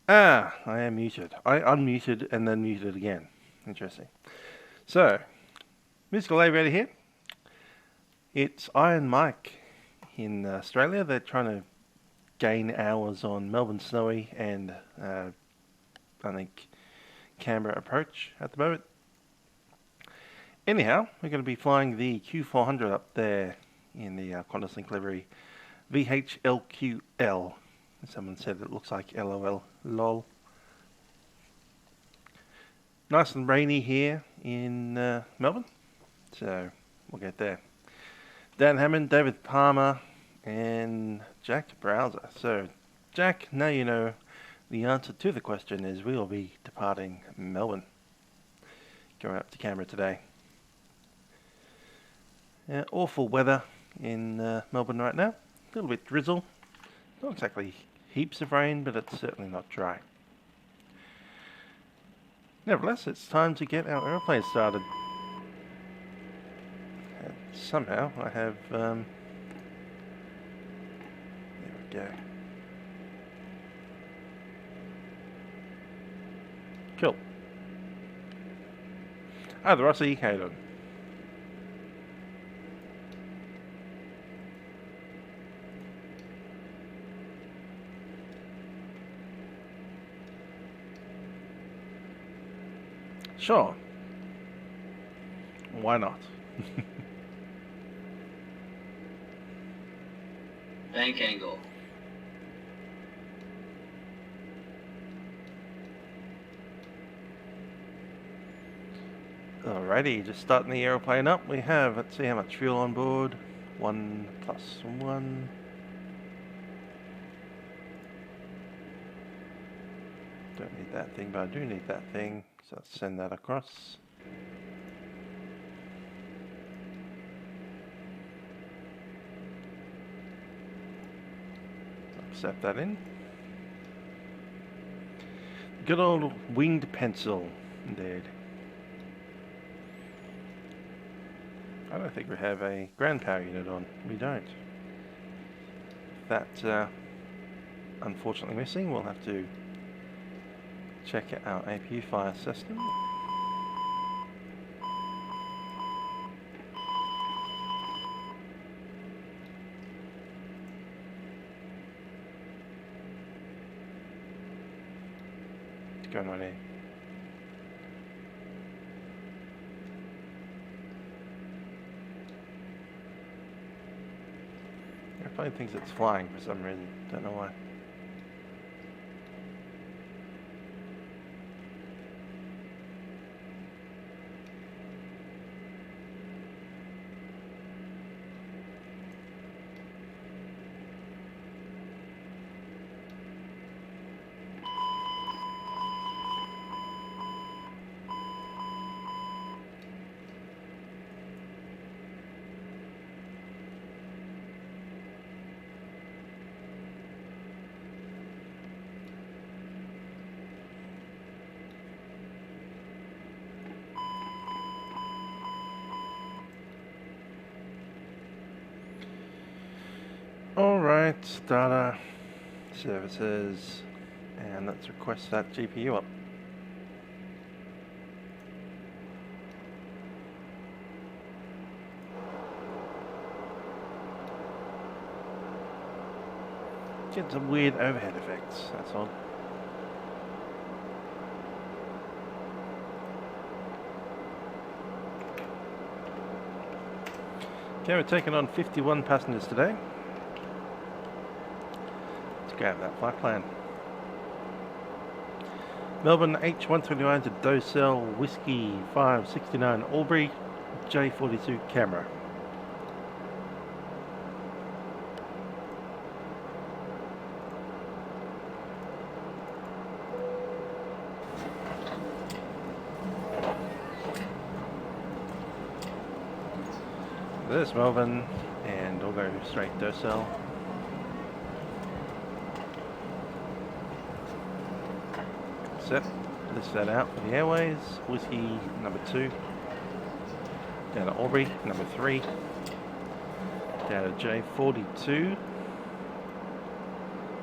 Ah, I am muted. I unmuted and then muted again. Interesting. So, musical aviator here. It's Iron Mike in Australia. They're trying to gain hours on Melbourne snowy and I think Canberra approach at the moment. Anyhow, we're going to be flying the Q400 up there in the Qantaslink Livery VH-LQL. Someone said it looks like LOL. Lol. Nice and rainy here in Melbourne, so we'll get there. Dan Hammond, David Palmer, and Jack Browser. So, Jack, now you know the answer to the question is we will be departing Melbourne. Going up to Canberra today. Awful weather in Melbourne right now. A little bit drizzle. Not exactly heaps of rain, but it's certainly not dry. Nevertheless, it's time to get our aeroplane started. And somehow I have... there we go. Cool. Ah, the Rossi, how you doing? Sure. Why not? Bank angle. Alrighty, just starting the aeroplane up. We have, let's see how much fuel on board. 1 + 1. Don't need that thing, but I do need that thing. So let's send that across. Accept that in. Good old winged pencil, indeed. I don't think we have a ground power unit on. We don't. That's unfortunately missing. We'll have to check our APU fire system. What's going on here? Airplane thinks it's flying for some reason. Don't know why. Alright, data, services, and let's request that GPU up. Get some weird overhead effects, that's all. Okay, we're taking on 51 passengers today. Grab that flight plan. Melbourne H129 to Docell Whiskey 569 Albury J42 Canberra. There's Melbourne, and we'll go straight Docell. Set, list that out for the airways. Whiskey number 2, down to Aubrey number 3, down to J42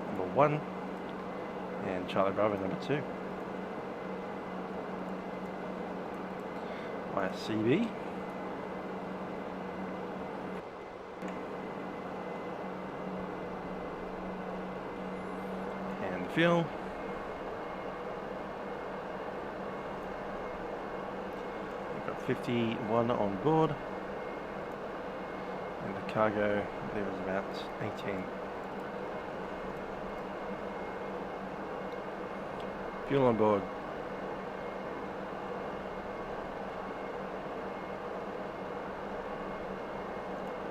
number 1, and and Charlie Bravo number 2. CB. And the fuel. We've got 51 on board. And the cargo, I believe, is about 18. Fuel on board.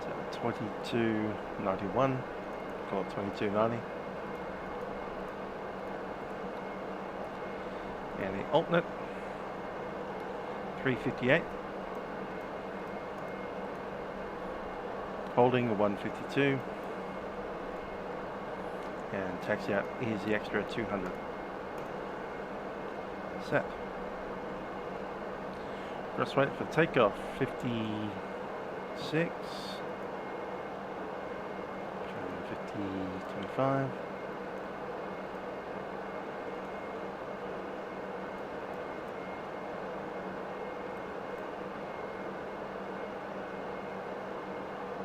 So 22.91, call it 22.90. And the alternate 358. Holding 152. And taxi out is the extra 200. Set. Cross weight for takeoff 56. 25.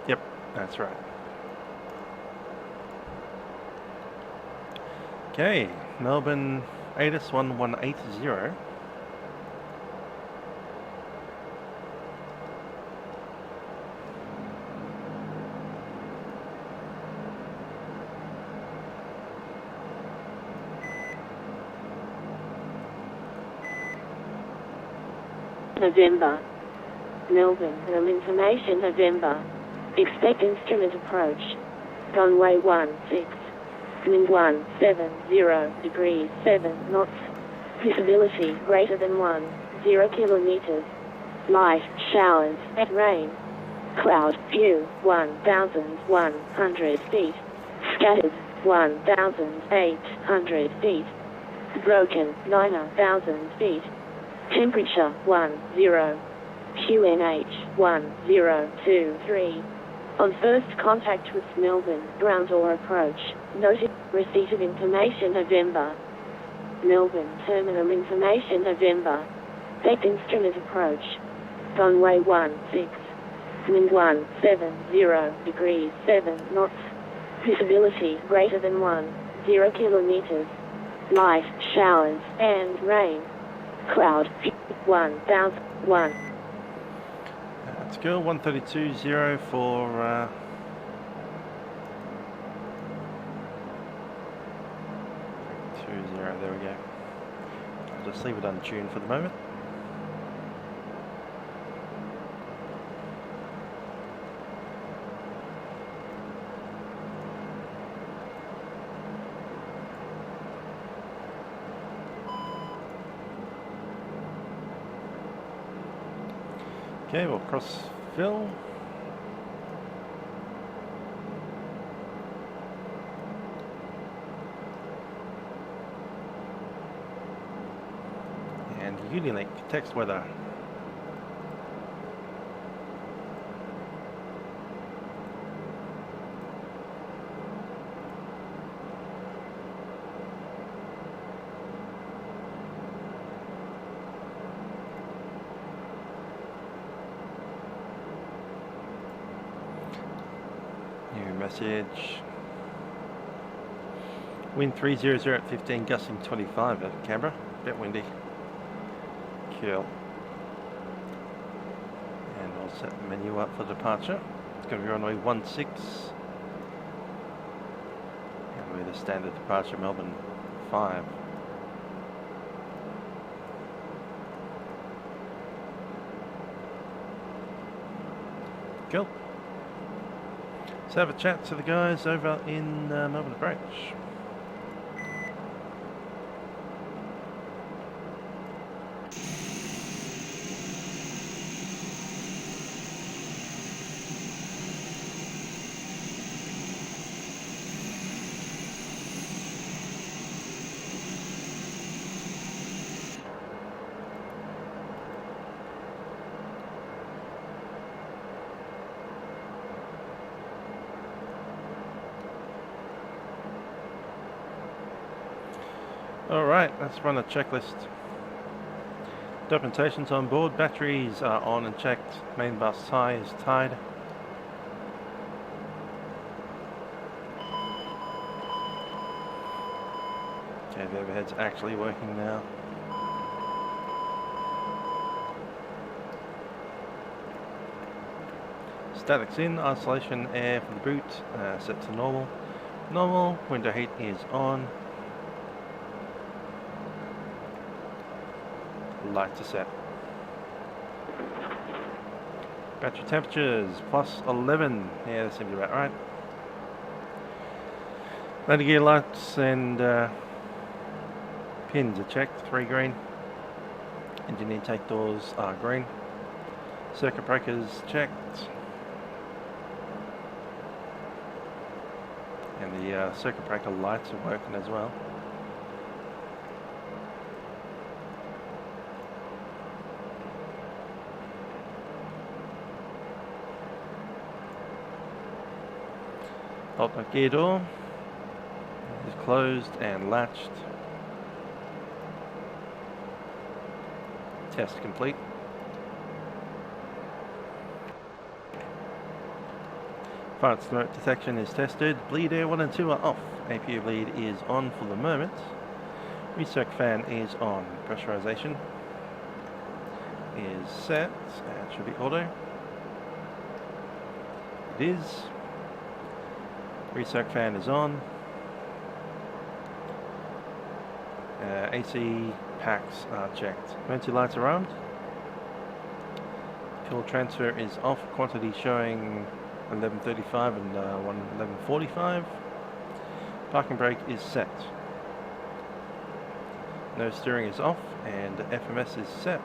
Yep, that's right. Okay, Melbourne ATIS 1180. November. Melbourne, information November. Expect instrument approach. Runway 16. Wind 170 degrees 7 knots. Visibility greater than 10 kilometers. Light showers and rain. Cloud view 1,100 feet. Scattered 1,800 feet. Broken 9,000 feet. Temperature 10. QNH 1023. On first contact with Melbourne, ground or approach, noted receipt of information November. Melbourne terminal information November. Expect instrument approach. Runway 16. Wind 170 degrees 7 knots. Visibility greater than 10 kilometers. Light showers and rain. Cloud 1001. Let's go 132.0 for 20. There we go. I'll just leave it untuned for the moment. Okay, we'll cross fill. And Unilink text weather. Message. Wind 300 at 15, gusting 25 at Canberra. Bit windy. Cool. And I'll set the menu up for departure. It's going to be runway 16. And we're the standard departure, Melbourne 5. Cool. Let's have a chat to the guys over in Melbourne Approach. Alright, let's run a checklist. Documentation's on board, batteries are on and checked, main bus tie is tied. Okay, the overhead's actually working now. Static's in, isolation air for the boot, set to normal. Normal, window heat is on. Lights are set. Battery temperatures plus 11. Yeah, that seems about right. Landing gear lights and pins are checked, 3 green. Engine intake doors are green. Circuit breakers checked. And the circuit breaker lights are working as well. Alternate gear door is closed and latched. Test complete. Fire smoke detection is tested. Bleed air 1 and 2 are off. APU bleed is on for the moment. Recirc fan is on. Pressurization is set and should be auto. It is. Recirc fan is on. AC packs are checked. Emergency lights are armed. Fuel transfer is off. Quantity showing 11:35 and 11:45. Parking brake is set. No steering is off and FMS is set.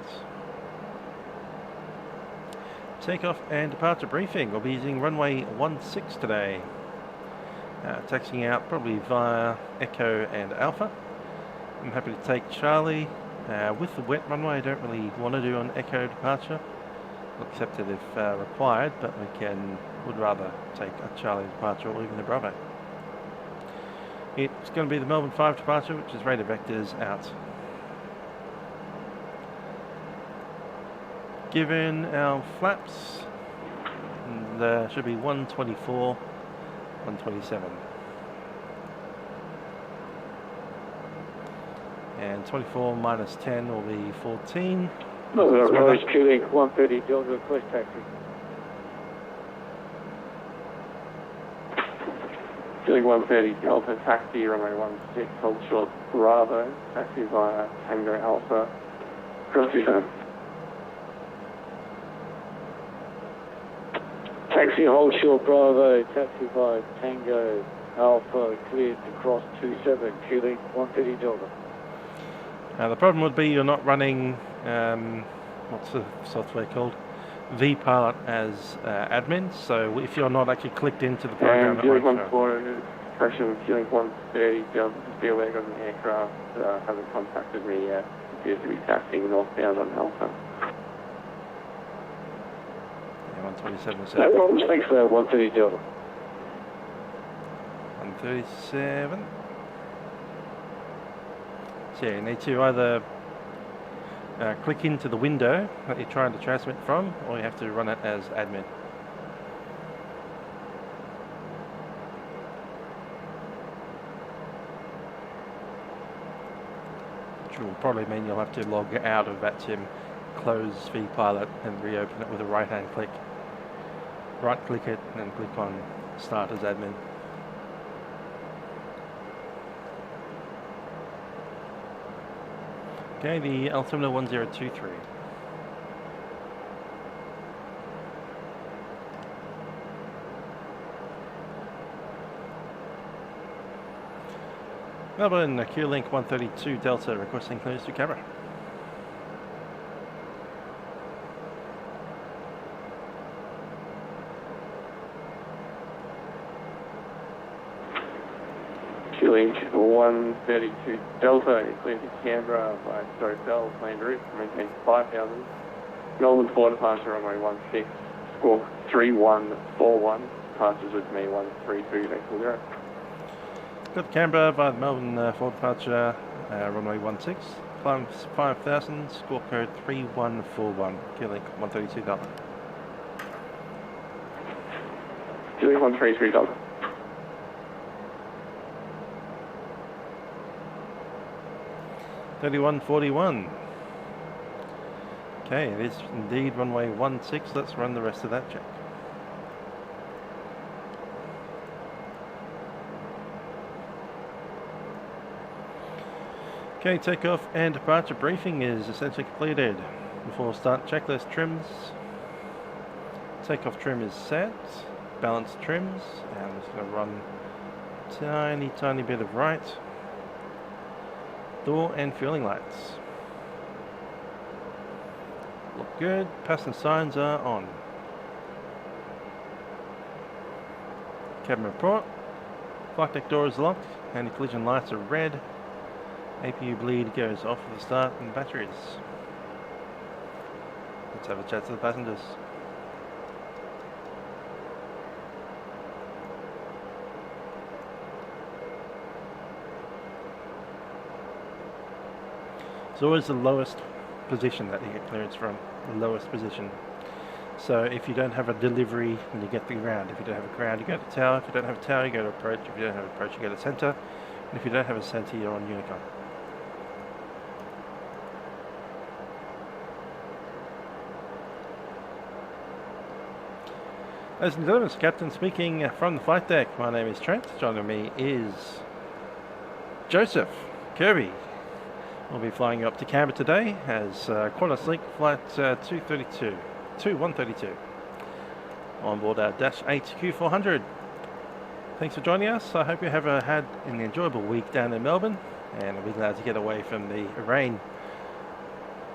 Takeoff and departure briefing. We'll be using runway 16 today. Taxiing out probably via Echo and Alpha. I'm happy to take Charlie. With the wet runway, I don't really want to do an Echo departure. We'll accept it if required, but would rather take a Charlie departure or even a Bravo. It's going to be the Melbourne 5 departure, which is radar vectors out. Given our flaps, there should be 124, 127. And 24 minus 10 will be 14. Rose Q-Link 130 Delta request taxi. Q-Link 130 Delta taxi, runway 16, hold short Bravo, taxi via Tango Alpha, cross return. Taxi hold short Bravo, taxi via Tango Alpha, cleared to cross 27, Q-Link 130 Delta. The problem would be you're not running, what's the software called? vPilot as admin, so if you're not actually clicked into the program, and Q-Link 140, pressure with Q-Link 130, just be aware of an aircraft hasn't contacted me yet. Appears to be taxiing northbound on Alpha. Yeah, 127 is No problem, thanks for that, 130 Delta. 137. So yeah, you need to either click into the window that you're trying to transmit from, or you have to run it as admin. Which will probably mean you'll have to log out of Vatsim, close vPilot and reopen it with a right hand click. Right click it and then click on start as admin. Okay, the altimeter 1023. Melbourne, Q-Link 132 Delta requesting clearance to Canberra. Q-Link 132 Delta, cleared to Canberra by Storyfell, planned route, maintain 5,000. Melbourne 4 departure, runway 16, score 3141, departures with me 132, 0. Got Canberra by the Melbourne 4 departure, runway 16, climb 5000, score code 3141, Qlink 132 Delta. Qlink 133 Delta. $31.41. Okay, it is indeed runway 16. Let's run the rest of that check. Okay, takeoff and departure briefing is essentially completed. Before start, checklist trims. Takeoff trim is set. Balance trims. And I'm just going to run tiny bit of right. Door and fueling lights. Look good. Passenger signs are on. Cabin report. Flight deck door is locked. Anti-collision lights are red. APU bleed goes off at the start and batteries. Let's have a chat to the passengers. It's always the lowest position that you get clearance from, the lowest position. So if you don't have a delivery, then you get the ground. If you don't have a ground, you go to tower. If you don't have a tower, you go to approach. If you don't have approach, you go to center. And if you don't have a center, you're on Unicon. Ladies and gentlemen, it's Captain speaking from the flight deck. My name is Trent. Joining me is Joseph Kirby. We'll be flying up to Canberra today as Qantaslink flight 132 on board our Dash 8 Q400. Thanks for joining us. I hope you have had an enjoyable week down in Melbourne, and I'll be glad to get away from the rain.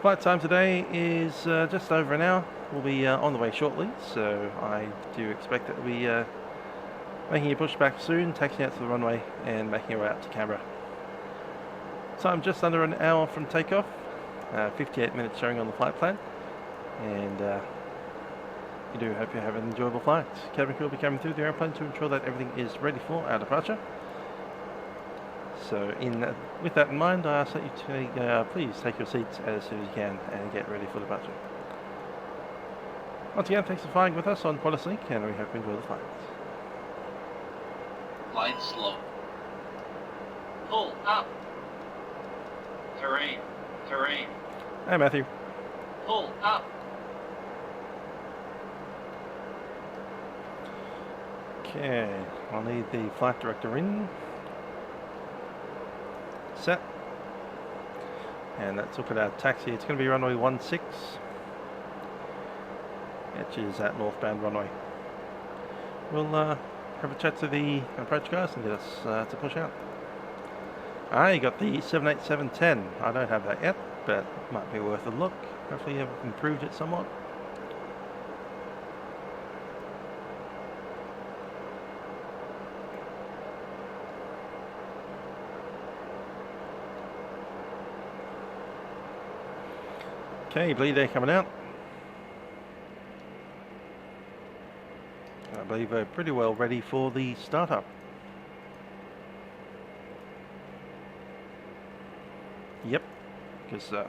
Flight time today is just over an hour. We'll be on the way shortly, so I do expect that we'll be making a push back soon, taxiing out to the runway and making our way out to Canberra. Time just under an hour from takeoff, 58 minutes showing on the flight plan, and we do hope you have an enjoyable flight. Cabin crew will be coming through the airplane to ensure that everything is ready for our departure. So with that in mind, I ask that you please take your seats as soon as you can and get ready for departure. Once again, thanks for flying with us on Qantaslink, and we hope you enjoy the flight. Flight slow. Pull up. Terrain. Hey, Matthew. Pull up. Okay, I'll need the flight director in. Set. And let's look at our taxi. It's going to be runway 16, which is that northbound runway. We'll have a chat to the approach guys and get us to push out. You got the 78710. I don't have that yet, but it might be worth a look. Hopefully you've improved it somewhat. Okay, bleed air coming out. I believe we're pretty well ready for the startup. Yep, good stuff.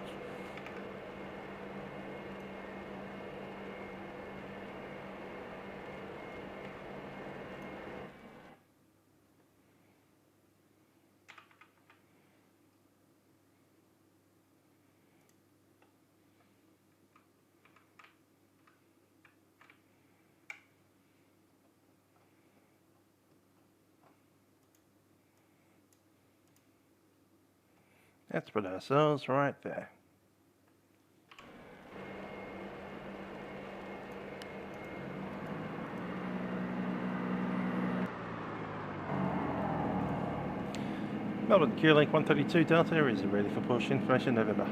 Let's put ourselves right there. Melbourne Qlink 132 Delta is ready for push. Information November.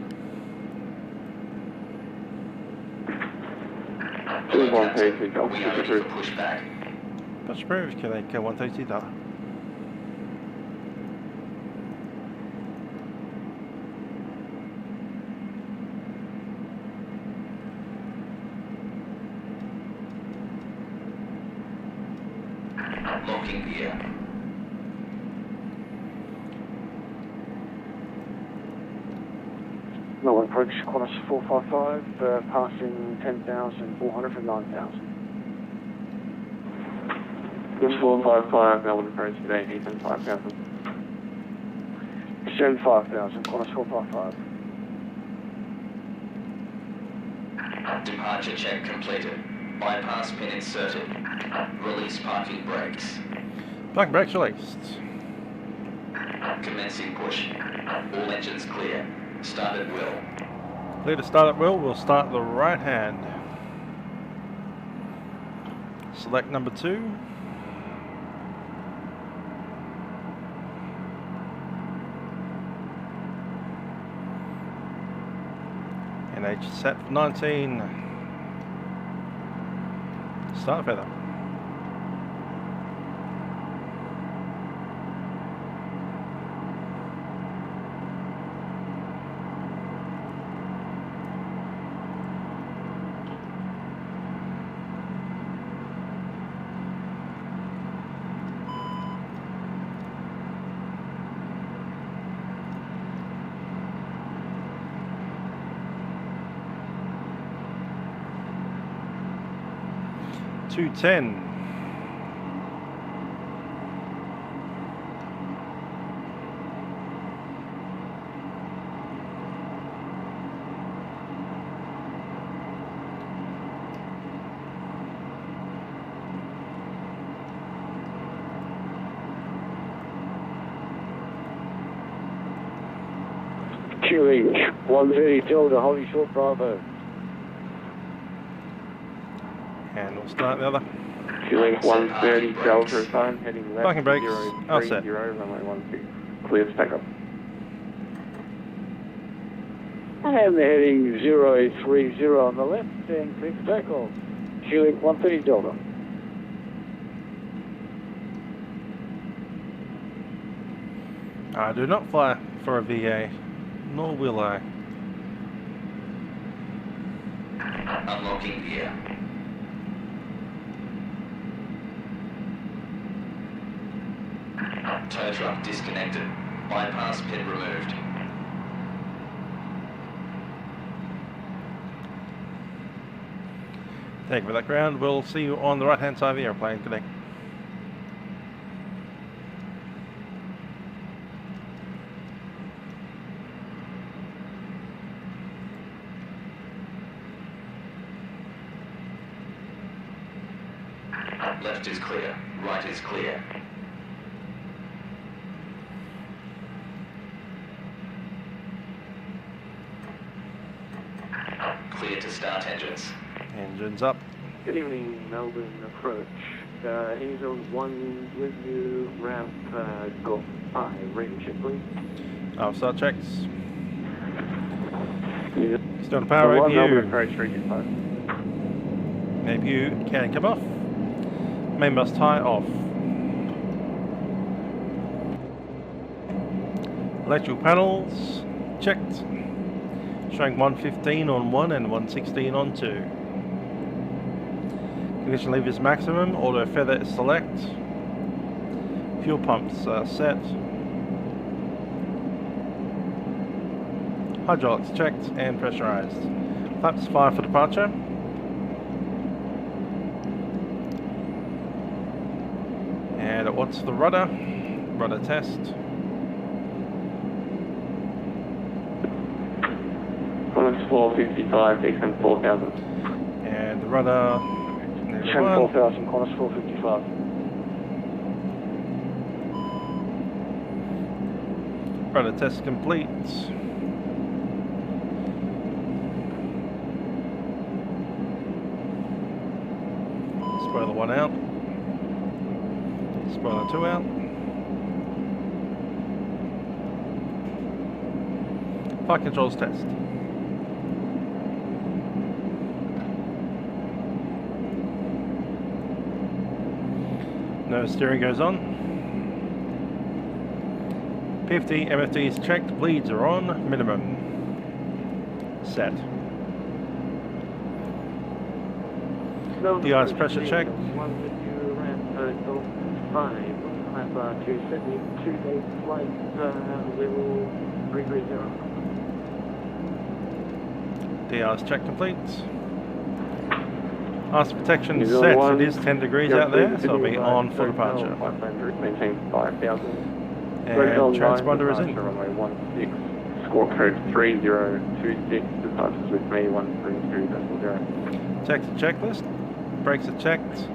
Qlink 132 Delta. We are ready for pushback. Push approved. Qlink 132 Delta. Locking gear. Melbourne approach, Qantas 455, passing 10,400 for 9,000. Qantas 455, Melbourne approach today, Ethan 5,000. Send 5,000, Qantas 455. Departure check completed. Bypass pin inserted. Release parking brakes. Parking brakes released. Commencing push. All engines clear. Start at will. Clear to start at will. We'll start the right hand. Select number 2. NH set for 19. Start feather. $210. QH 130 Delta, holding short Bravo. And we'll start the other. QH 130 Delta, phone heading left. Parking brakes, all set. 030, runway 16. Clear to take up. And the heading 030 on the left, and clear to take off. QH 130 Delta. I do not fly for a VA, nor will I. Unlocking gear. Tow truck disconnected. Bypass pin removed. Thank you for that ground. We'll see you on the right hand side of the airplane. Connect. Left is clear. Right is clear. Clear to start engines. Engines up. Good evening, Melbourne approach. He's on 1 with you, ramp, Golf I, rating check please. Start checks. Yeah. Still on power Melbourne APU. approach, 325. APU can come off. Main bus tie off. Electrical panels checked. Showing 115 on 1 and 116 on 2. Ignition levers maximum. Auto feather is select. Fuel pumps are set. Hydraulics checked and pressurized. Flaps fire for departure. And what's the rudder? Rudder test. Qantas 455, descent 4,000. And the rudder. Descent 4,000, Qantas 455. Rudder test complete. Spoiler 1 out. Spoiler 2 out. Flight controls test. No steering goes on. PFD, MFD is checked. Bleeds are on. Minimum. Set. The ice pressure check. 1 with you, ramp, Golf 5. Lap 270, 2 days flight, level 330. PR's check complete. Ice protection New set, Zealand one, it is 10 degrees Go out there, through so it'll be Sydney on via for Hotel departure. 500, maintain 5,000. And transponder is in. Runway 16, score code 3026, departures with me 132.0. Taxi checklist, brakes are checked.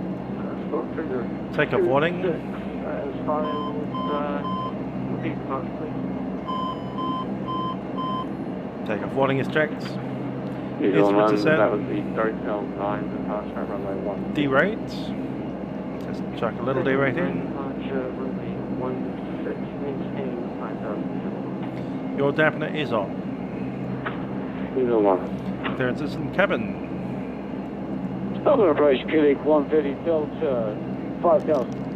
Take off warning. As far as repeat departure, please. Take off warning is checked. New Zealand Instruments are one, set. that was the Hotel 9 departure, runway 1. D-rate. Just chuck a little D-rate in. Departure, runway 16, maintain 5,000. Your dampener is on. New Zealand one. Clearances in cabin. Southern approach, Quebec 130 Delta 5000.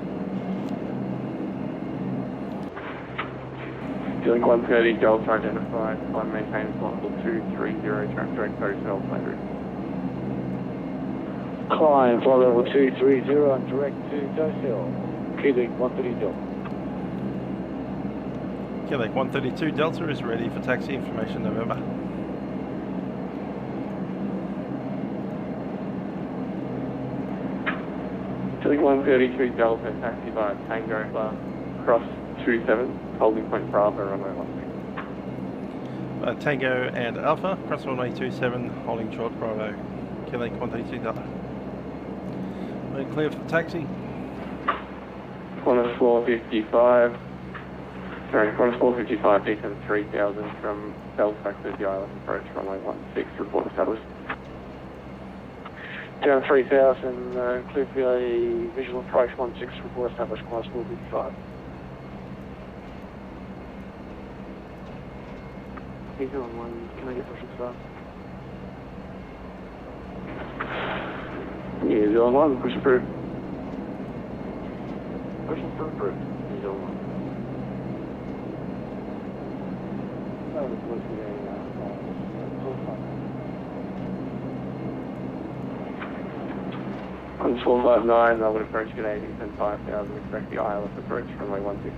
Feeling 130, Delta identified, climb maintain possible 230, track direct hotel plane route. Climb, flight level 230 and direct to Dosil. Quebec 130 Delta. Quebec 132 Delta is ready for taxi information November. Feeling 132, Delta, taxi by Tango, cross 27, holding point Bravo, runway 16. Tango and Alpha, cross runway 27, holding short Bravo. Quebec 132 Delta. We're clear for taxi. Qantas 455, sorry, Qantas 455, descent 3000 from Belfast to the island approach, runway 16, report established. Down 3000, clear for a visual approach 16, report established, Qantas 455. New Zealand one, can I get pushing start? New Zealand one, push approved. Pushing for approved. New Zealand one. That was looking at on 459, I would approach Canadians and 5,000, expect the ILS approach runway 16.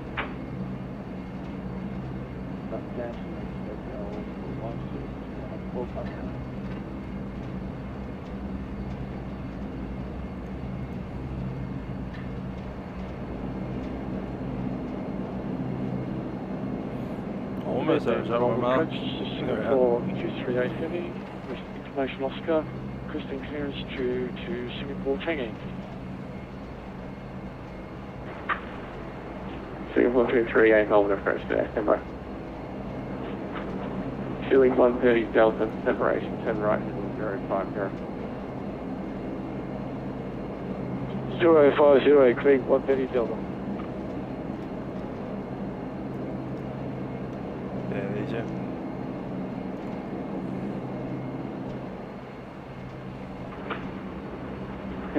Almost over that mark. Singapore 238 Heavy, information Oscar, requesting clearance to Singapore Changi. Singapore 238, Melbourne approach to Canberra. Feeling 130 Delta, separation, 10 right, 050. 050, Craig 130 Delta. Yeah, these are.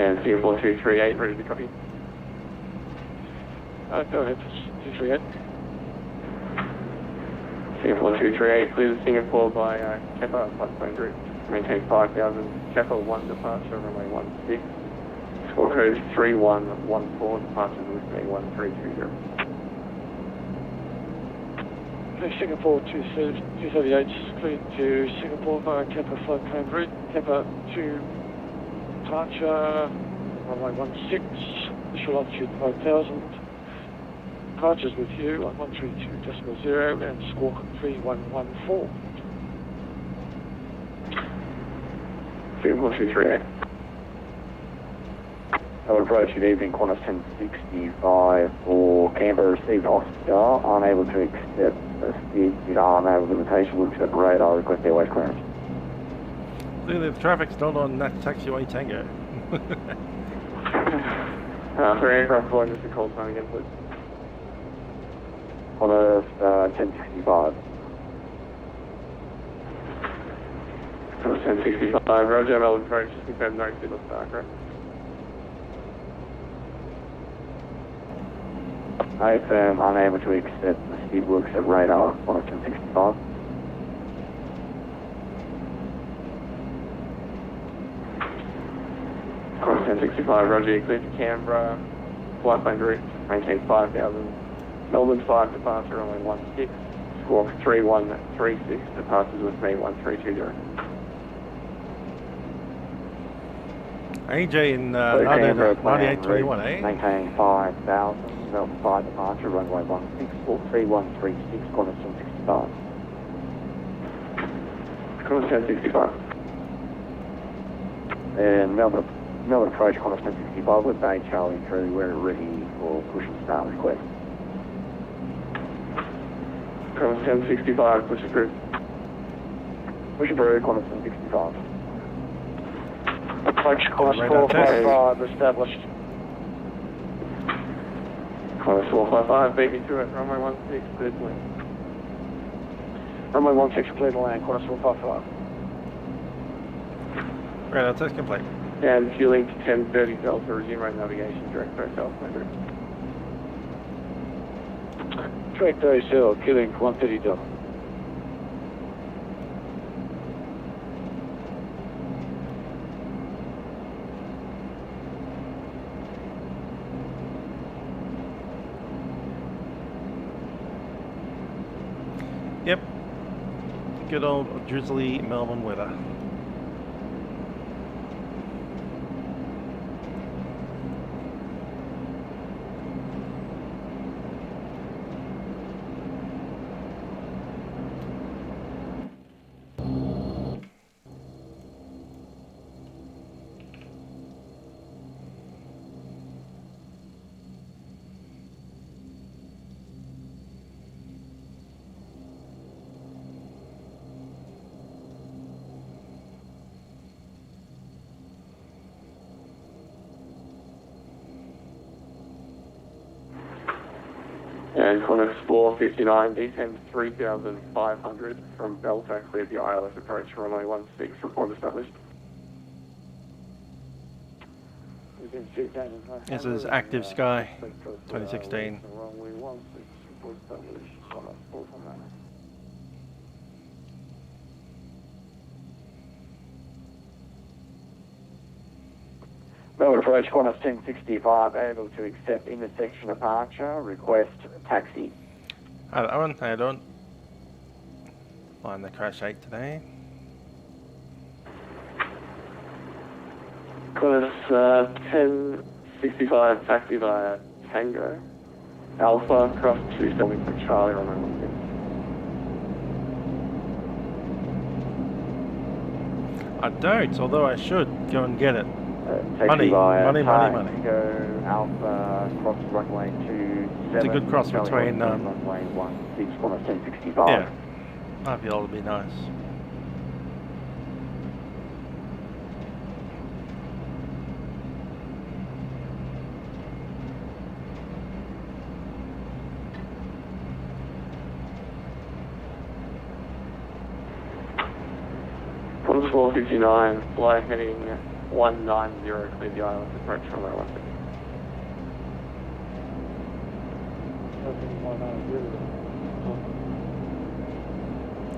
And Singapore 238, ready to copy. Go ahead, 238. Singapore 238, clear the Singapore by Kepa, plane route, maintain 5,000, Kepa 1 departure, runway 16, score code 3114, departures with me 1320. Singapore 238, cleared to Singapore via Kepa flight plane route, Kepa 2 departure, runway 16, initial altitude 5,000. Departures with you on 132.0 and squawk 3114. Singapore 238. I would approach good evening, Qantas 1065 for Canberra, received Oscar, unable to accept a speed, unable limitation, will accept radar, request airways clearance. Clearly the traffic's not on that taxiway Tango. For aircraft flying, just a call sign again, please. Qantas 1065. Qantas 1065, Roger, Melbourne approach, just confirm no signal start, correct? AFM unable to accept the speed, will accept radar, Qantas 1065. Qantas 1065, Roger, clear to Canberra, flight plane route, maintain 5,000. Melbourne 5 departure, runway 16, squawk 3136, departures with me 1320. AJ in Canberra, plan 9821, eh? maintain 5,000, Melbourne 5 departure, runway 16, 3136, Qantas 65. Qantas 65. And Melbourne approach Qantas 65 with Bay Charlie through, we're ready for push and start request. Qantas 65, push approved. Push approved, Qantas 65. Approach course Radar test. 455 established. Qantas 455, BB2 at runway 16, cleared to land. Runway 16 clear to land, course 455. Radar test complete. And fueling to 1030 Delta, resume right navigation, direct hotel, landing. Track 37, killing 130 Delta. Yep. Good old drizzly Melbourne weather. And Qantas 459, descend 3,500 from Delta, cleared the ILS approach, runway 16, report established. This is ActiveSky 2016. Runway 16, report established. Melbourne approach Qantas 1065, able to accept intersection departure, request taxi. Hi Owen, how you doing? Flying the Crash 8 today. Qantas 1065, taxi via Tango. Alpha, cross 27 for Charlie, runway 16. I don't, although I should go and get it. Taxi Money, via money. Tango, Alpha, cross runway 27. It's a good cross Charlie between, runway 16, Qantas 1065. Yeah, might be able to be nice. Qantas 459, fly heading 190, cleared the ILS approach, runway 16.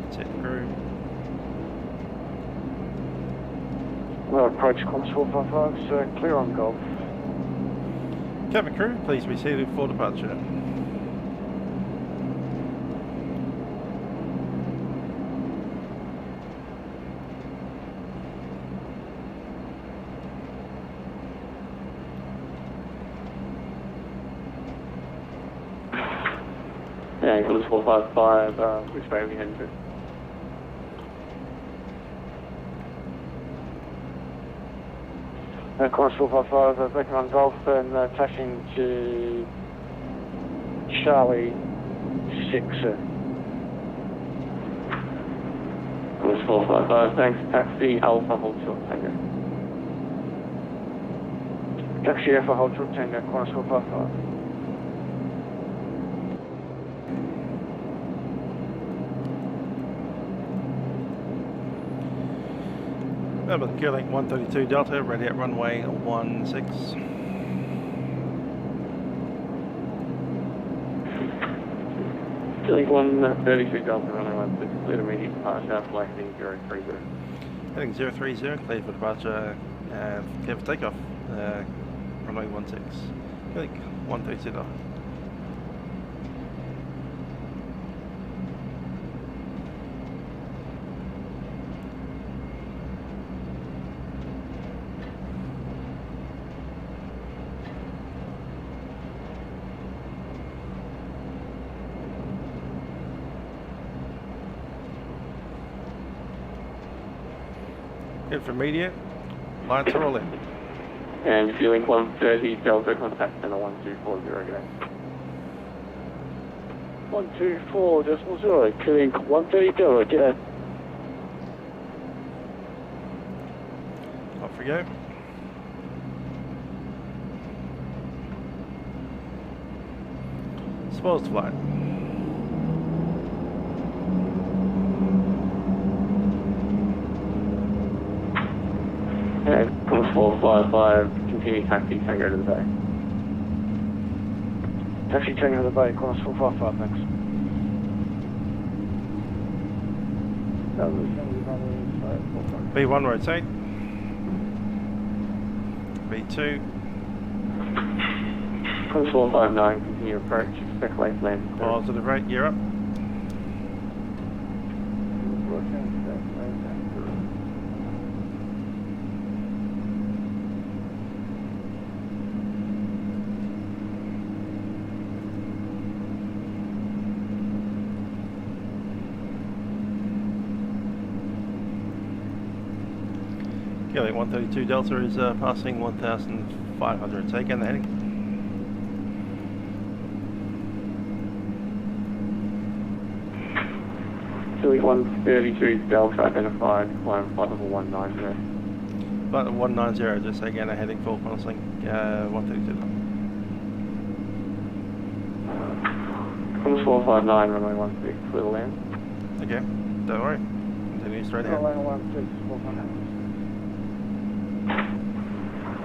That's it, crew. Well, approach Qantas 455, so clear on Golf. Cabin crew, please be seated for departure. Yeah, Qantas 455, which way are we heading to? Qantas 455, back on Golf and touching to Charlie 6. Qantas 455, thanks. Taxi Alpha, hold short, Tango. Taxi Alpha, hold short, Tango, Qantas 455. Melbourne Q-Link 132 Delta, ready at runway 16. Q-Link 132 Delta, runway 16, cleared immediate departure, flight heading 030. Heading 030, clear for departure, clear for takeoff, runway 16. Q-Link 132 Delta. Intermediate. Lights are all in. And Fueling 130 Delta, contact center 1240 again. 124.0, killing 130 Delta, get Off we go. Spoils flight. And 455, continue taxi, Tango to the bay. Taxi Tango to the bay, Qantas 455, thanks. B1 rotate. B2. Qantas 459, continue approach, expect late land. Positive rate, you're up. Kilo 132 Delta is passing 1,500. Take in the heading. Philly 132 Delta identified, climb flight level 190. Flight level 190, just say again, heading for Qantaslink 132. Qantas 459, runway 16, clear to land. Okay, don't worry. Continue straight ahead.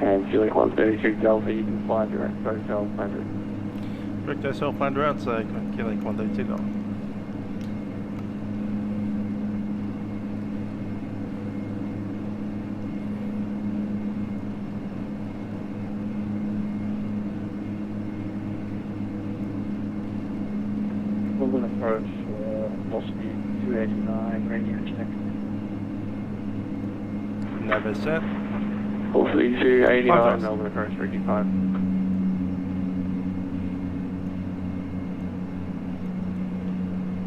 And Philly 132 Delta, you can fly direct hotel, Landry. Direct hotel planned route, so Kilo 132 Delta. Melbourne approach, velocity 289, radio check. Never set. Velocity 289, 5,000. Melbourne approach 325.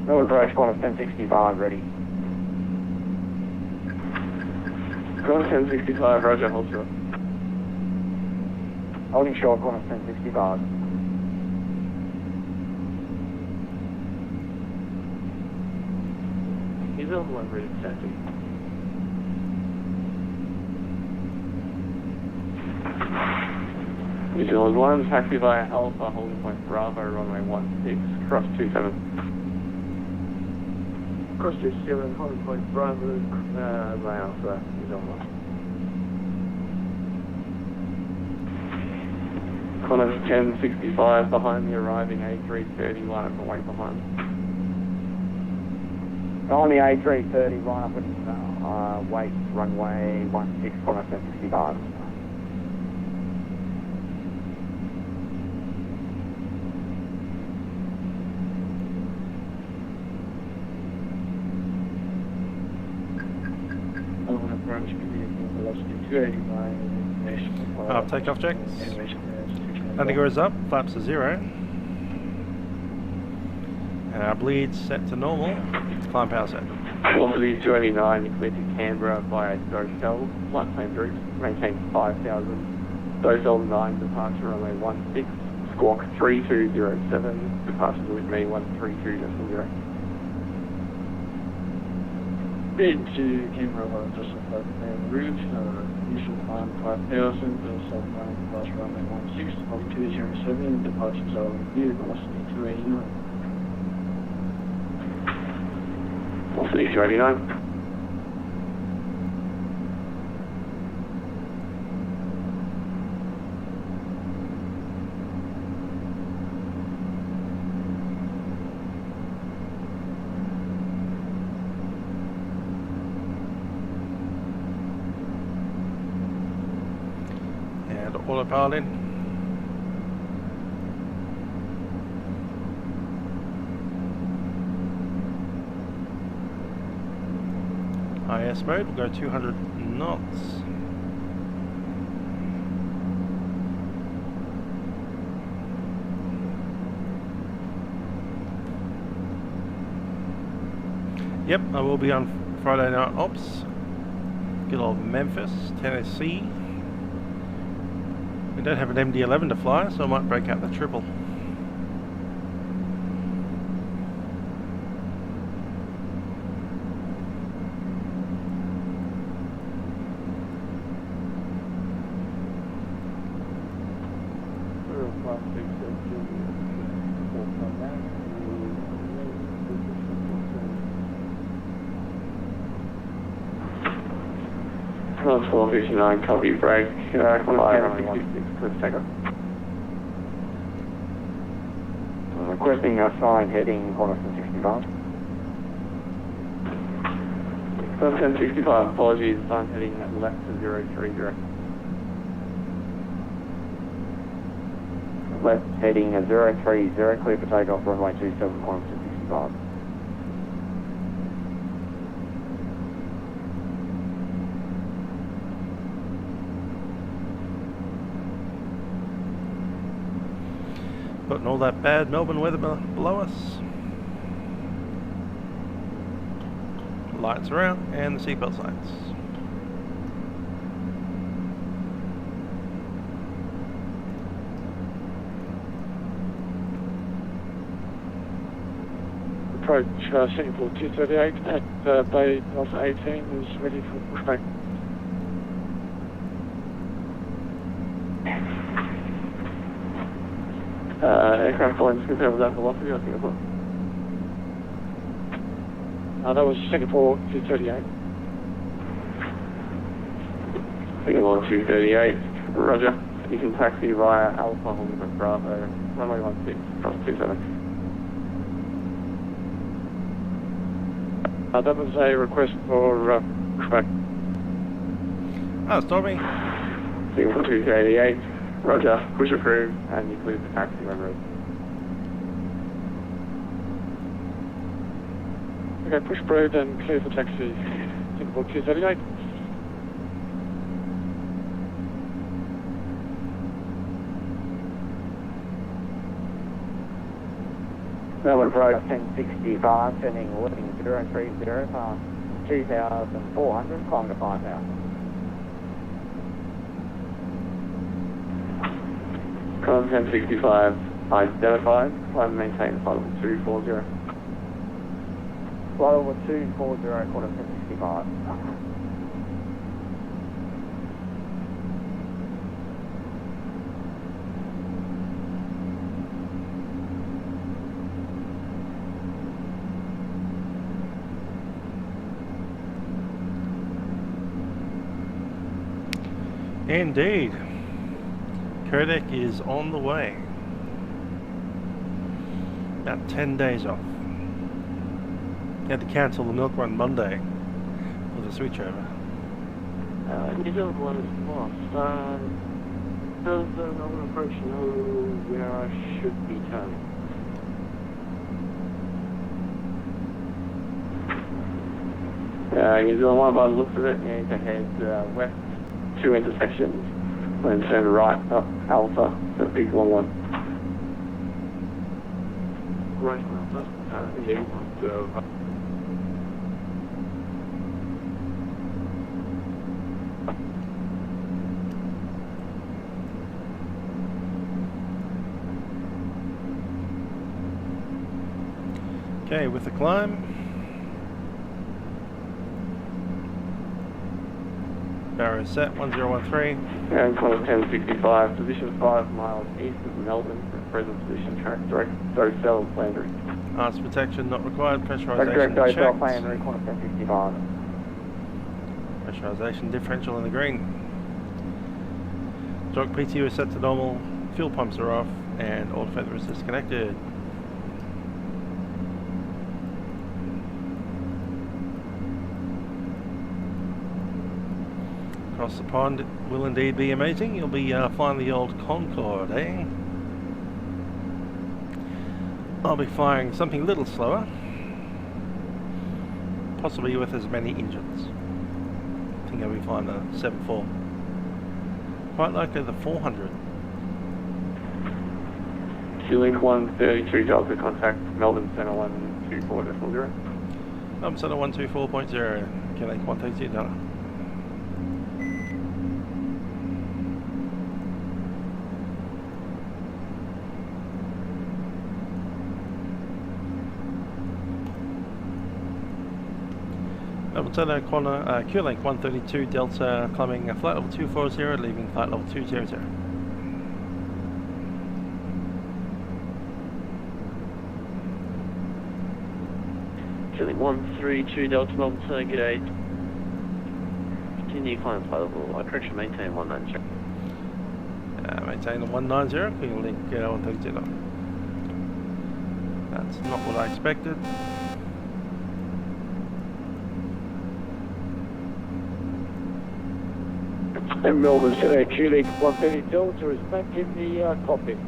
Melbourne approach, Qantas 1065, ready. Qantas 1065, roger, hold short. Holding short, Qantas 1065. He's on one route, taxi. New Zealand 1, taxi via Alpha, holding point Bravo, runway 16, cross 27. Cross 27, holding point Bravo, by Alpha, New Zealand 1. Qantas 1065, behind the arriving A330, line up and wait behind. On the A330, line up and wait, runway 16, Qantas 1065. Melbourne approach, velocity 289, Takeoff checks. Landing gear is up, flaps are 0. And our bleeds set to normal. Climb power set. Velocity 289, you clear to Canberra via Docel, flight plan route, maintain 5,000. Docel 9, departure runway 16, squawk 3207, departure with me 132.0. Bid to Canberra via Docel flight plan route, initial climb 5,000, Docel 9, departure runway 16, squawk 207, departure zone view, velocity 289. Velocity 289. And autopilot in. IS mode, we'll go 200 knots. Yep, I will be on Friday night ops. Good old Memphis, Tennessee. We don't have an MD-11 to fly, so I might break out the triple. North 459, copy, break, 516, clear takeoff. Requesting a sign heading Qantas 65. Qantas 65, apologies, sign heading left to 030. Left heading 030, clear for takeoff, runway 27, Qantas 65. Putting all that bad Melbourne weather below us. Lights are out and the seatbelt signs. Approach Singapore 238 at Bay Alpha 18 is ready for pushback. Aircraft volumes confirmed with that velocity or Singapore? That was Singapore 238. Singapore 238, roger. You can taxi via Alpha Lima Bravo, runway 16, cross 27. That was a request for pushback. Oh, Stormy. Singapore 238, roger. Push approved, and you clear the taxi when ready. Okay, push approved and clear for taxi. Singapore 238. Melbourne approach 1065, sending leading 030 past 2,400, climb to 5,000. Con 1065, identified, climb maintain flight level 240. Flight level 240, quarter 1065. Indeed. Codec is on the way. About 10 days off. Had to cancel the milk run Monday for the switchover. New Zealand 1 is lost. Does the Melbourne approach know where I should be turning? New Zealand 1, by the looks of it, you need to head west, 2 intersections, then turn right up Alpha, the big long one. Right, Alpha. Okay, with the climb. Barrow set 1013. And Qantas 1065, position 5 miles east of Melbourne, present position track direct, Docell, Landry. Arts protection not required, pressurization Direct Docell, checked. Landry, Qantas 1065. Pressurization differential in the green. Stroke PTU is set to normal, fuel pumps are off, and all feather is disconnected. Across the pond will indeed be amazing. You'll be flying the old Concorde, eh? I'll be flying something a little slower, possibly with as many engines. I think I'll be flying the 7.4. Quite likely the 400. Q-Link 133 Delta, contact Melbourne Centre 124.0. Center 124.0. Q-Link 132 Delta. Melbourne Center, QLink 132 Delta, climbing flight level 240, leaving flight level 200. QLink 132 Delta, Melbourne Center, g'day. Continue climb flight level, correction, maintain 190. Maintain the 190, QLink 130. That's not what I expected. And Melbourne Center, QLink 130 Delta is back in the cockpit.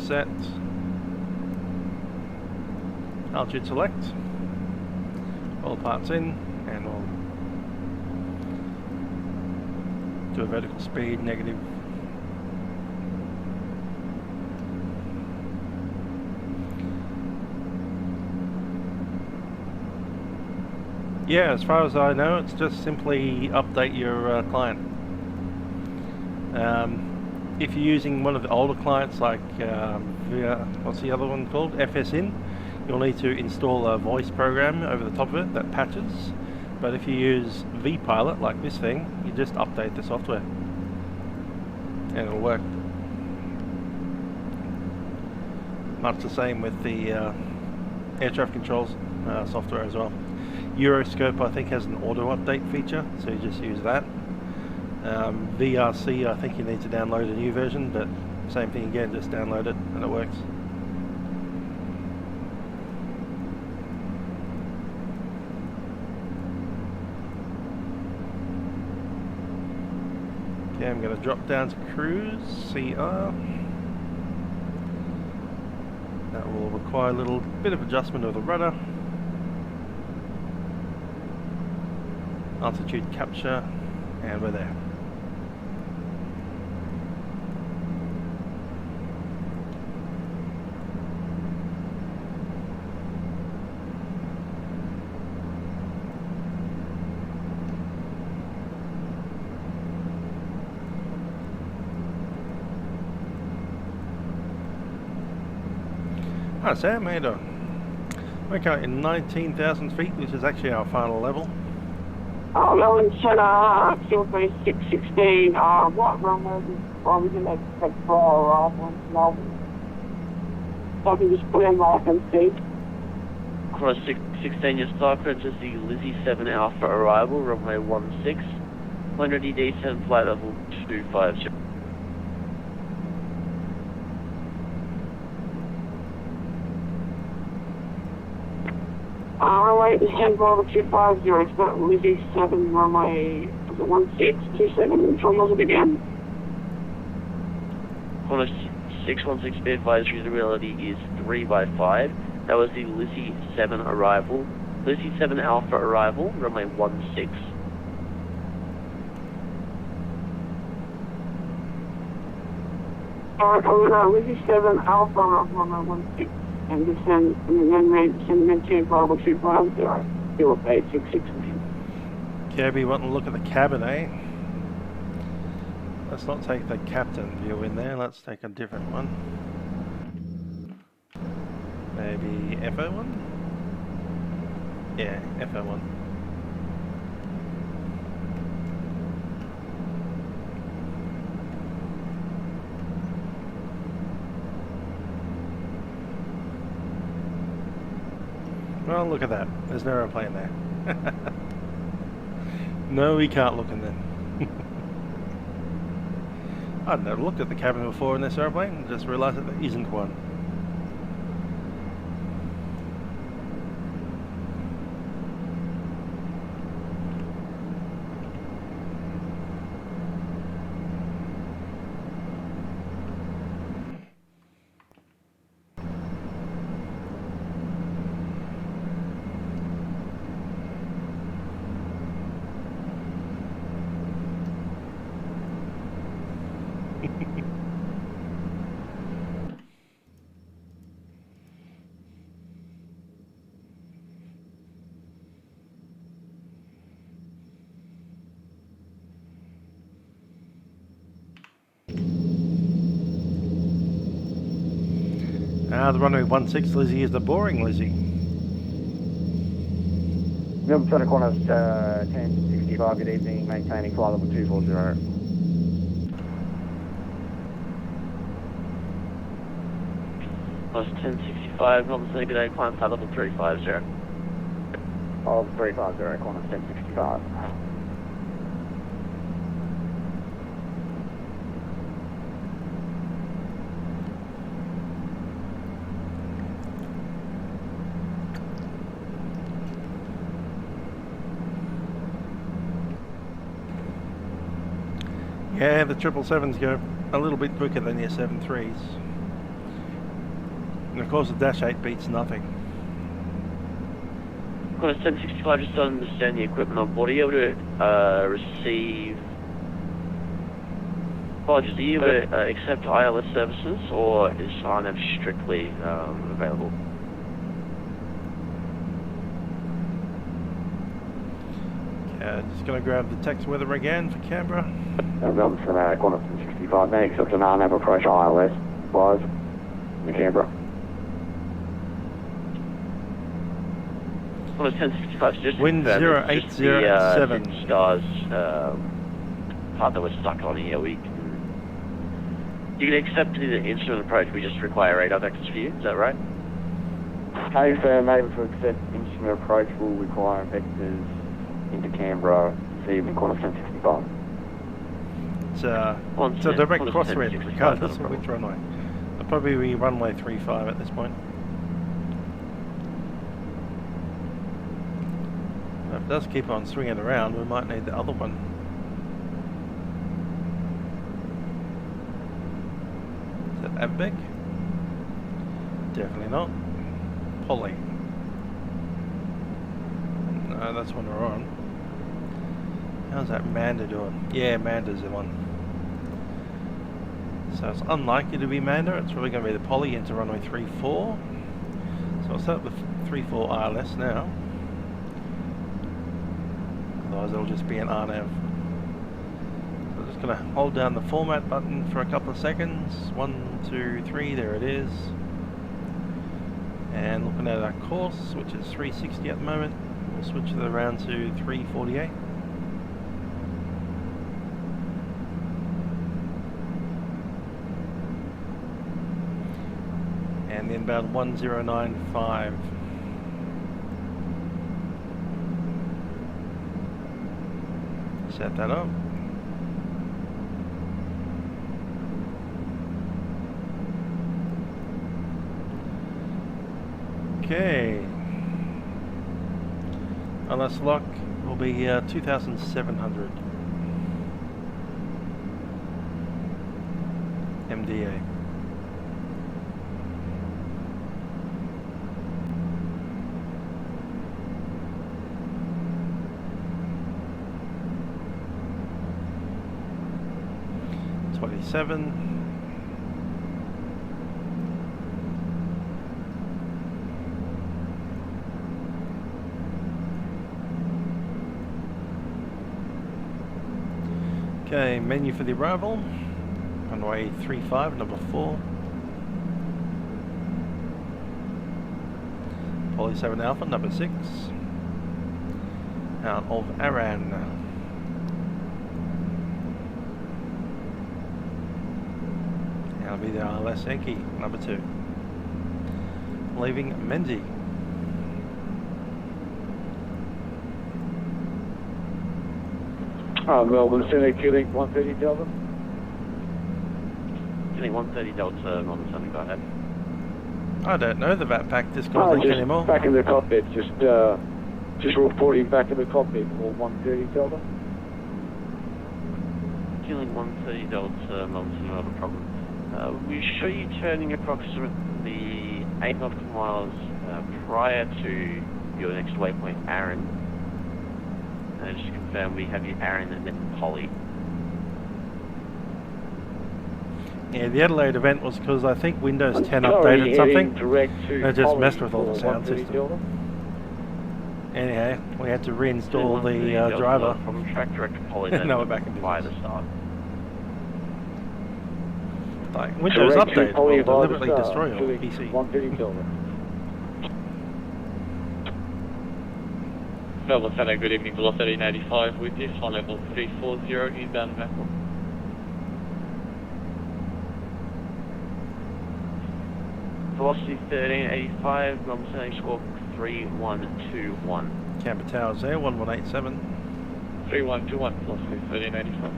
Set. Altitude select. All parts in, and we'll do a vertical speed negative. Yeah, as far as I know, it's just simply update your client. If you're using one of the older clients like, what's the other one called? FSN, you'll need to install a voice program over the top of it that patches. But if you use vPilot, like this thing, you just update the software and it'll work. Much the same with the air traffic controls software as well. Euroscope, I think, has an auto update feature, so you just use that. VRC, I think you need to download a new version, but same thing again, just download it and it works. Okay, I'm going to drop down to cruise, CR. That will require a little bit of adjustment of the rudder. Altitude capture, and we're there. Hi Sam, how you doing? We're currently in 19,000 feet, which is actually our final level. Melbourne Center, QLink 616, what runway are we going to expect for our arrival in Melbourne? So I can just put in my MC. Cross 616, your start code is the Lizzie 7 Alpha arrival, runway 16, 100 descent, flight level 250. Runway descent, level 250, it's got Lizzie 7, runway 1627, from those again. Corner 616, be advised, the reality is 3 by 5. That was the Lizzie 7 arrival. Lizzie 7 Alpha arrival, runway 16. Lizzie 7 Alpha, runway 16. And descend, and then maintain level 250, QLink 616. Kirby, want to look at the cabin, eh? Let's not take the captain view in there, let's take a different one. Maybe FO1? Yeah, FO1. Well, look at that. There's no aeroplane there. No, we can't look in there. I'd never looked at the cabin before in this aeroplane and just realised that there isn't one. The runway 16 Lizzie is the boring Lizzie. Melbourne Center Qantas 1065, good evening, maintaining flight level 240. Plus 1065, Melbourne Center, good day, climb flight level 350. Of 350, Qantas 1065. Yeah, the 777s go a little bit quicker than your 73s. And of course the Dash 8 beats nothing. Qantas 1065, just to understand the equipment on board, are you able to receive... Apologies, are you able to accept ILS services, or is RNAV strictly available? Just going to grab the text weather again for Canberra. Melbourne Center Qantas 1065, may accept an RNAV approach ILS, flies in Canberra. Qantas 1065, just Wind confirm, 0807. the stars part that we're stuck on here. You can accept the instrument approach, we just require radar vectors for you, is that right? Hey, firm, able to accept instrument approach will require vectors into Canberra, receiving Qantas 1065. It's a direct crosswind, regardless of which runway. It'll probably be runway 35 at this point. If it does keep on swinging around, we might need the other one. Is that Vatpac? Definitely not. Polly. No, that's one we're on. How's that Manda doing? Yeah, Manda's the one. So it's unlikely to be Manda, it's probably going to be the Polly into runway 34. So I'll set up the 34 ILS now. Otherwise it'll just be an RNAV. So I'm just going to hold down the format button for a couple of seconds. 1, 2, 3, there it is. And looking at our course, which is 360 at the moment, we'll switch it around to 348. And then about 1095. Set that up. Okay. LS lock will be 2,700 MDA. Okay, menu for the arrival. Runway 35, number 4. Poly 7 Alpha, number 6. Out of Aran. That'll be the ILS Yankee, number 2. Leaving Menzi. Melbourne Center, Q-Link 130 Delta. Q-Link 130 Delta, Melbourne Center, go ahead. I don't know the Vatpac Discord link anymore. Back in the cockpit, just reporting back in the cockpit for 130 Delta. Q-Link 130 Delta, Melbourne Center, not a problem. We show you turning approximately 8 nautical miles prior to your next waypoint, Aaron. And just to confirm, we have you Aaron and then Polly. Yeah, the Adelaide event was because I think Windows 10 updated something. It just messed with all the sound system. Anyhow, we had to reinstall the driver. From track direct to Polly, then now we're back in by the business. start. Like, Windows Direct to Update will Poly deliberately Star, destroy your Julie PC. 130 Delta. Melbourne Center, good evening, velocity 85 with you, flight level 340 inbound Vatpac. Velocity 1385, Melbourne Center, squawk 3121. Canberra Towers there, 1187. 3121, velocity 1385.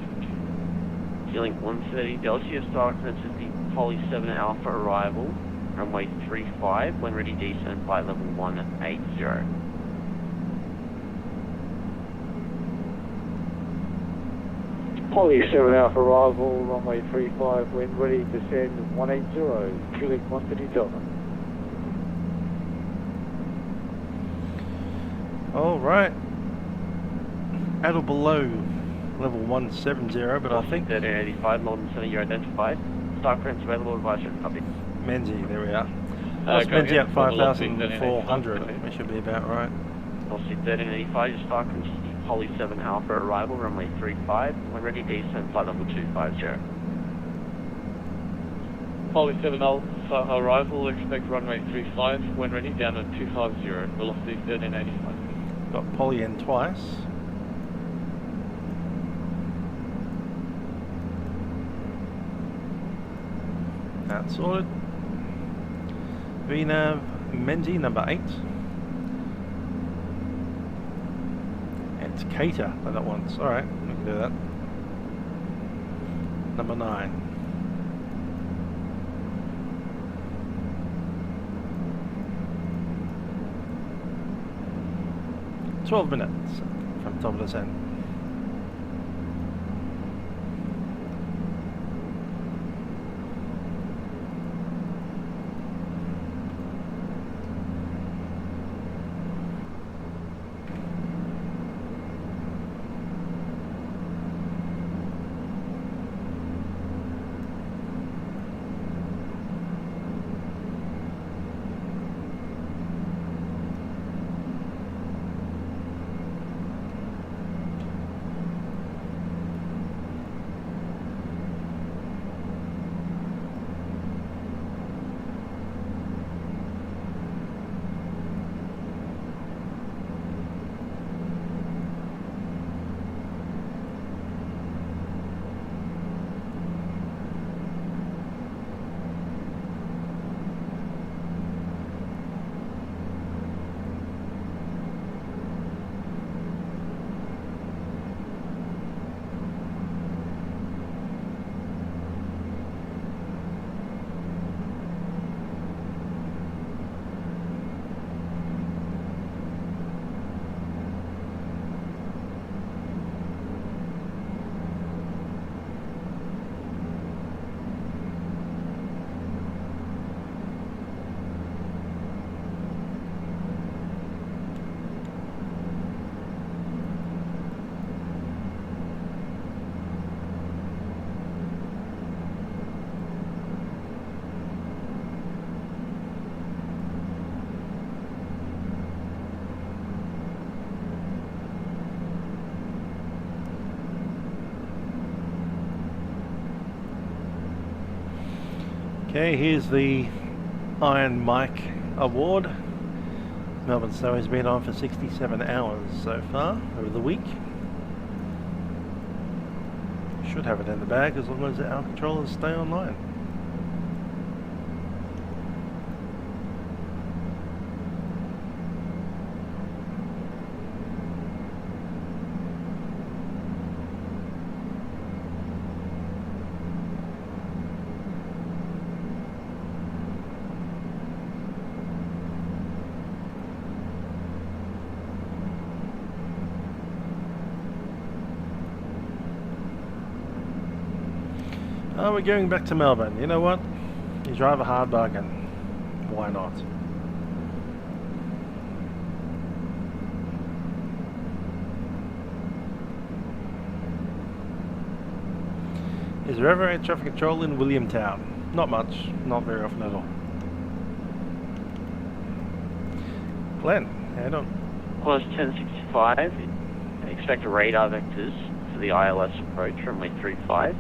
Feeling 130 Delta, your star clearance is the Poly 7 Alpha arrival, runway 35, when ready descent flight level 180. Poly 7 Alpha arrival, runway 35, wind ready, descend 180, Julie 130 Delta. Alright. At or below level 170, but I think 1385, Melbourne Center, you're identified. Star clearance available, advisory copy. Menzie, there we are. That's Menzie at 5,400. We should be about right. Velocity 1385, your star clearance is the Poly 7 Alpha arrival, runway 35, when ready descent flight level 250. Poly 7 Alpha arrival, expect runway 35, when ready down at 250, velocity 1385. Got Poly in twice. That's sorted. VNav Menzie number 8. It's Cater that that wants. Alright, we can do that. Number 9. "12 minutes from top of the descent." Okay, here's the Iron Mike Award. Melbourne Snow has been on for 67 hours so far over the week. Should have it in the bag as long as our controllers stay online. Oh, we're going back to Melbourne. You know what? You drive a hard bargain. Why not? Is there ever air traffic control in Williamtown? Not much. Not very often at all. Glenn, head on. Course 1065, expect radar vectors for the ILS approach, runway 35.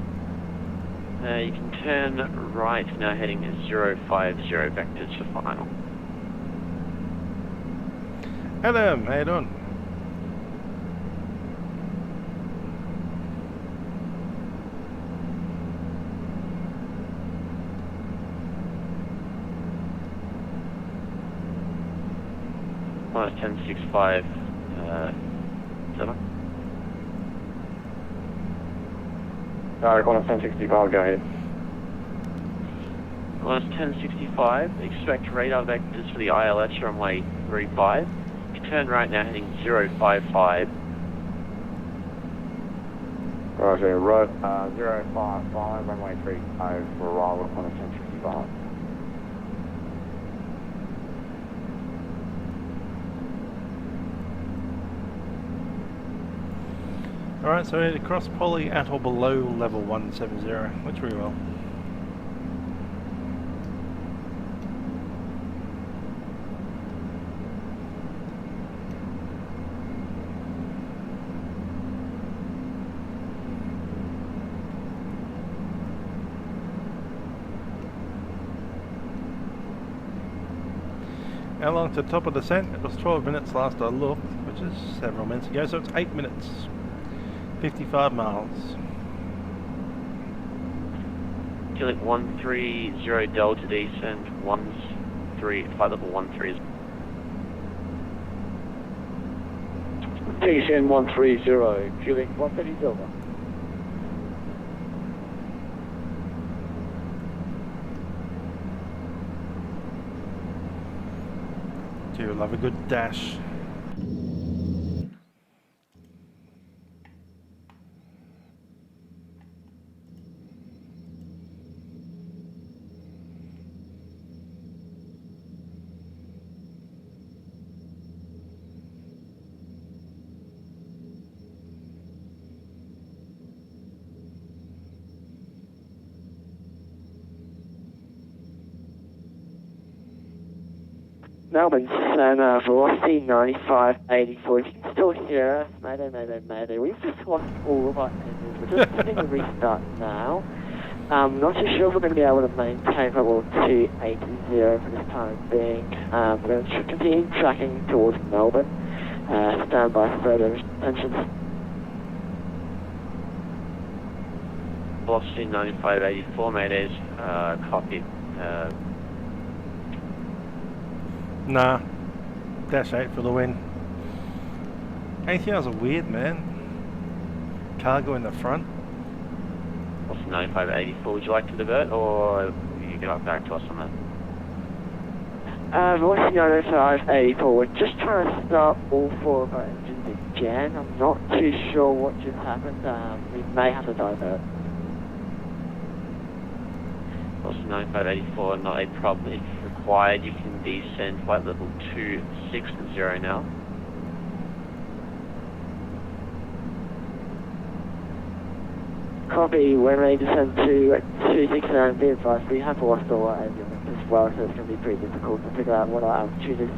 You can turn right now heading 050 vectors for final. Adam, how you doing? Minus 1065 7. Alright, Qantas 1065, go ahead. Minus 1065, expect radar vectors for the ILS runway 35. You can turn right now heading 055. Roger, road 055, runway 35 for arrival at Qantas 1065. Alright, so we need to cross poly at or below level 170, which we will. How long to top of descent? It was 12 minutes last I looked, which is several minutes ago, so it's 8 minutes. 55 miles. Killing 130 Delta descent 13, flight level 13. Descent 130, killing 130 Delta. Do you love a good dash? Melbourne, Sana, velocity 95, 84. You can still hear us. Mayday. We've just lost all of our engines. We're just having a restart now. Not too sure if we're going to be able to maintain level 280 for this time being. We're going to continue tracking towards Melbourne. Stand by for further engines. Velocity 95, 84, maydays, copy. Nah. Dash 8 for the win. ATRs are weird, man. Cargo in the front. Velocity 95, 84, would you like to divert, or you get back to us on that? Velocity 95, 84. We're just trying to start all four of our engines again. I'm not too sure what just happened. We may have to divert. Velocity 95, 84, not a problem. If required, you can descend flight level 260 now. Copy, we're ready to descend to 260 and be advised. We have lost all our avionics as well, so it's going to be pretty difficult to figure out what our altitude is.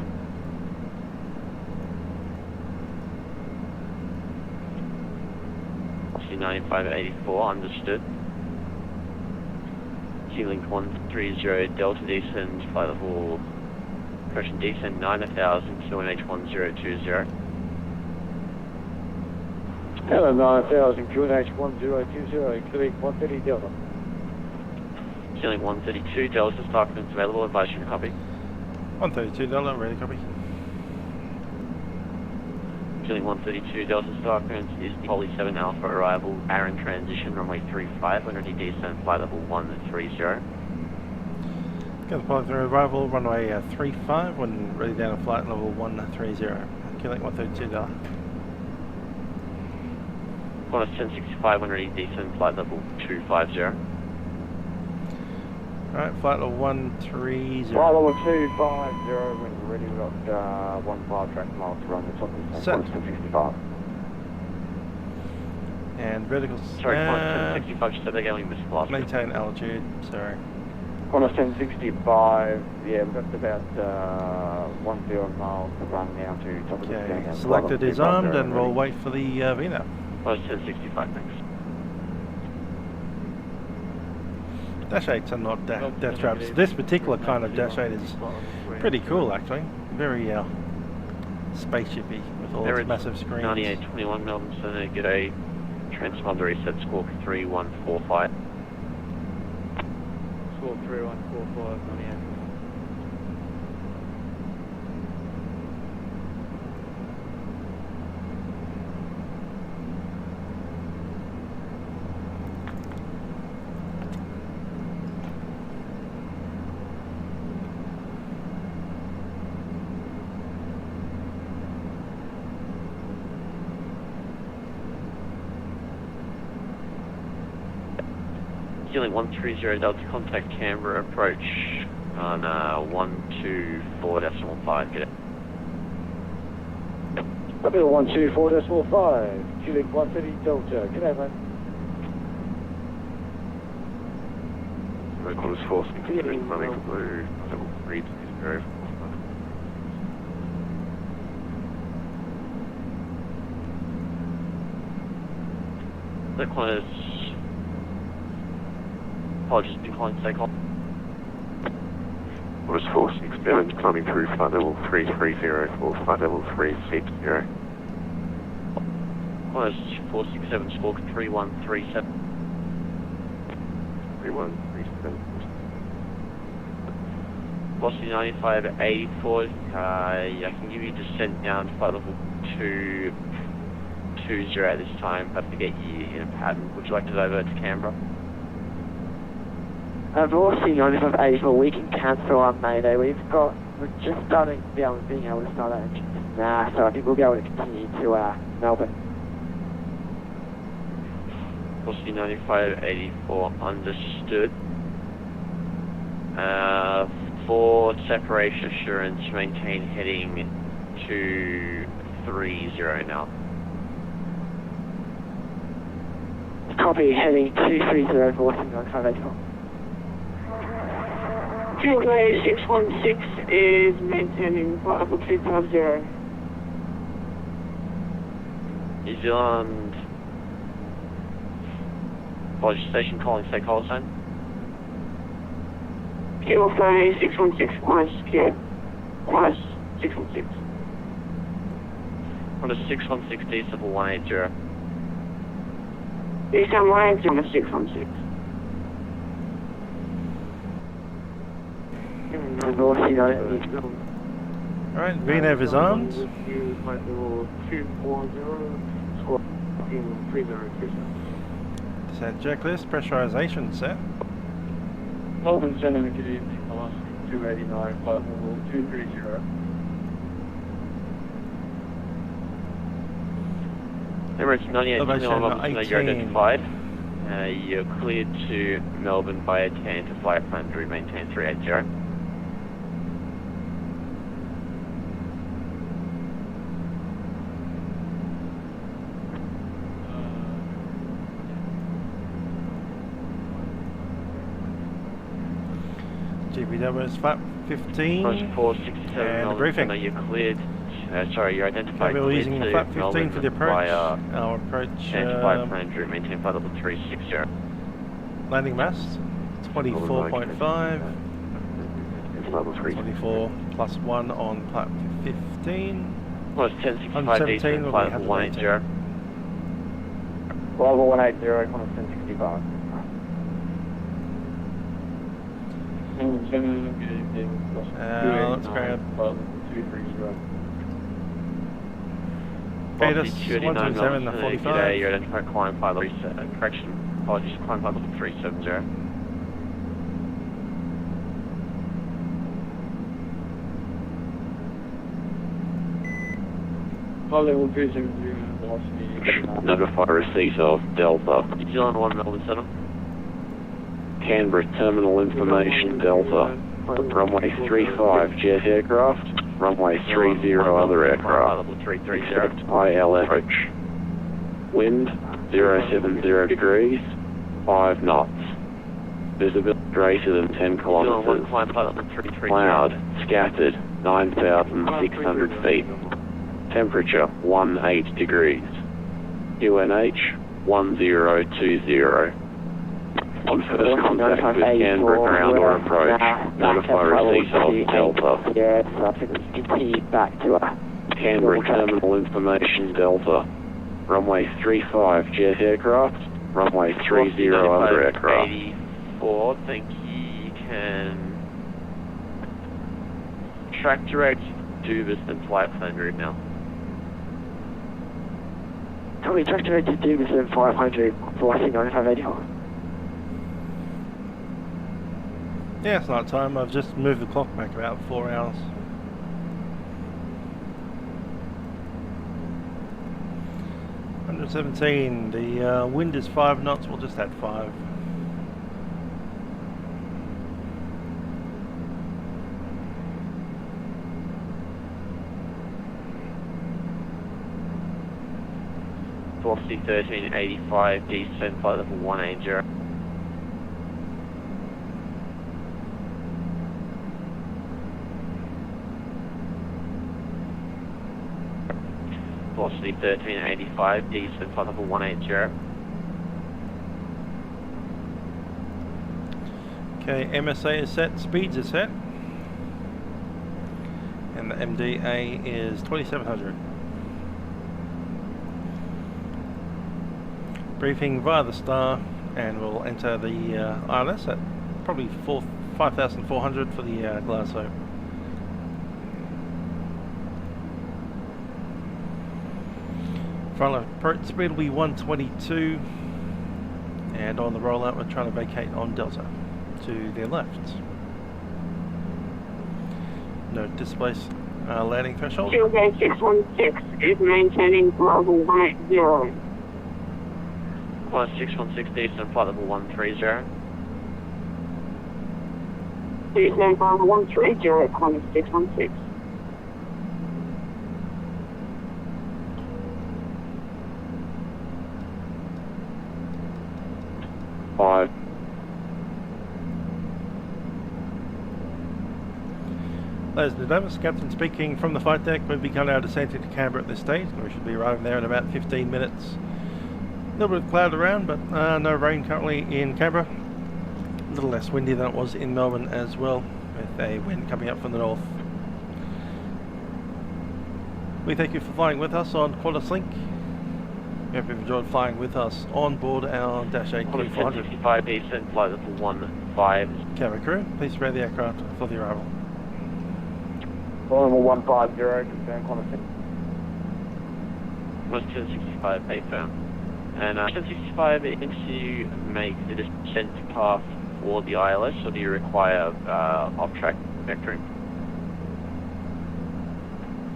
Velocity 95, 84, understood. Link 130 Delta descend flight level, correction, descend 9000 QNH1020. Hello, 9000 QNH1020, including 130 Delta. Link 132 Delta, stock clearance available, advise you to copy. 132 Delta, ready copy. Link 132 Delta, stock clearance is the Poly 7 Alpha arrival, Aaron transition, runway 35, when ready descend flight level 130. Go to Poly 3 arrival, runway 35, when ready down to flight level 130. Killing 132 Delta. Qantas 1065, when ready descend flight level 250. Alright, flight level 130. Flight level 250, when ready, we've got 15 track miles to run the top of the Set. 1065. And vertical. Sorry, Qantas 1065, just said they're going this last. Maintain altitude, sorry. Qantas 1065, yeah, we've got about 10 miles to run now to top of the Okay, thing. selected is armed, and we'll wait for the VNAV. Qantas 1065, thanks. Dash 8s are not death traps. This particular kind of Dash 8 is pretty cool actually. Very spaceshipy with all its massive screens. 9821 Melbourne Centre, get a transponder reset squawk 3145. Squawk 3145, 98. Healing 130 Delta, contact Canberra, approach on 124.5, get it. Copy 124.5, Healing 130 Delta, get out, man. Qantas 463, running for blue, level 3 to zero. The Qantas, apologies, been calling Facecam. Qantas 467, climbing through flight level 330 for flight level 360. Qantas 467, squawk 3137. 3137. Velocity 9584, I can give you descent down to flight level 220 at this time, but to get you in a pattern. Would you like to divert to Canberra? Velocity 9584, we can cancel on Mayday. We're just starting to being able to start that engine now, so I think we'll be able to continue to Melbourne. Velocity 9584, understood. For separation assurance, maintain heading 230 now. Copy, heading 230, Velocity 9584. Fuel 616 is maintaining flight level 250. New Zealand, Lodge Station calling, stay call sign. Fuel 616, minus Q, minus 616. On a 616, decibel 180. Eastern 180 on the 616. Velocity 98. Alright, VNAV is armed. Flight level 240, squawk 3037. Set checklist, pressurization set. Melbourne Centre, good evening, velocity 289, flight level 230. Emirates 9821 Melbourne Centre, you're 18. identified. You're cleared to Melbourne by a 10 to flight plan to maintain 380. GPW is flat 15. Qantas 467 and Melbourne briefing. Centre, you're cleared. Sorry, you're identified. We're using the flat 15 for the approach. Our approach. Anti-flight plan to maintain flight level 360. Landing mast 24.5. 24 plus 1 on plat 15. Well, it's 1065 On 17 decent, will flight be level 180. Level 180, Qantas 1065. Melbourne Centre, good evening, Let's grab flight level 230. Vetus 289 127 to Melbourne, 45. G'day, you're identified climb flight level 3, correction, apologies, climb flight level 370. Flight level 270, velocity. Notify receipt of Delta. New Zealand 1 Melbourne Centre. Canberra terminal information Delta. Runway 35 jet aircraft. Runway 30 other Flight aircraft. level 330. ILS approach. Wind 070 degrees, 5 knots. Visibility greater than 10 New Zealand 1 kilometres. climb flight level 330. Cloud scattered 9,600 feet. Temperature 18 degrees. UNH 1020. On first contact with Canberra, ground or approach, notify receipt of Delta. Yeah, so I think it's continue back to a Canberra terminal information Delta. Runway 35 jet aircraft, runway 30 other aircraft. 84, think you can track direct Dubis and flight plan route now. Tell me, track direct to Dubis and 500 for I think 9580. Yeah, it's night time. I've just moved the clock back about 4 hours. $117. The wind is 5 knots. We'll just add 5. Velocity 1385, descent flight level 180. Velocity 1385, descent flight level 180. Okay, MSA is set, speeds are set, and the MDA is 2700. Briefing via the star, and we'll enter the ILS at probably 5,400 for the Glasgow. Front approach speed will be 122, and on the rollout we're trying to vacate on Delta to their left. No displace landing threshold. QK 616 is maintaining level 180. 616 descent flight level 130. Descent level 130, Qantas 616. Ladies and gentlemen, Captain speaking from the flight deck. We'll be coming out of descent into Canberra at this stage. We should be arriving there in about 15 minutes. A little bit of cloud around, but no rain currently in Canberra. A little less windy than it was in Melbourne as well, with a wind coming up from the north. We thank you for flying with us on Qantaslink. We hope you've enjoyed flying with us on board our Dash 8 Q400. 65 descent flight level 15. Cabin crew, please prepare the aircraft for the arrival. Level 150, confirm Qantas. Was 1065 confirmed. And 1065 into make the descent path for the ILS, or do you require off-track vectoring?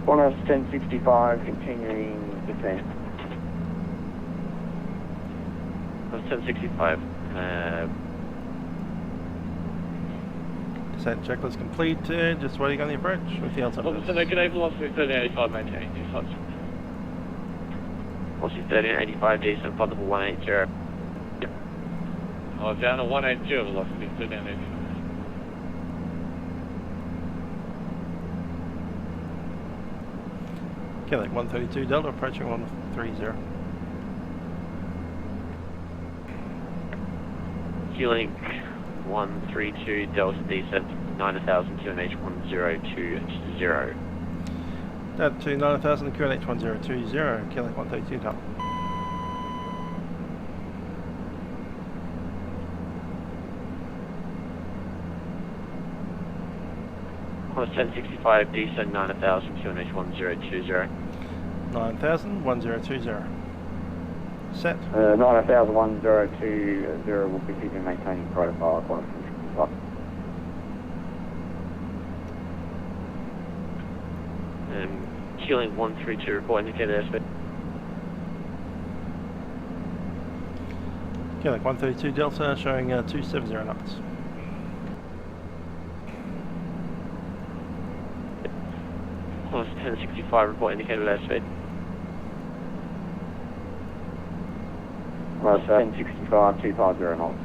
Qantas 1065, continuing descent. 1065. Descent checklist completed, just waiting on the approach with the alternatives. So they can velocity 1385 maintaining 256. Velocity 1385, descent flight level 180. Oh, down to 180 velocity 1385. Quebec 132 Delta approaching 130. Q-Link 132 Delta descent 9000 QNH 1020. Down to 9000 QNH 1020, Quebec 132 Delta. Qantas 1065 descent 9000 QNH 1020. 9000 1020. Set. 9000 1020 will be keeping maintaining protocol at Qantas 1065. Q-Link 132 report indicated airspeed. Quebec 132 Delta showing 270 knots. Qantas 1065 report indicated airspeed. Qantas 1065 250 knots.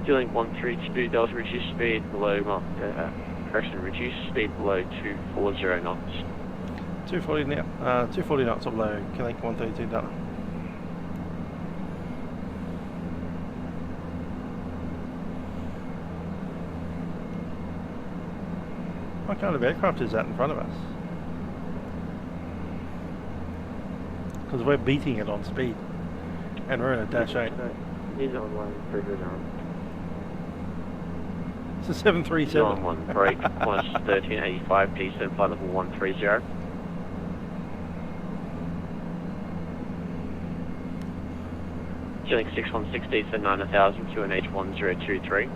Q-Link 132 Delta reduce speed below reduce speed below 240 knots. 240 now. 240 knots or below. Qantaslink 132 Delta. What kind of aircraft is that in front of us? Because we're beating it on speed, and we're in a dash 8. He's on one figure down. It's a 737. On one break, minus 1385, descent flight level 130. Qantaslink 616, descent 9000, QNH 1023.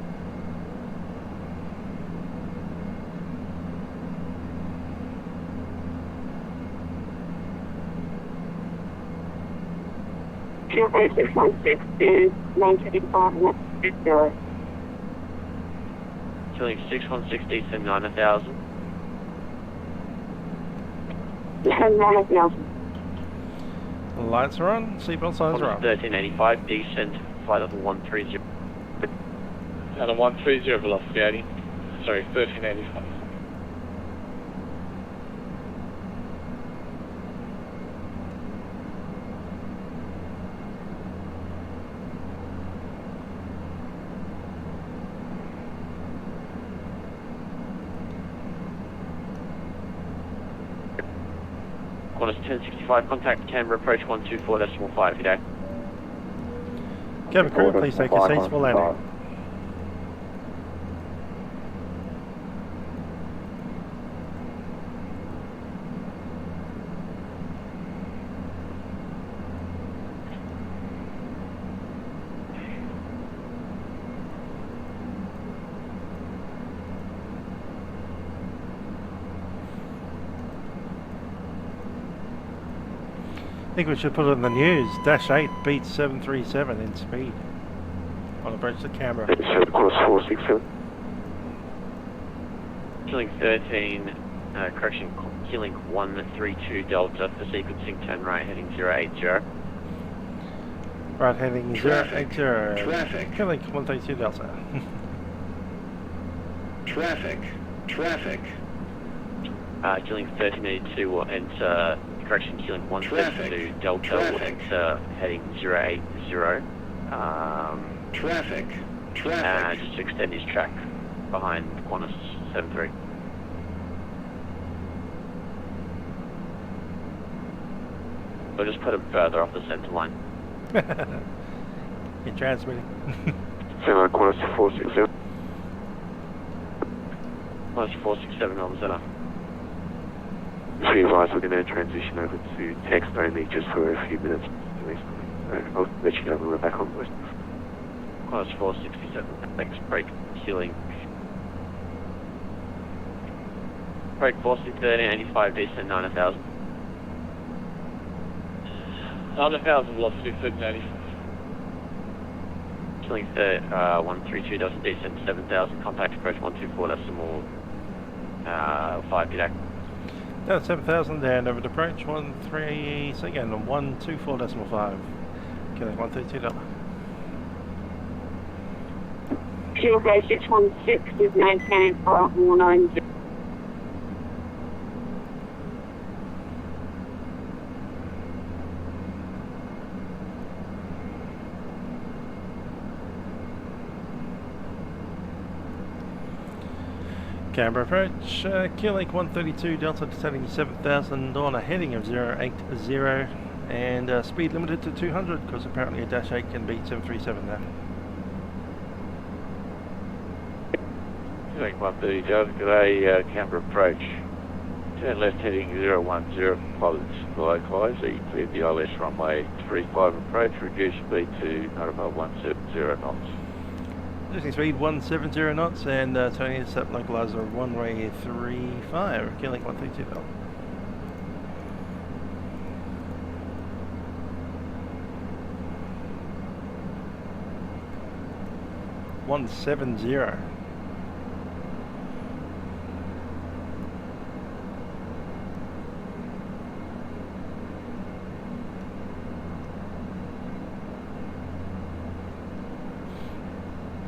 Qantaslink 616 is 925 knots, 0. Qantaslink 616, descent 9000. Descend 9000. The lights are on, seatbelt signs are on. 1385, descent flight level 130. Down to 130 velocity 80. Sorry, 1385. Qantas 1065, contact Canberra, approach 124.5 today. Cabin crew, please take your seats for landing. I think we should put it in the news. Dash 8 beats 737 in speed on approach to Canberra. Course 467. Qantaslink 13, correction, Qantaslink 132 Delta for sequencing turn right heading 080. Right heading 080. Traffic. Qantaslink 132 Delta. Traffic. Qantaslink 1382 will enter, correction, Qantaslink 132 Delta will enter heading 080. Traffic. Just to extend his track behind Qantas 73. We'll just put him further off the centre line. You're transmitting. Semi Qantas 467. Qantas 467 on the centre. Just be advised we're going to transition over to text only just for a few minutes. I'll let you know when we're back on voice. Qantas 467, next break, Qantaslink. Break 1385, descent 9000. 9000 velocity 1385. Qantaslink 132 doesn't descent 7000, contact approach 124.5 today. Down 7,000 and over to approach 13 second 124.5. Qantaslink 132 Delta. Qantaslink 616 is maintaining flight 190. Canberra approach, Qantaslink 132 Delta descending 7,000 on a heading of 080 and speed limited to 200 because apparently a dash 8 can beat 737 now. Qantaslink 130 Delta, today Canberra approach. Turn left heading 010, pilots localised, so you cleared the ILS runway 35 approach, reduce speed to not above 170 knots. Reducing speed 170 knots and turning intercept localizer runway 35, Qantaslink 132 Delta. $170.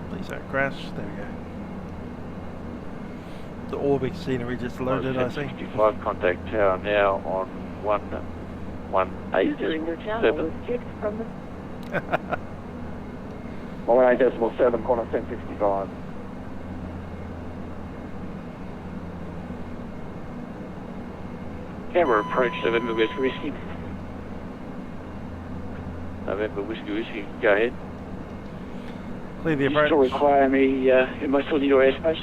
Please don't crash. There we go. The Orbx scenery just loaded, I see. 65 contact tower now on 118.7. from the 118.7, corner 1065. Canberra approach November West Whiskey. November Whiskey, go ahead. Clear the You approach. still require me, am I still in your airspace?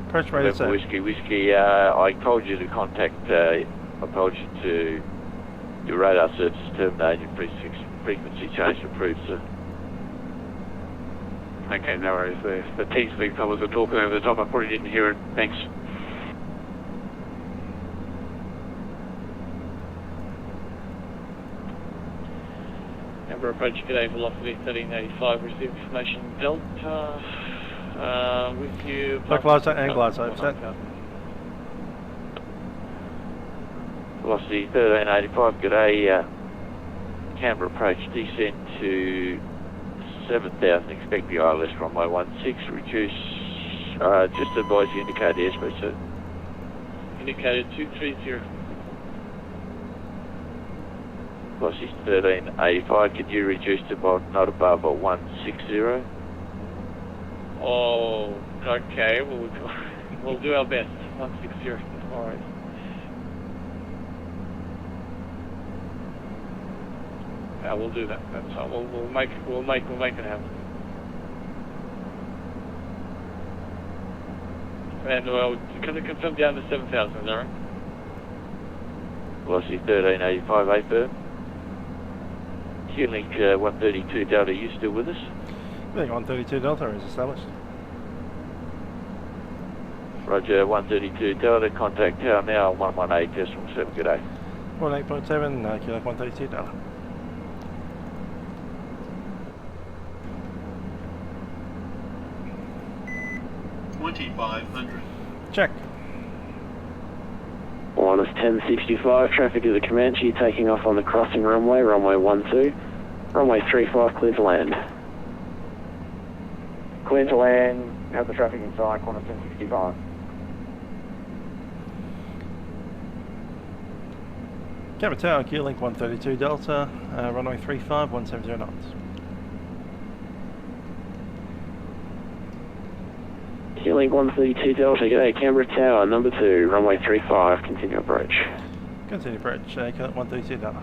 Approach rate is November set. Whiskey, I told you to contact, I told you to do radar services terminated, frequency change approved, sir. Okay, no worries. The Teamspeak fellas are talking over the top. I probably didn't hear it. Thanks. Canberra approach, g'day, velocity 1385, receive information Delta, with you. Localizer and glider set. Velocity 1385, g'day, Canberra approach, descent to 7,000, expect the ILS runway 16, reduce, just advise you indicate the airspace, sir. Indicated 230. Velocity 1385, could you reduce to not above a 160? Oh, okay, we'll do our best. 160, alright. Yeah, we'll do that. That's all. We'll make it happen. And can I confirm down to 7,000, is that right? Velocity 1385, AFIR. Q-Link 132 Delta, you still with us? I think 132 Delta is established. Roger, 132 Delta, contact tower now, 118.7, good day. 18.7, Q-Link 132 Delta. Check. Minus 1065, traffic is a Comanche taking off on the crossing runway 12. Runway 35, clear to land. Clear to land, have the traffic inside, corner 1065. Canberra Tower, Q-Link 132 Delta, runway 35, 170 knots. Q-Link 132 Delta, g'day, Canberra Tower, number 2, runway 35, continue approach. Continue approach, Q-Link 132 Delta.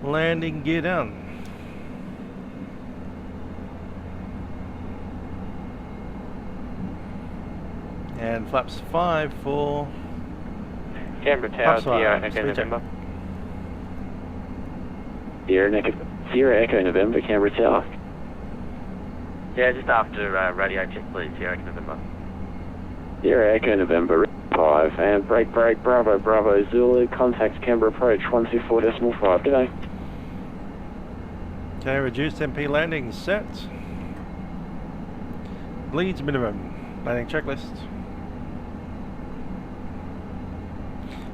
Landing gear down. And flaps 5 for Canberra Tower, Sierra Echo November. Sierra Echo November, Canberra Tower. Yeah, just after radio check, please. Sierra Echo November. Sierra Echo November, 5, and break, Bravo, Zulu, contact Canberra approach, 124.5, g'day. Okay, reduced MP landing set. Bleeds minimum. Landing checklist.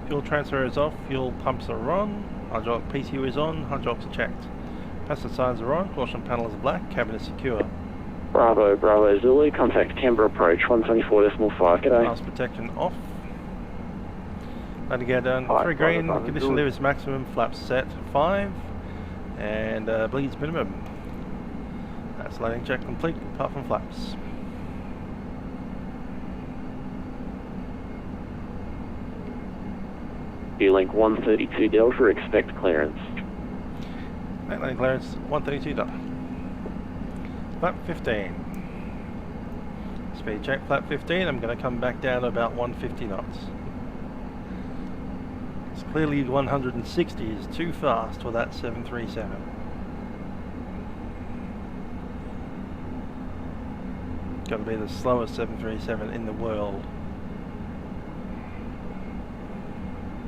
Fuel transfer is off, fuel pumps are on, hydraulic PCU is on, hydraulics are checked. Passenger signs are on, caution panel is black, cabin is secure. Bravo, Zulu, contact Canberra approach, 124.5, g'day. Mask protection off. Landing gear down, Hi, 3 green, Bravo, condition Zulu. limits maximum, flaps set 5, and bleeds minimum. That's landing check complete, apart from flaps. Q-Link 132 Delta, expect clearance. Landing clearance 132 Delta. Flap 15. Speed check flap 15. I'm going to come back down to about 150 knots. It's clearly 160 is too fast for that 737. Got to be the slowest 737 in the world.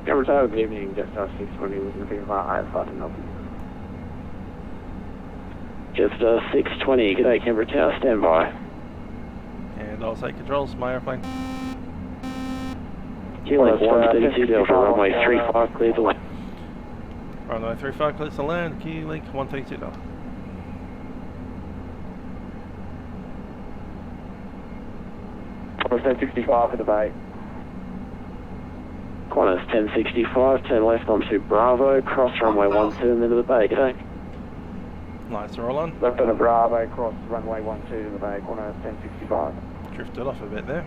Canberra Tower, good evening, Jetstar 620, looking to pick up our IFR and help you. Jetstar 620, g'day, Canberra Tower, stand by. And I'll take controls, my airplane. Q-Link 132 Delta, runway 35, clear to land. Runway 35 clear to land, Q-Link 132 Delta. Qantas 1065 for the bay. Qantas 1065, turn left onto Bravo, cross runway 12 and into the bay. G'day. Lights are all on. Left on a Bravo, cross runway 12 to the bay, Qantas 1065. Drifted off a bit there.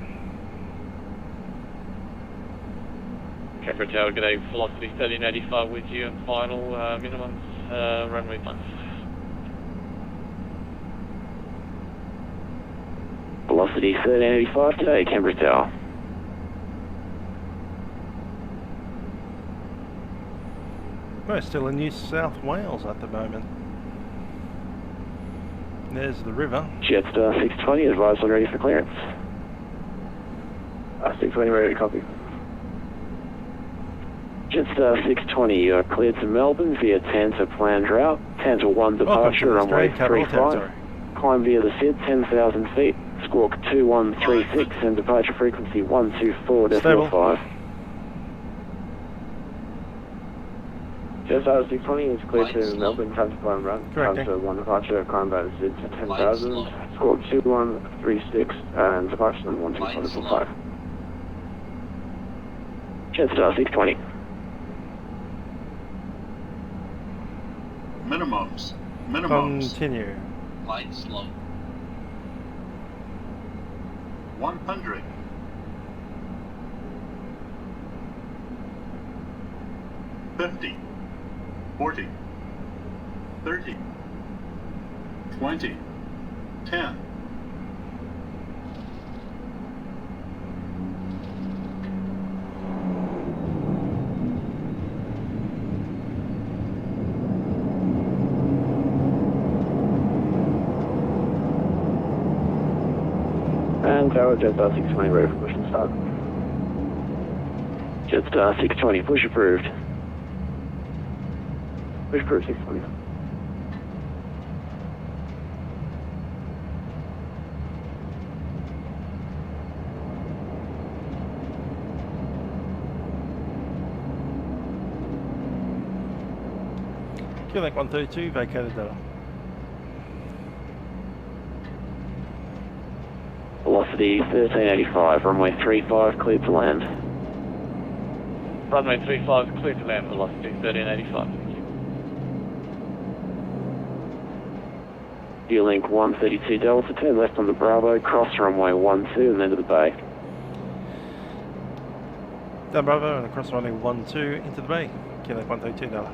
Canberra Tower, g'day, velocity 1385 with you and final minimums, runway 1. Velocity 1385 today, Canberra Tower. We're still in New South Wales at the moment. There's the river. Jetstar 620, advised when ready for clearance. 620 ready to copy. Jetstar 620, you are cleared to Melbourne via Tanta planned route. Tanta 1 departure, runway 35. Climb via the SID, 10,000 feet. Squawk 2136 and departure frequency 124.5. Jetstar 620 is cleared to Melbourne, Tanta planned route. Correct. Tanta 1 departure, climb via the SID to 10,000. Squawk 2136 and departure 124.5. Jetstar 620. Minimums. Continue. Light slow. 100. 50. 40. 30. 20. 10. And Tower, Jetstar 620 ready for push and start. Jetstar 620, push approved. Push approved 620. Qantas 132, vacated data. Velocity 1385, runway 35, cleared to land. Runway 35, clear to land, velocity 1385. Link 132 Delta, turn left on the Bravo, cross runway 12 and into the bay. Down Bravo and across runway 12 into the bay. Qantas 132 data.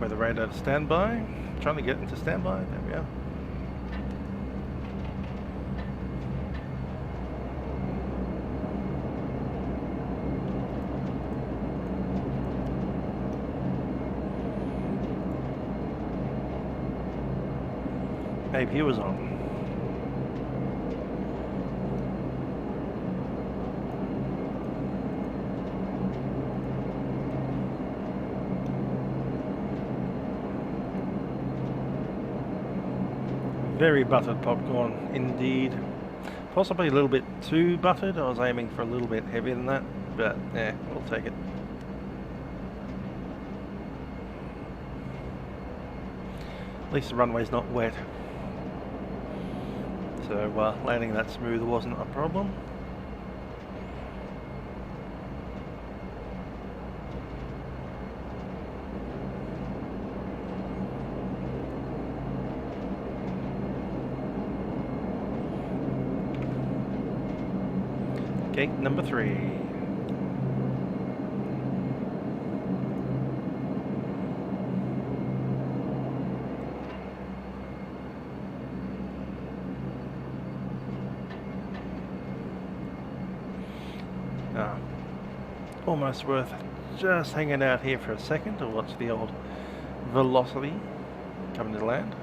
Weather radar to standby. Trying to get into standby. There we are. AP was on. Very buttered popcorn indeed. Possibly a little bit too buttered. I was aiming for a little bit heavier than that, but yeah, we'll take it. At least the runway's not wet. So landing that smooth wasn't a problem. Gate number 3. Almost worth just hanging out here for a second to watch the old velocity coming to land.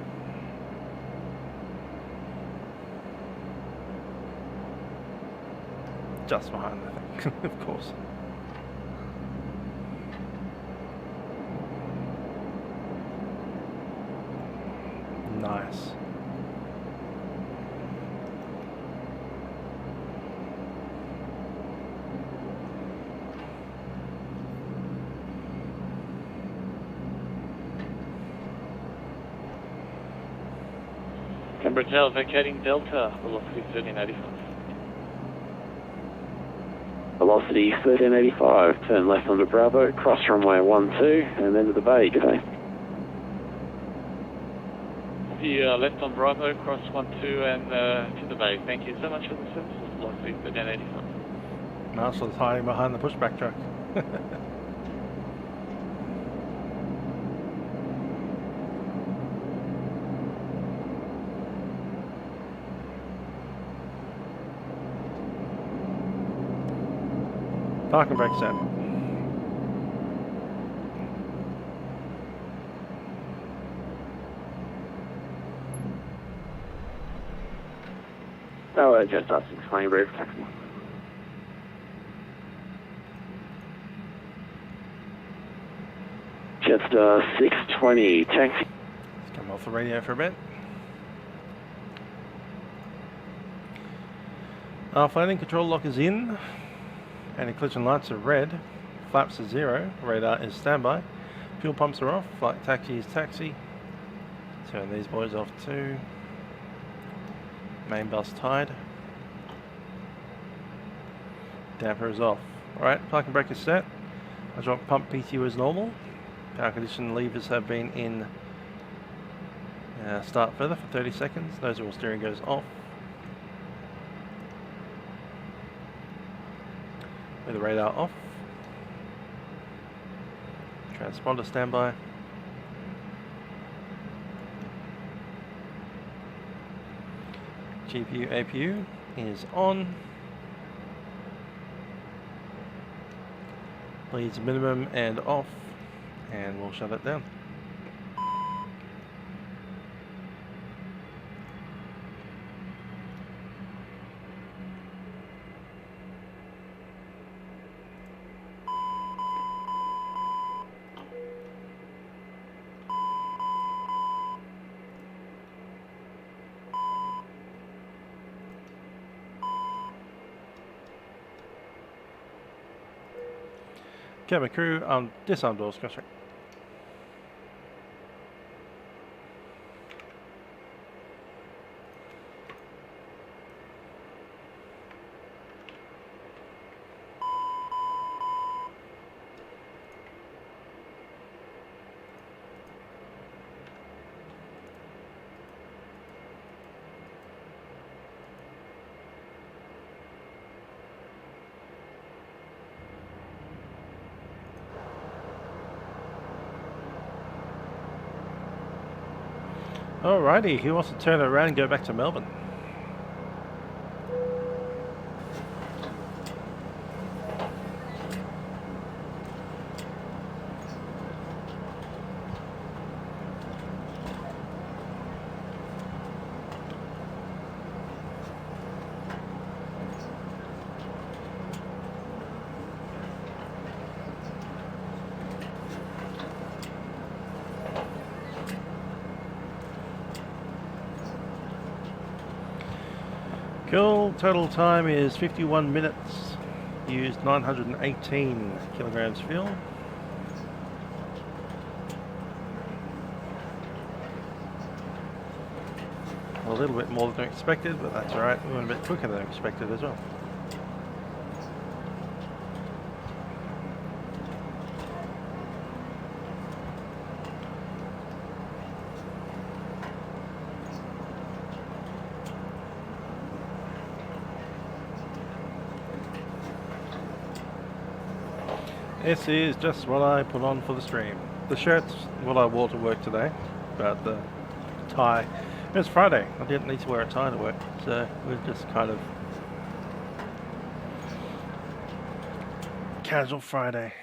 Just behind the thing, of course. Nice. Canberra Hotel vacating Delta, velocity 1385. Velocity 1385, turn left onto Bravo, cross runway 12, and then to the bay, good day. The left on Bravo, cross 12 and to the bay. Thank you so much for the services, velocity 1385. Marshall's hiding behind the pushback truck. Parking brake set. No, just us, explain brief taxi. Just 620, taxi. Let's come off the radio for a bit. Our landing control lock is in. Anti-collision lights are red. Flaps are 0. Radar is standby. Fuel pumps are off. Flight taxi is taxi. Turn these boys off too. Main bus tied. Damper is off. Alright, parking brake is set. Hydraulic pump PTU is normal. Power condition levers have been in start further for 30 seconds. Nose wheel steering goes off. With the radar off. Transponder standby. GPU APU is on. Leads minimum and off, and we'll shut it down. Cabin crew, disarm doors, go straight. Alrighty, he wants to turn around and go back to Melbourne. Cool, total time is 51 minutes, used 918 kilograms fuel. A little bit more than expected, but that's alright, we went a bit quicker than expected as well. This is just what I put on for the stream. The shirt's what I wore to work today, but the tie, it's Friday, I didn't need to wear a tie to work, so we're just kind of casual Friday.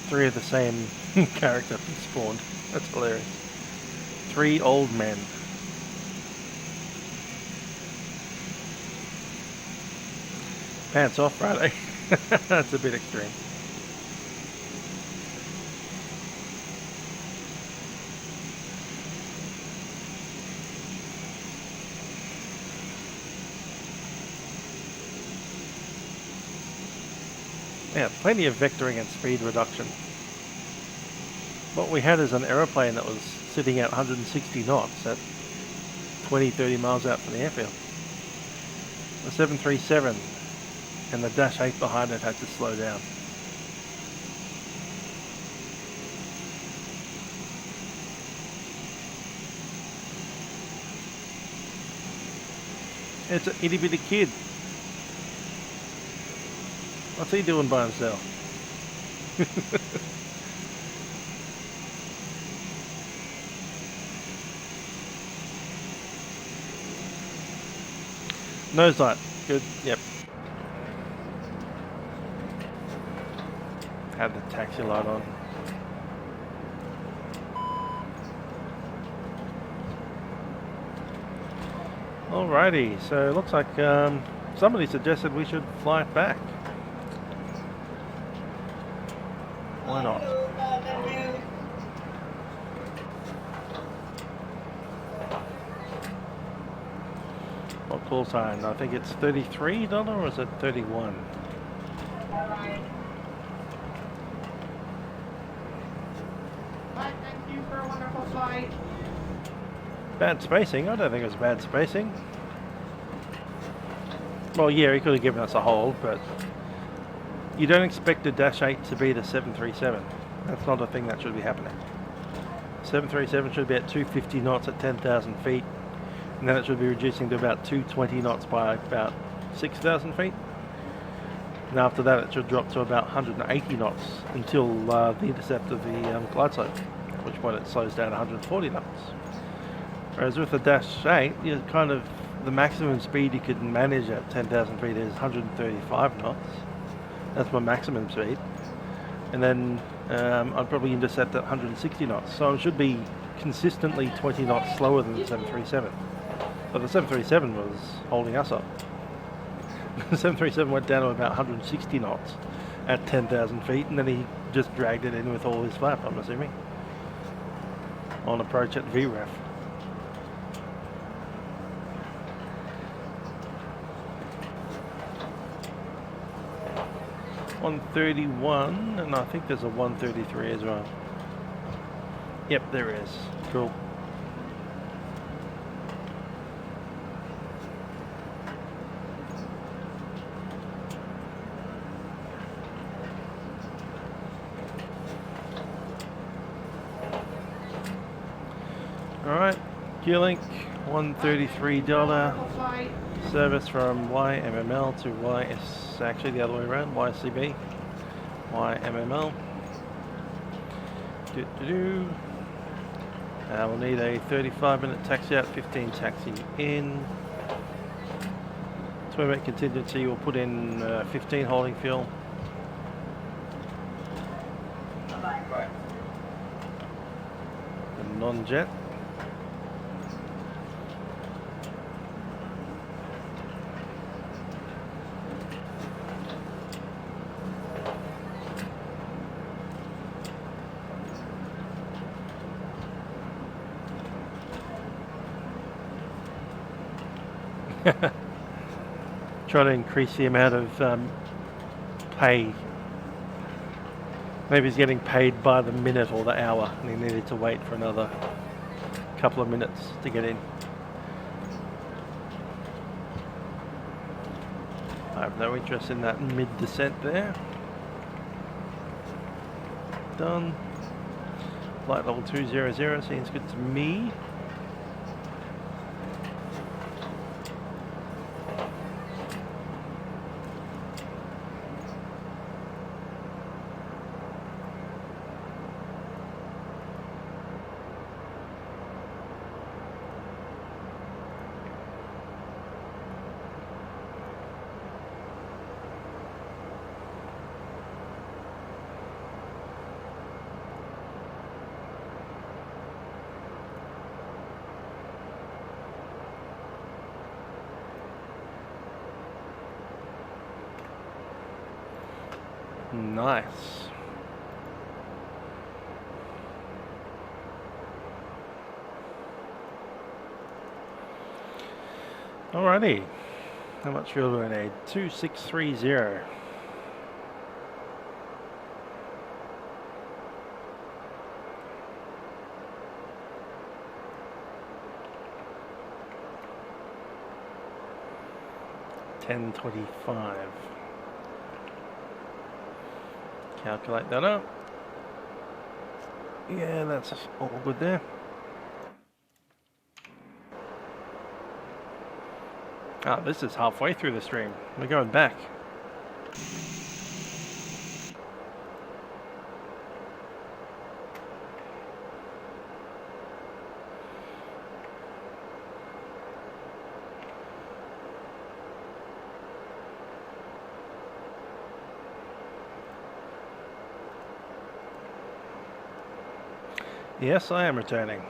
3 of the same character spawned. That's hilarious. 3 old men. Pants off Friday. That's a bit extreme. Yeah, plenty of vectoring and speed reduction. What we had is an aeroplane that was sitting at 160 knots at 20-30 miles out from the airfield. The 737 and the Dash 8 behind it had to slow down. It's an itty bitty kid. What's he doing by himself? Nose light. Good. Yep. Had the taxi light on. Alrighty, so it looks like somebody suggested we should fly it back. Why not? What call sign? I think it's $33 or is it 31? Thank you for a wonderful flight. Bad spacing? I don't think it was bad spacing. Well, yeah, he could have given us a hold, but you don't expect a Dash 8 to be the 737. That's not a thing that should be happening. 737 should be at 250 knots at 10,000 feet, and then it should be reducing to about 220 knots by about 6,000 feet. And after that it should drop to about 180 knots until the intercept of the glide slope, at which point it slows down to 140 knots. Whereas with the Dash 8, you're kind of, the maximum speed you could manage at 10,000 feet is 135 knots. That's my maximum speed. And then I'd probably intercept at 160 knots. So it should be consistently 20 knots slower than the 737. But the 737 was holding us up. The 737 went down to about 160 knots at 10,000 feet, and then he just dragged it in with all his flap, I'm assuming, on approach at VREF. $131, and I think there's a 133 as well. Yep, there is. Cool. Alright, Q-Link, $133 service from YMML to YS, actually the other way around, YCB, YMML. We'll need a 35-minute taxi out, 15 taxi in. 20-minute contingency, we'll put in 15 holding fuel. And non-jet. Try to increase the amount of pay. Maybe he's getting paid by the minute or the hour, and he needed to wait for another couple of minutes to get in. I have no interest in that mid-descent there. Done. Flight level 200 seems good to me. Nice. Alrighty. How much fuel do I need? 2630. $10.25. Calculate that up. Yeah, that's all good there. Ah, this is halfway through the stream. We're going back. Yes, I am returning.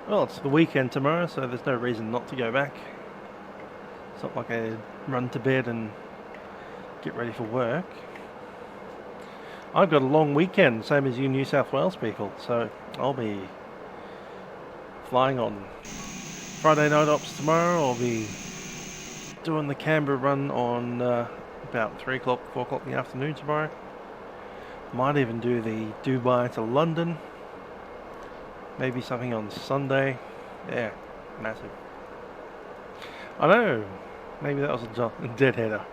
Well, it's the weekend tomorrow, so there's no reason not to go back. It's not like I run to bed and get ready for work. I've got a long weekend, same as you New South Wales people, so I'll be flying on Friday night ops tomorrow. I'll be doing the Canberra run on about 3 o'clock, 4 o'clock in the afternoon tomorrow. Might even do the Dubai to London. Maybe something on Sunday. Yeah, massive. I know. Maybe that was a deadheader.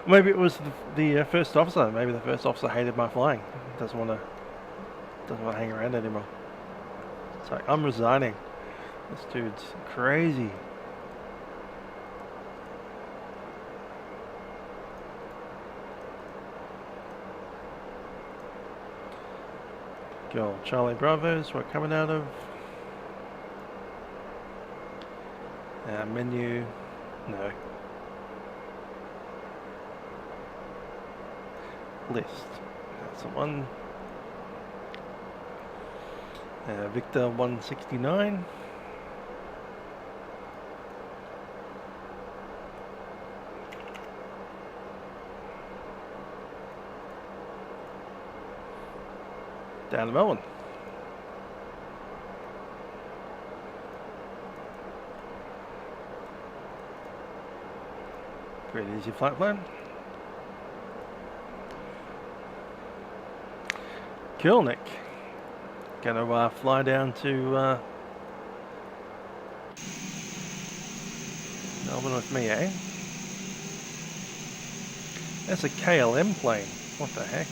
Maybe it was the first officer. Maybe the first officer hated my flying. Doesn't want to hang around anymore. It's like, I'm resigning. This dude's crazy. Go Charlie Bravo's, we're coming out of. Menu, no. List, that's the one. Victor 169. Down to Melbourne. Pretty easy flight plan. Cool, Nick. Gonna fly down to Melbourne with me, eh? That's a KLM plane. What the heck?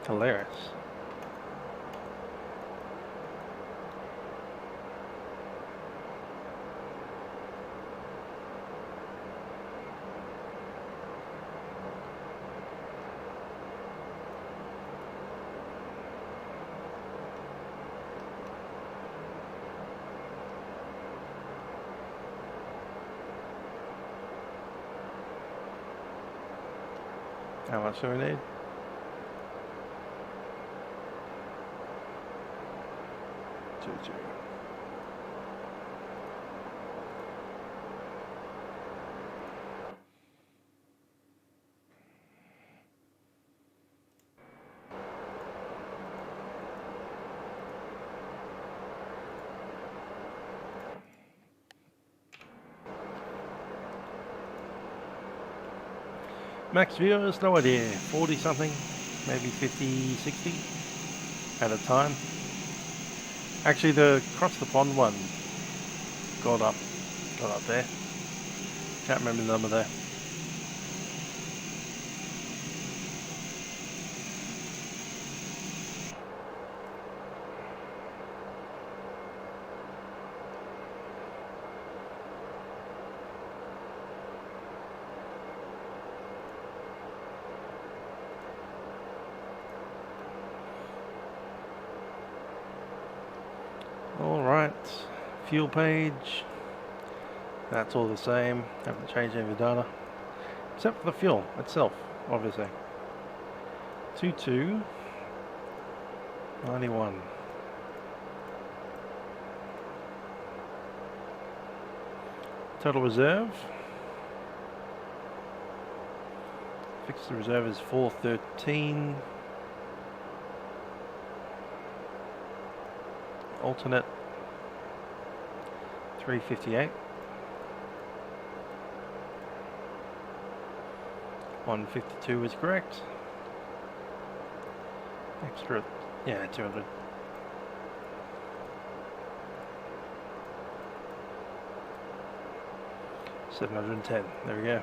Hilarious. How much do we need? 2. Max viewers, no idea, 40 something, maybe 50, 60 at a time. Actually, the across the pond one got up there. Can't remember the number there. Alright, fuel page, that's all the same, haven't changed any of the data. except for the fuel itself, obviously. 2291. Total reserve. Fixed reserve is 413. Alternate 358. 152 is correct. Extra, yeah, 200. $710. There we go.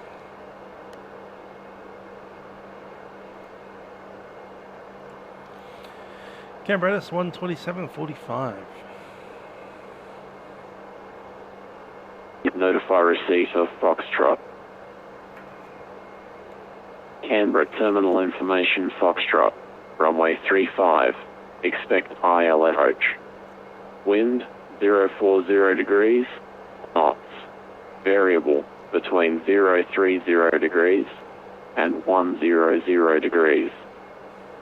Canberra 127.45. Notify receipt of Foxtrot. Canberra terminal information Foxtrot. Runway 35. Expect ILS approach. Wind 040 degrees. Knots. Variable between 030 degrees and 100 degrees.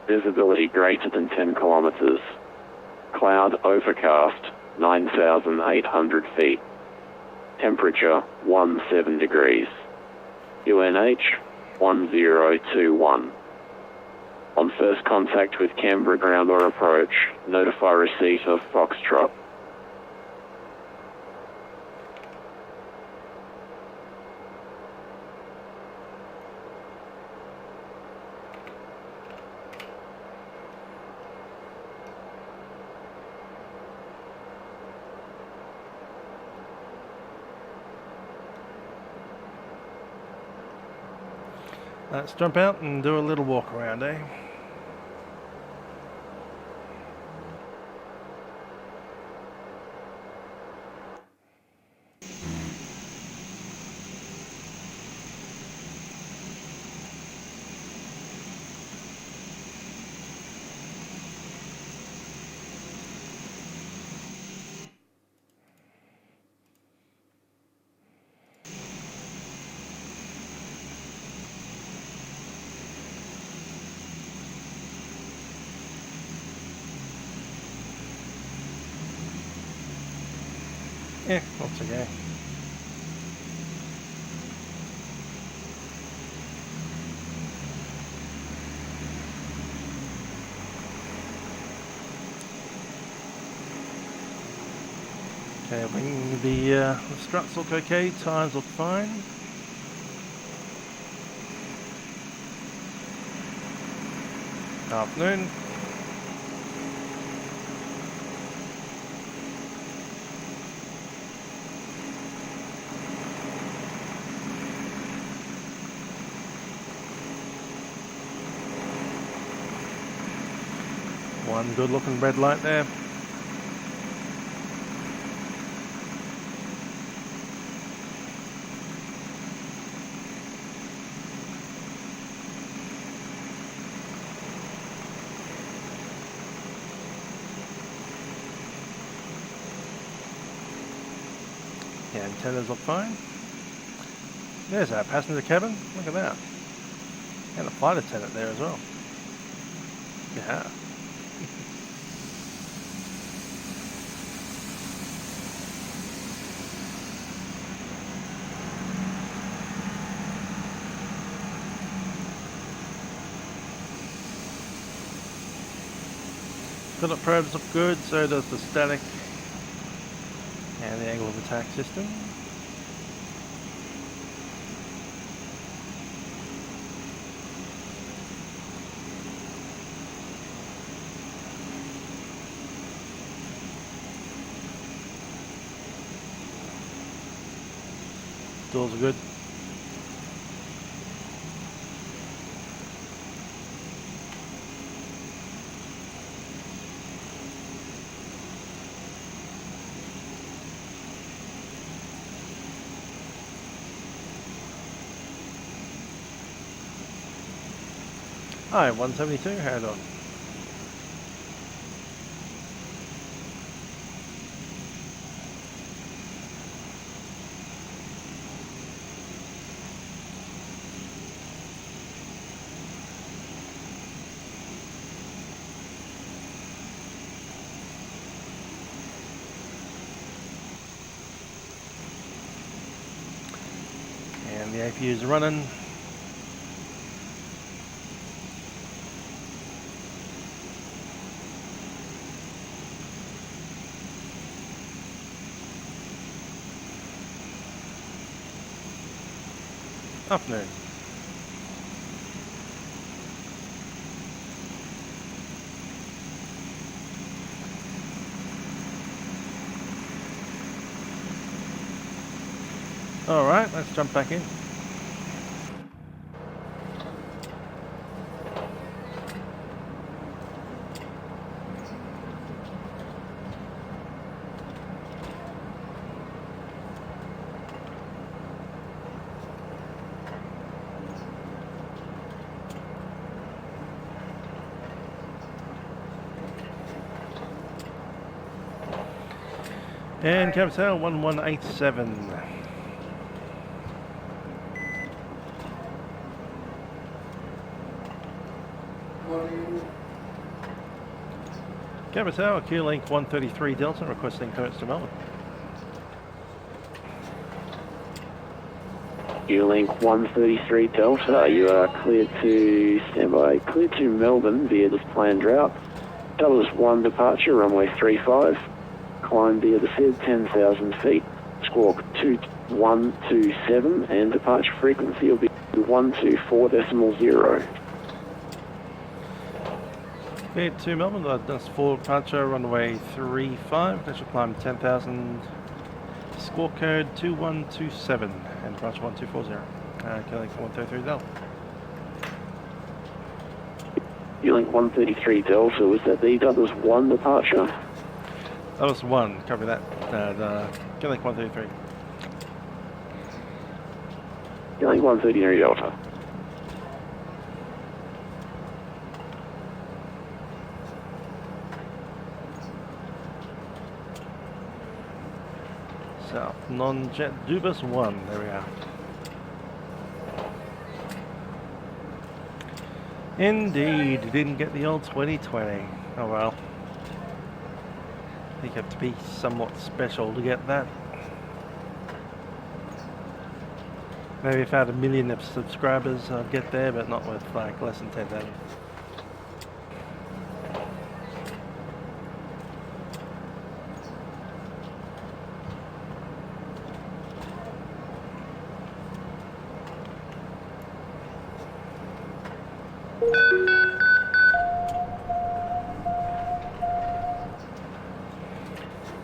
Visibility greater than 10 kilometers. Cloud overcast 9,800 feet. Temperature 17 degrees. UNH 1021. On first contact with Canberra ground or approach, notify receipt of Foxtrot. Let's jump out and do a little walk around, eh? Yeah, that's okay. Okay, bring the struts look okay, tires look fine. Afternoon. One good looking red light there. Yeah, antennas look fine. There's our passenger cabin. Look at that. And a flight attendant there as well. Yeah. Philip probes look good, so does the static and the angle of attack system. Doors are good. Hi, 172, how on? the APUs are running. Afternoon. Alright, let's jump back in. And carousel 1187. Carousel Q-Link 133 Delta requesting clearance to Melbourne. Q-Link 133 Delta, you are cleared to standby, cleared to Melbourne via this planned route. Dallas 1 departure, runway 35. Climb via the SID 10,000 feet, squawk 2127, and departure frequency will be 124.0. Cleared to Melbourne, that's 4 departure, runway 35, that should climb 10,000, squawk code 2127, and departure 1240. Q-Link 133 Delta. Q-Link 133 Delta, was that the Dallas 1 departure? That was 1, copy that. The Q-Link 133. Q-Link 133 Delta. South, non-jet Dubus 1, there we are. Indeed, didn't get the old 2020. Oh well. I think you have to be somewhat special to get that. Maybe if I had 1 million of subscribers I'd get there, but not with like less than 10,000.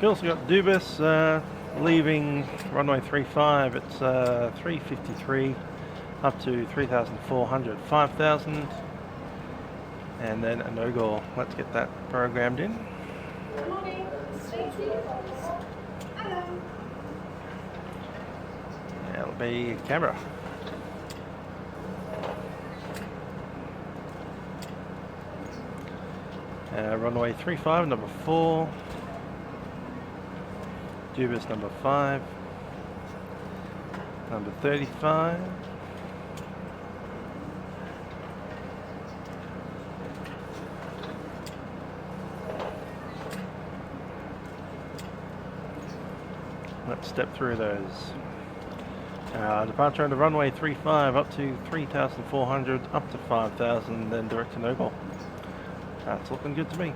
We also got Dubus leaving runway 35, it's 353 up to 3,400, 5,000, and then a no-go. Let's get that programmed in. Good morning. Hello. It'll be Canberra. Runway 35, number 4. Dubus number 5, number 35, let's step through those. Departure on the runway 35 up to 3,400, up to 5,000, then direct to no-go. That's looking good to me.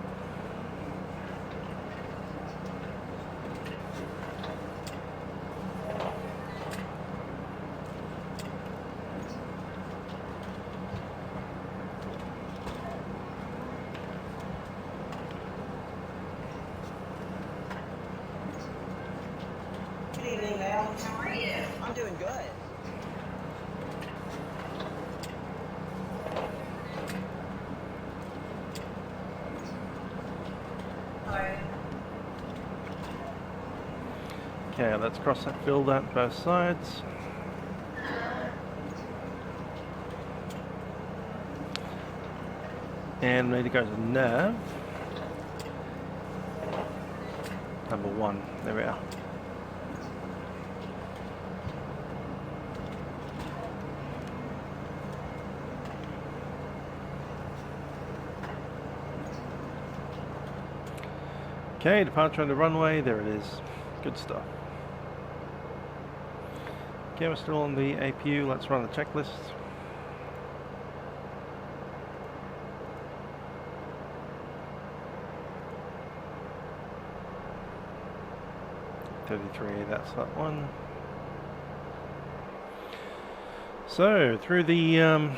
Okay, let's cross that field out both sides. And we need to go to nav. Number 1, there we are. Okay, departure on the runway, there it is. Good stuff. Okay, we're still on the APU. Let's run the checklist. That's that one. So, through the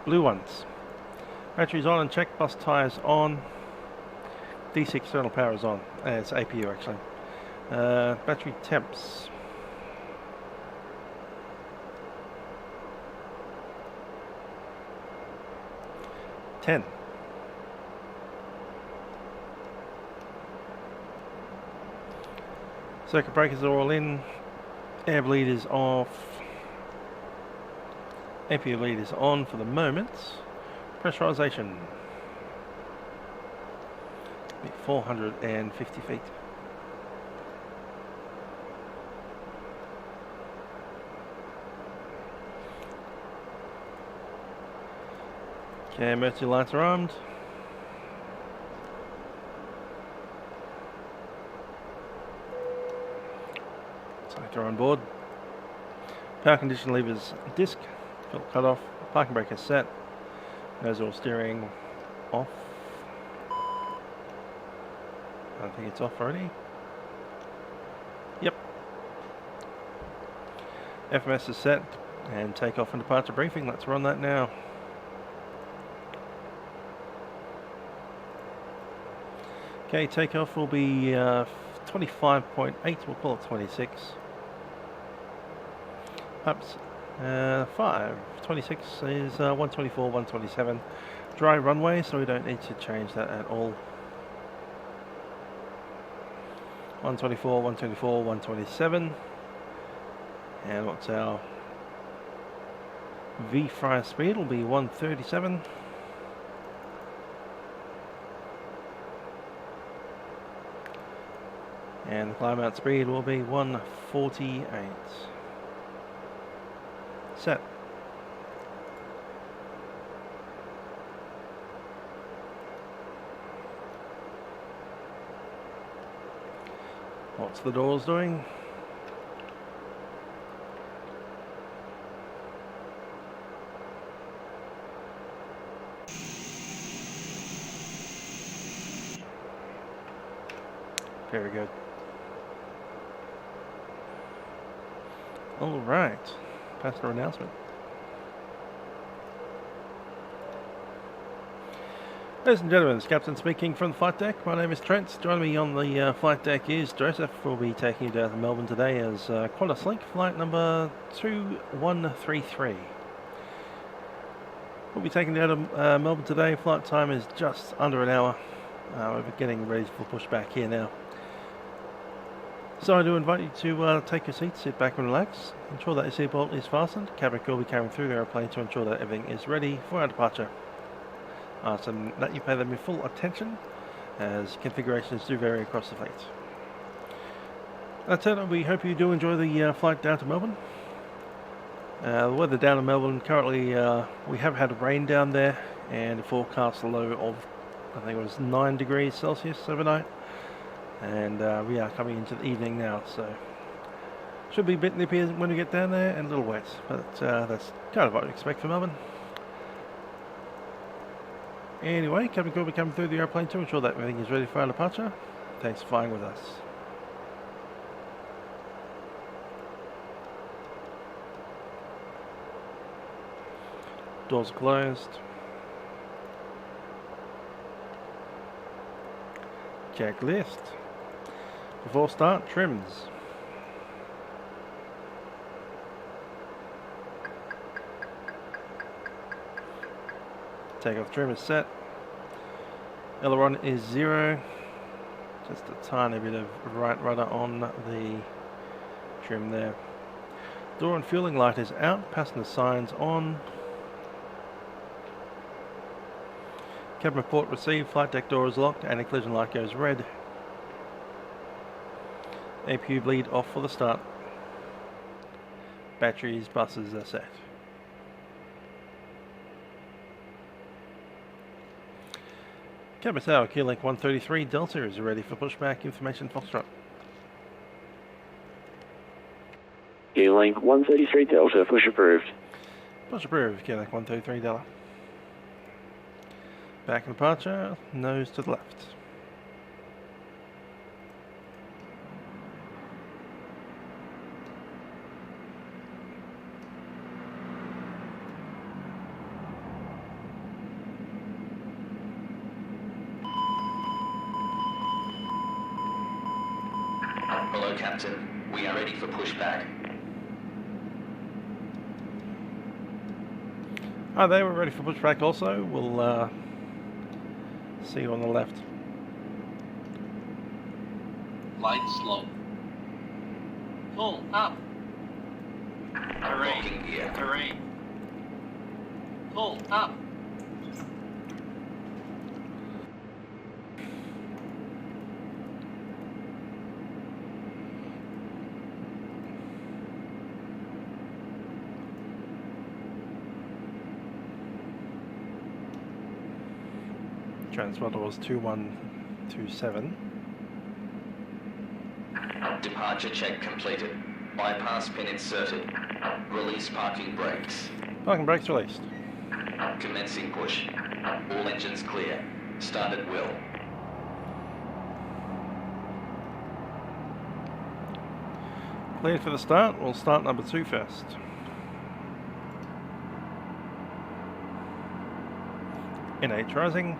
blue ones. Batteries on and check, bus tyres on. DC external power is on. It's APU actually. Battery temps. Ten. Circuit breakers are all in. Air bleed is off. APU bleed is on for the moment. Pressurization. 450 feet. Okay, emergency lights are armed. Selector on board. Power condition levers disc. Filter cut off. Parking brake is set. Nose oil steering off. I think it's off already. Yep. FMS is set. And takeoff and departure briefing. Let's run that now. Okay, takeoff will be 25.8, we'll call it 26. Ups, 5, 26 is 124, 127. Dry runway, so we don't need to change that at all. 124, 124, 127. And what's our V-fry speed? Will be 137. And the climb out speed will be 148. Set. What's the doors doing? Very good. All right, passenger announcement. Ladies and gentlemen, it's Captain speaking from the flight deck. My name is Trent. Joining me on the flight deck is Joseph. We'll be taking you down to Melbourne today as Qantaslink flight number 2133. We'll be taking you down to Melbourne today. Flight time is just under an hour. We're getting ready for pushback here now. So I do invite you to take your seat, sit back and relax, ensure that your seatbelt is fastened. Cabin crew will be carrying through the aeroplane to ensure that everything is ready for our departure. So that you pay them your full attention, as configurations do vary across the fleet. That's it, we hope you do enjoy the flight down to Melbourne. The weather down in Melbourne currently, we have had rain down there, and a forecast low of, I think it was 9 degrees Celsius overnight. And we are coming into the evening now, so should be a bit nippy when we get down there and a little wet, but that's kind of what I expect from Melbourne. Anyway, cabin crew will be coming through the airplane to ensure that everything is ready for our departure. Thanks for flying with us. Doors are closed. Checklist. Before start, trims. Takeoff trim is set. Aileron is 0. Just a tiny bit of right rudder on the trim there. Door and fueling light is out. Passenger signs on. Cabin report received. Flight deck door is locked and a collision light goes red. APU bleed off for the start. Batteries, buses are set. Canberra Tower, Keylink 133 Delta is ready for pushback. Information Foxtrot. Keylink Starlink 133 Delta, push approved. Push approved, Quebec 133 Delta. Back in departure, nose to the left. Hello, Captain. We are ready for pushback. Oh, they were ready for pushback also. We'll see you on the left. Light slow. Pull up. Locking gear. Terrain. Pull up. Transponder was 2127. Departure check completed. Bypass pin inserted. Release parking brakes. Parking brakes released. Commencing push. All engines clear. Start at will. Cleared for the start. We'll start number 2 first. NH rising.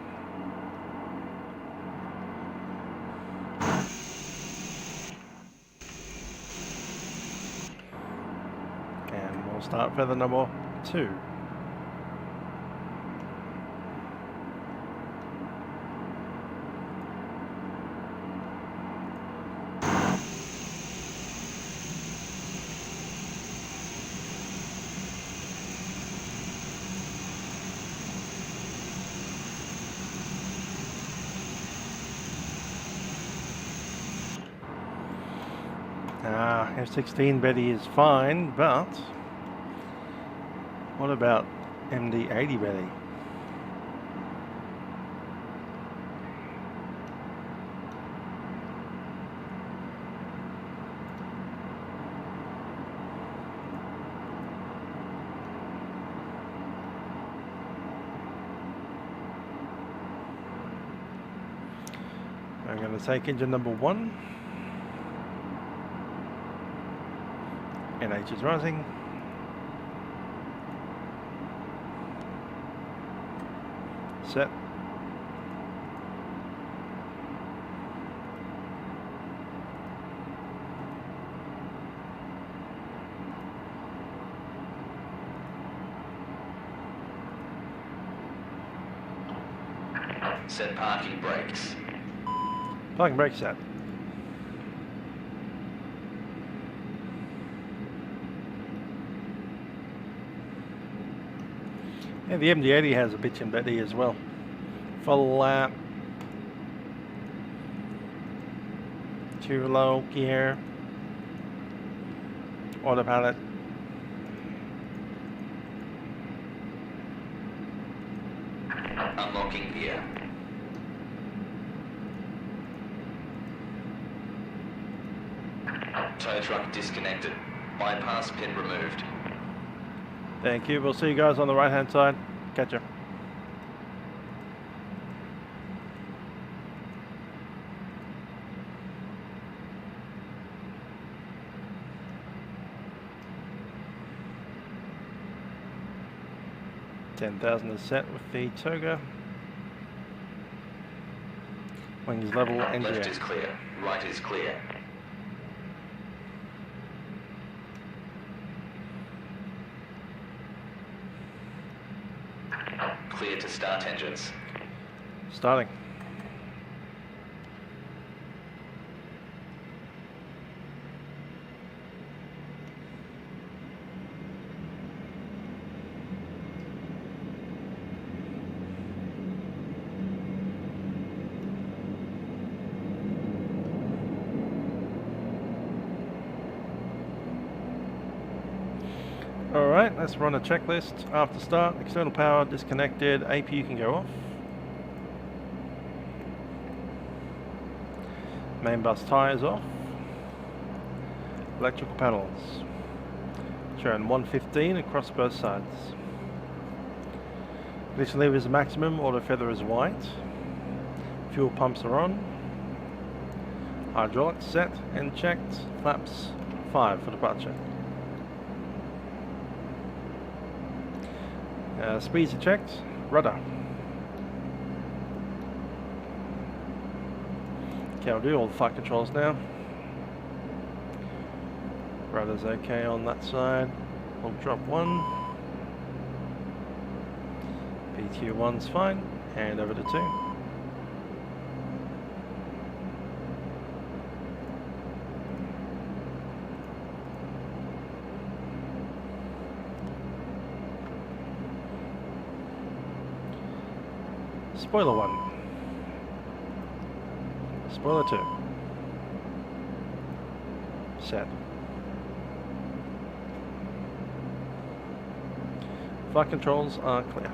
And we'll start feather number 2. F16 Betty is fine, but what about MD80 Betty? I'm going to take engine number 1. NH is rising. Set. Set parking brakes. Parking brakes set. Yeah, the MD80 has a bitch and Betty as well. Full lap. Too low gear. Autopilot. Unlocking gear. Tow truck disconnected. Bypass pin removed. Thank you. We'll see you guys on the right hand side. Catch you. $10,000 is set with the toga. Wings level and Left is clear. Right is clear. Clear to start engines. Starting. Alright, let's run a checklist. After start, external power disconnected, APU can go off. Main bus tyres off. Electrical panels. Showing 115 across both sides. Ignition lever is maximum, auto feather is white. Fuel pumps are on. Hydraulics set and checked. Flaps 5 for departure. Speeds are checked. Rudder. Okay, I'll do all the flight controls now. Rudder's okay on that side. I'll drop 1. PQ1's fine. And over to 2. Spoiler 1. Spoiler 2. Set. Flight controls are clear.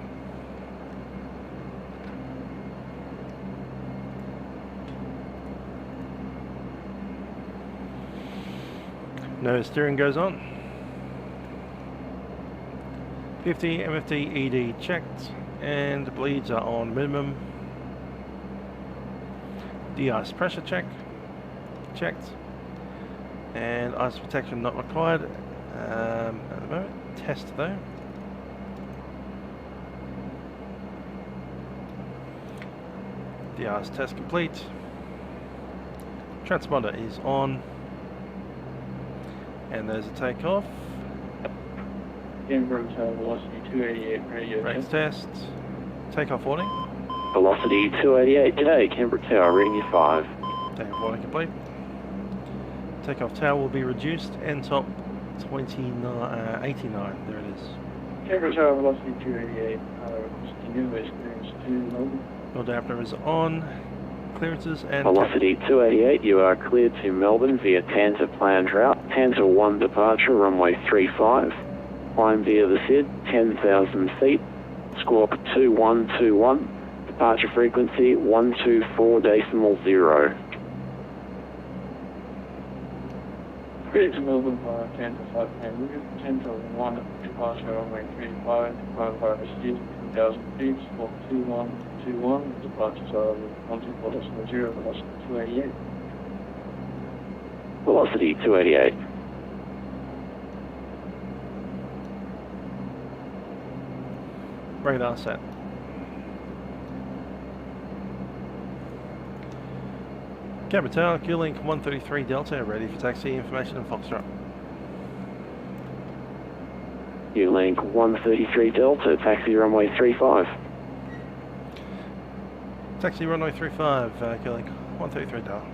No steering goes on. 50 MFD ED checked, and bleeds are on minimum. De-ice pressure checked, and ice protection not required at the moment. Test though. De-ice test complete. Transponder is on, and there's a takeoff. Canberra velocity 288 radio Brakes test. Takeoff warning. Velocity 288 today, Canberra Tower, reading you 5. Takeoff warning complete. Takeoff tower will be reduced. End top 89. There it is. Canberra Tower velocity 288. Continue with clearance to Melbourne. Your dampener is on. Clearances and Velocity 288, you are cleared to Melbourne via Tanza planned route. Tanza 1 departure, runway 35. Climb via the SID, 10,000 feet. Squawk 2121. Departure frequency 124.0. Cleared to Melbourne via Tanza 5 route. Tanza 1 departure, runway 35. Climb via the SID, 10,000 feet. Squawk 2121. Departures are 124.0, velocity 288. Velocity 288. radar set. Canberra Tower, Qlink 133 Delta, ready for taxi information and Foxtrot. Qlink 133 Delta, taxi runway 35. Taxi runway 35, Qlink 133 Delta.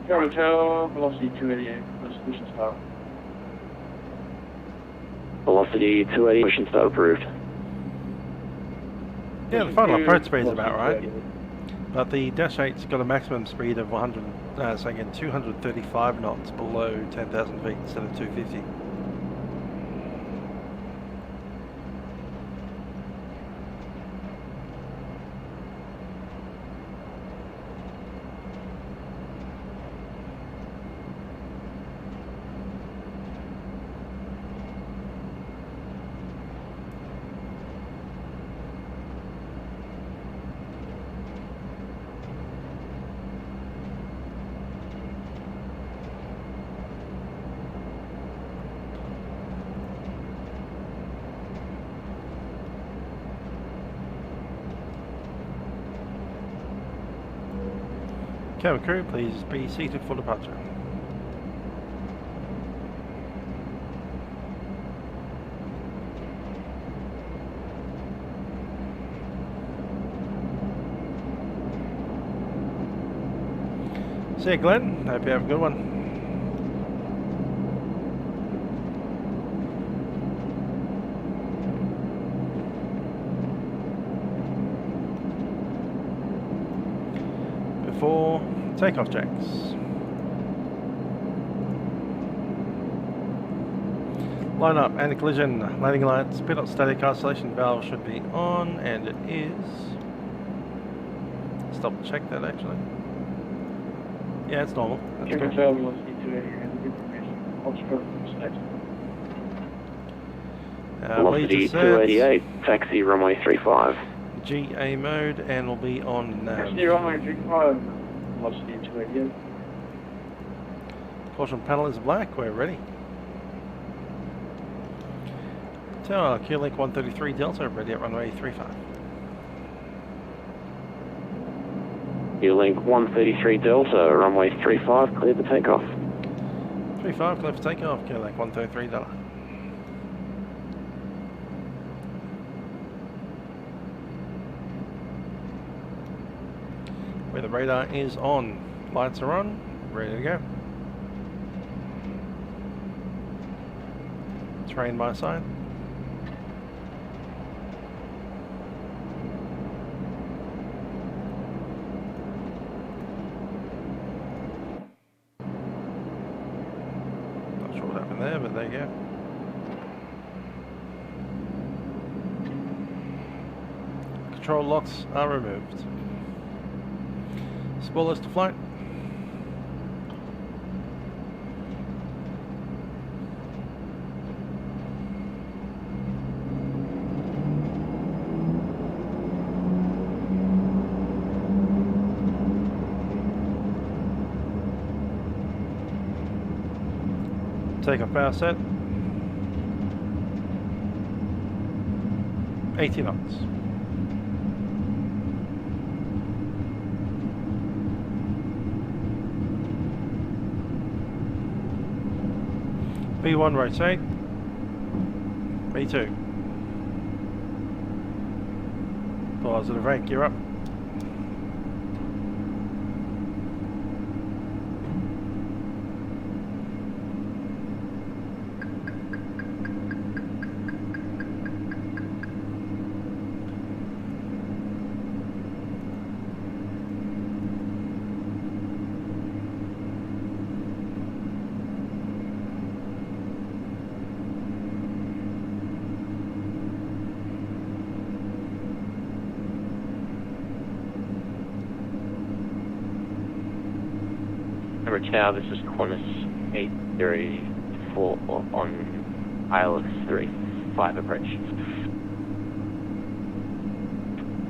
Canberra Tower, velocity 288, push start. Velocity 280, push and start approved. Yeah, the final approach speed is about right, but the Dash 8's got a maximum speed of 235 knots below 10,000 feet instead of 250. Cabin crew, please be seated for departure. See you, Glenn. Hope you have a good one. Before takeoff checks. Line up and collision. Landing lights, pit static isolation valve should be on, and it is. Let's double check that actually. Yeah, it's normal. That's Check cool. turbulence into information. Velocity 288, taxi runway 35. GA mode, and will be on nav. Taxi runway 35. Velocity 288. Caution panel is black. We're ready. Tower, Q-Link 133 Delta, ready at runway 35. Q-Link 133 Delta, runway 35, cleared for takeoff. 35, clear for takeoff, Q-Link 133 Delta. Where the radar is on, lights are on, ready to go. Terrain by side. Not sure what happened there, but there you go. Control locks are removed. Spoilers to flight. Takeoff power set. 80 knots. V1 rotate. V2. Positive rank, you're up. Tower, this is Qantas 804 on ILS 5 approach.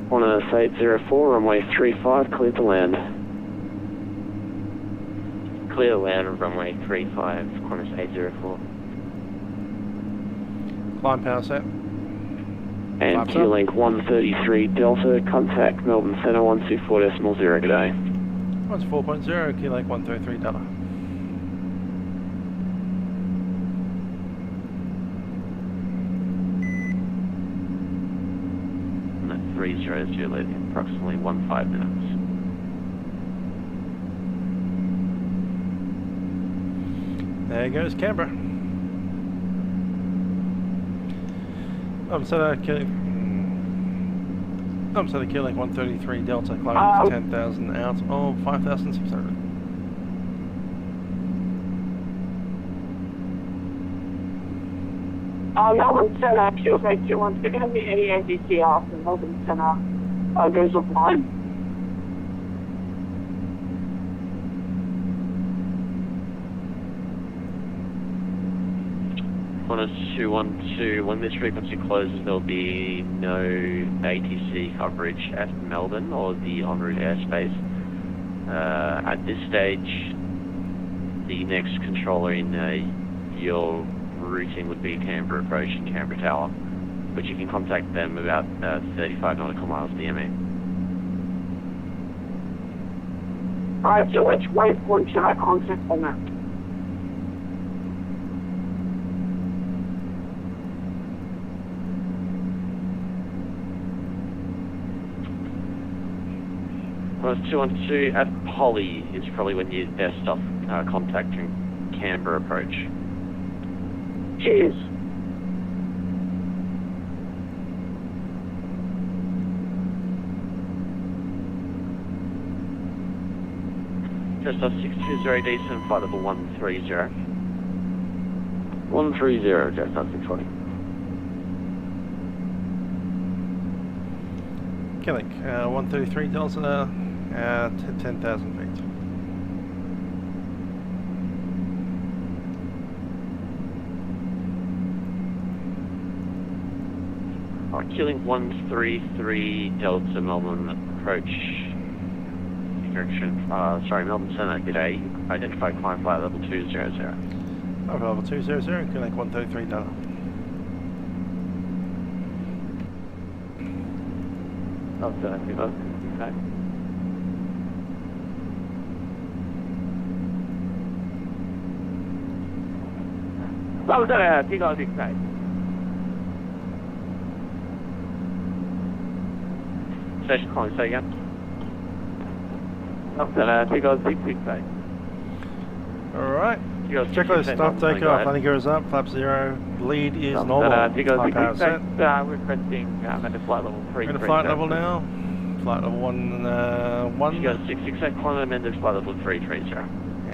Qantas 804, runway 35, cleared to land. Clear to land, runway 35, Qantas 804. Climb power set. And Q-Link 133 Delta, contact Melbourne Centre 124.0, good day. 4.0, Q-Link 133 Delta. And that 30 is due in approximately 15 minutes. There goes Canberra. I'm set a Q-Link 133 Delta, climbing for 10,000 out of 5,600. Melbourne Centre, Q-Link 212, going to be any ACC after Melbourne Centre goes offline. Qantas 212, when this frequency closes, there'll be no ATC coverage at Melbourne or the en route airspace. At this stage, the next controller in your routing would be Canberra Approach and Canberra Tower, but you can contact them about 35 nautical miles DME. Alright, so which waypoint should I contact them at? Qantas 212 at Polly is probably when you're best off contacting Canberra Approach. Cheers. Just off 620 decent, flight level 130. 130, just on 640. Killing, 133 Delta at 10,000 feet. Killing 133 Delta Melbourne approach direction. Sorry, Melbourne Centre, g'day. Identify climb flight level 200. Flight level 200, Killing 133 Delta. Melbourne Centre, okay. Melbourne Centre, take off the side. Station calling, say again. Take off the side. Alright. Checklist, stop, take off, landing gear is up, flap 0, lead is normal, high power set. We're requesting at a flight level 3. We're at flight level now, flight level 1, You got 66 climb amended flight level 330.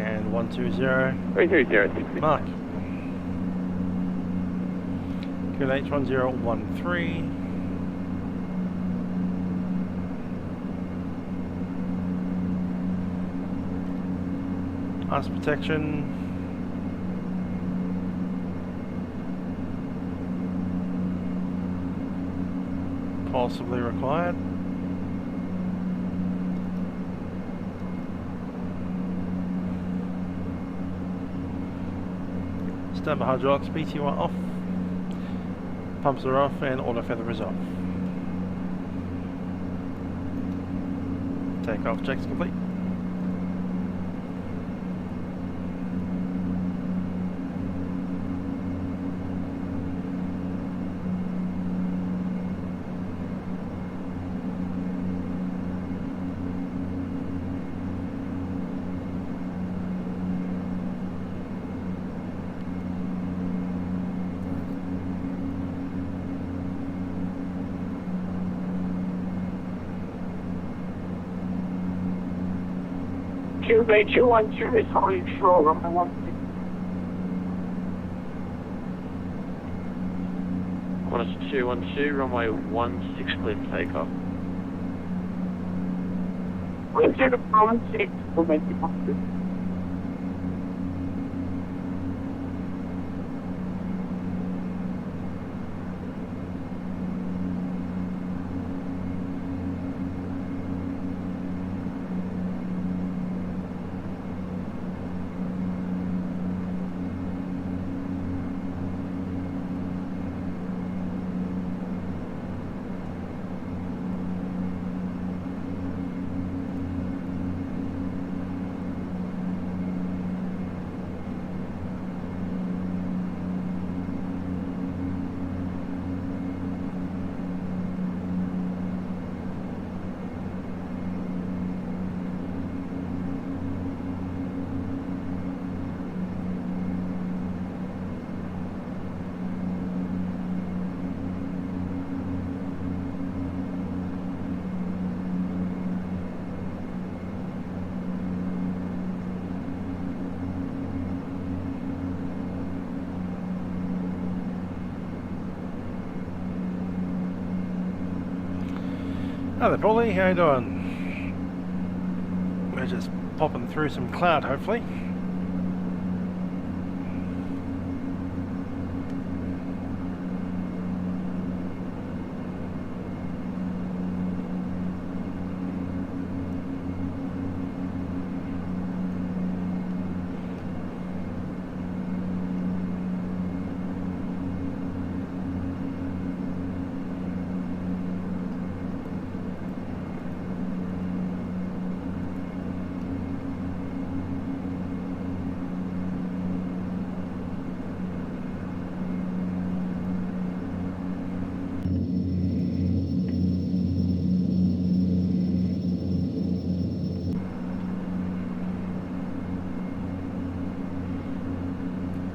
And 120. 330, Mark. QNH 1013. Ice protection. Possibly required. Standby hydraulics, BT are off. Pumps are off and auto feather is off. Takeoff checks complete. QV212 is holding short on my 212, runway 16 clear for takeoff. We're to the 16 for making Hi there, Paulie, how you doing? We're just popping through some cloud, hopefully.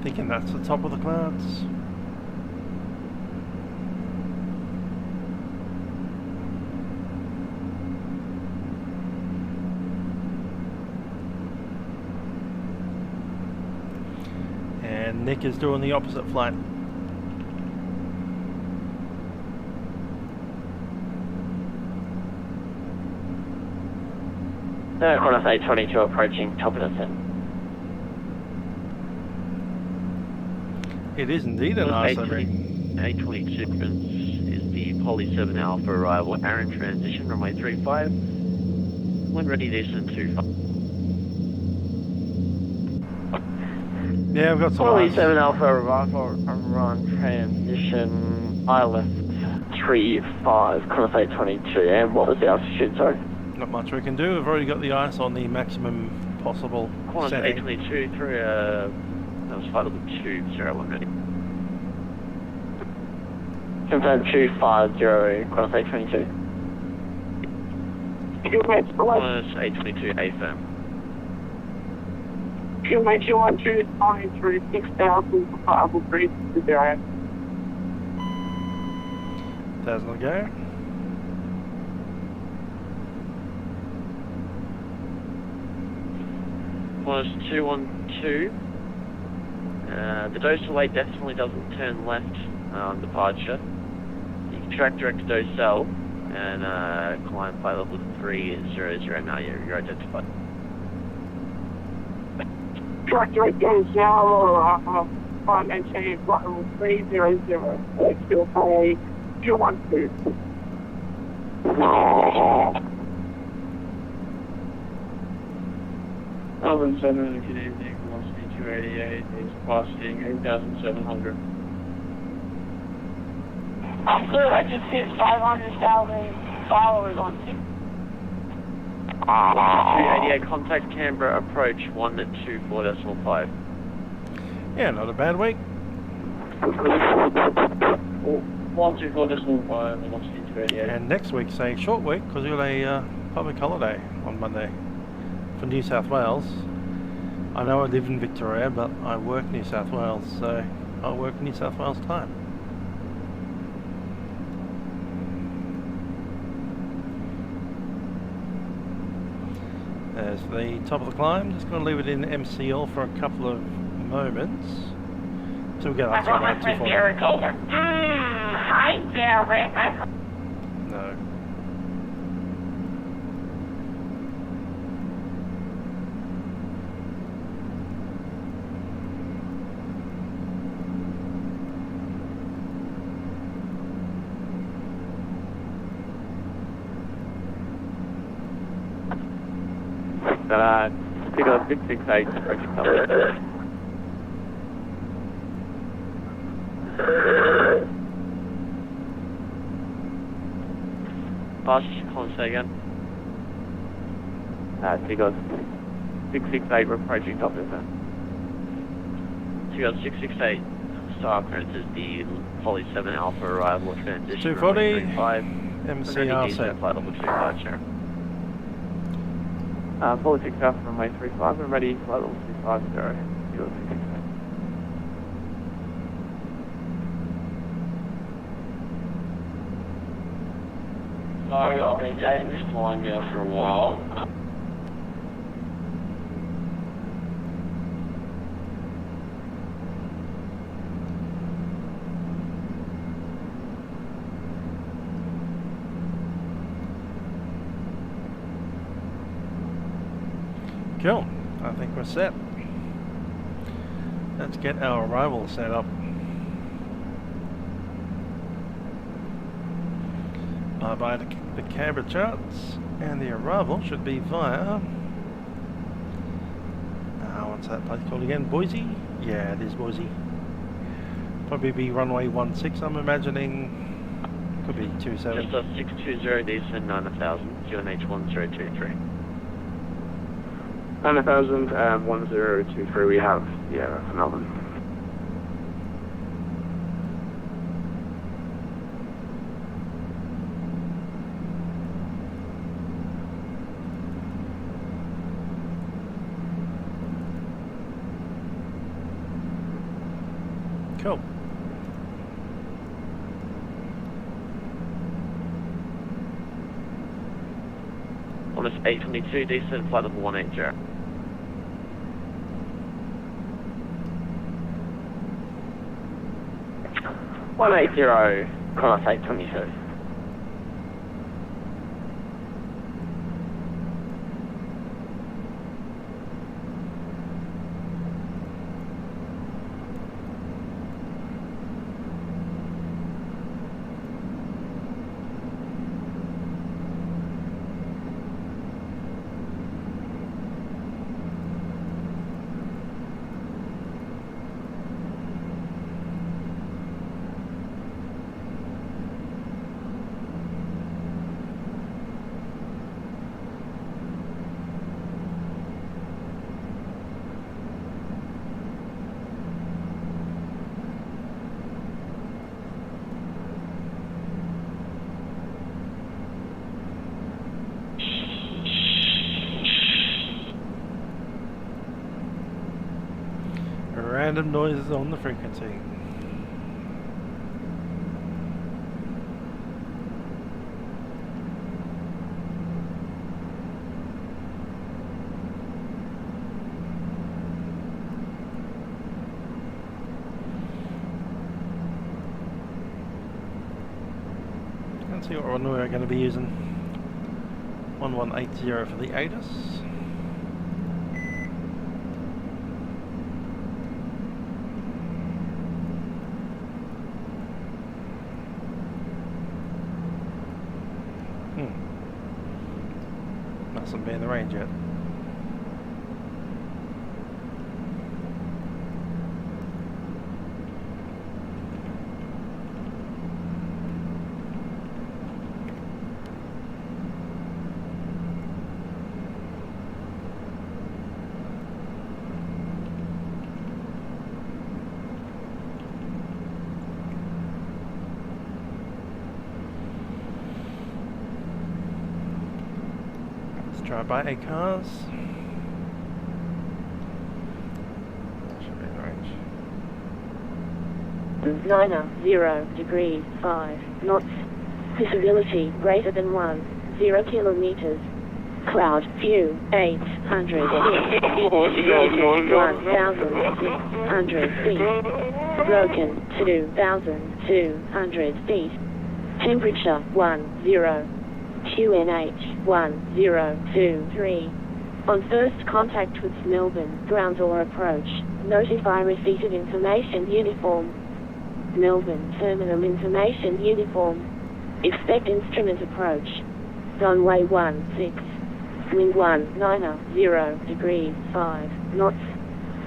Thinking that's the top of the clouds. And Nick is doing the opposite flight. Qantas A22 approaching top of the 10. It is indeed an nice livery. A22 is the Poly 7 Alpha arrival Aaron transition, runway 35. When ready, descent 25. Yeah, we've got some Poly eyes. 7 Alpha arrival run transition, I left 35, Qantas A22. And what was the altitude, sorry? Not much we can do. We've already got the ice on the maximum possible Qantas setting. A22 through that was flight level 201 ready. Confirm 250, Qantas A22. Qantas A22 A firm. QH 212 through 6,000 for level 3 to 0. 1,000 to go. Qantas 212. The dose delay definitely doesn't turn left on departure. You can track direct to Docel and climb flight level 300 now. You're identified. Track direct goes now, flight maintain flight level 300. Still pay 212. Melbourne 7, good evening, velocity 288 is passing 8,700. Good, I just hit 500,000 followers on TikTok. 288, contact Canberra approach 124.5. Yeah, not a bad week. 124.5, velocity 288. And next week's a short week because we've got a public holiday on Monday for New South Wales. I know I live in Victoria, but I work New South Wales, so I'll work New South Wales time. There's the top of the climb. Just going to leave it in MCL for a couple of moments. So we get up to about 240. Hi, Derek. No. Pick up 668 approaching Tullamarine. Pass, Colin, say again. Pick up 668 approaching top of the 668 star clearance is the Poly 7 Alpha arrival transition. 240 MCR set. Flight level 25, sure. Poly 6 Alpha runway 35, we're ready, flight level 250, 668. Sorry, I've been taking this flying now for a while. Cool. I think we're set. Let's get our arrival set up. By the Canberra charts, and the arrival should be via what's that place called again? Boise? Yeah, it is Boise. Probably be runway 16, I'm imagining. Could be 27. Just off 620 descend 9,000, QNH 1023. 9,000, 1023, we have, yeah, that's Melbourne. Cool. Qantas 822, descend flight level 180. 180, Qantas 822. Random noises on the frequency. Let's see what one we're going to be using. 1180 for the ATIS. Mustn't be in the range yet. Try by 8 cars. That should be in range. 90 degrees 5 knots. Visibility greater than 0 kilometers. Cloud view 800 feet. 1,600 feet. Broken 2,200 feet. Temperature 10. QNH 1023. On first contact with Melbourne, ground or approach, notify received information uniform. Melbourne terminal information uniform. Expect instrument approach. Runway 16. Wind 190 degrees 5 knots.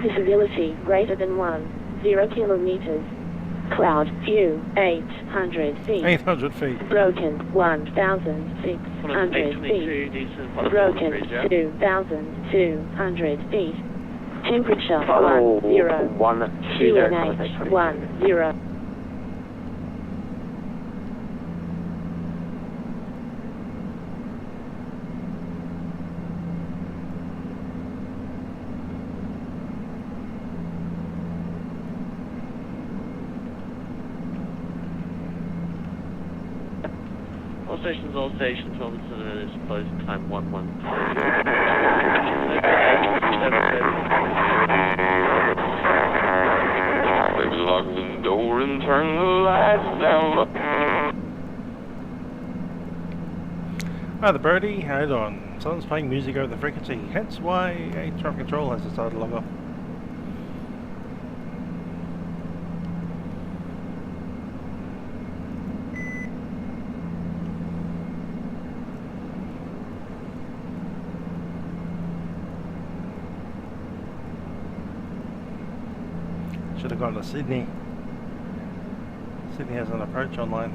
Visibility greater than 0 kilometers. Cloud view 800 feet. 800 feet. Broken 1,600 feet. Broken 2,200 feet. Temperature 10. QNH 10. All stations, Melbourne Center is closed time 113. Please lock the door and turn the lights down. Hi, the birdie. How you doing? Someone's playing music over the frequency, hence why a traffic control has decided to log off. Should have gone to Sydney. Sydney has an approach online.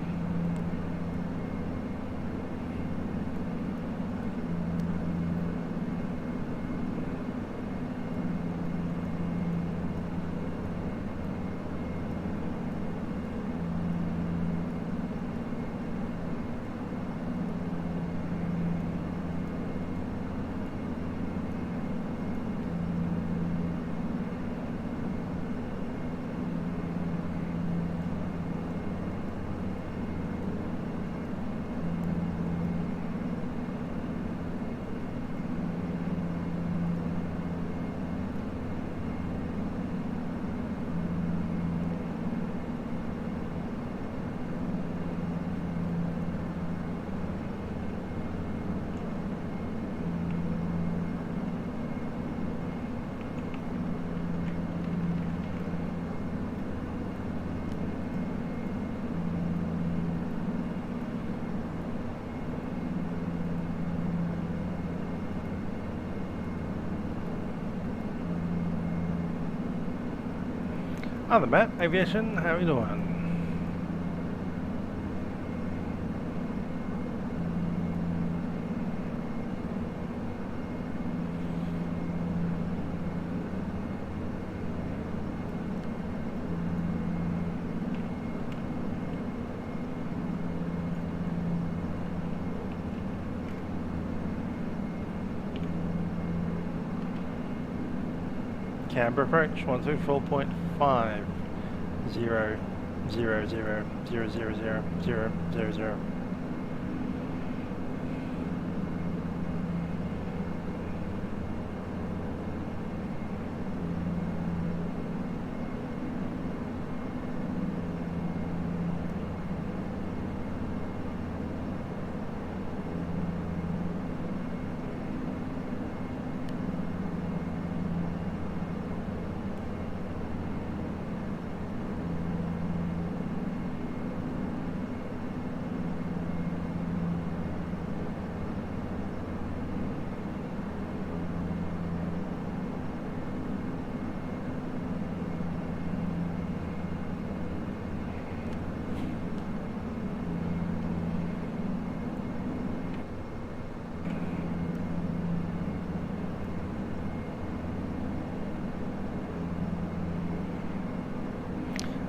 Hi there, Matt. Aviation, how are you doing? Canberra approach 124.5 0 0 0 0 0 0 0 0 0.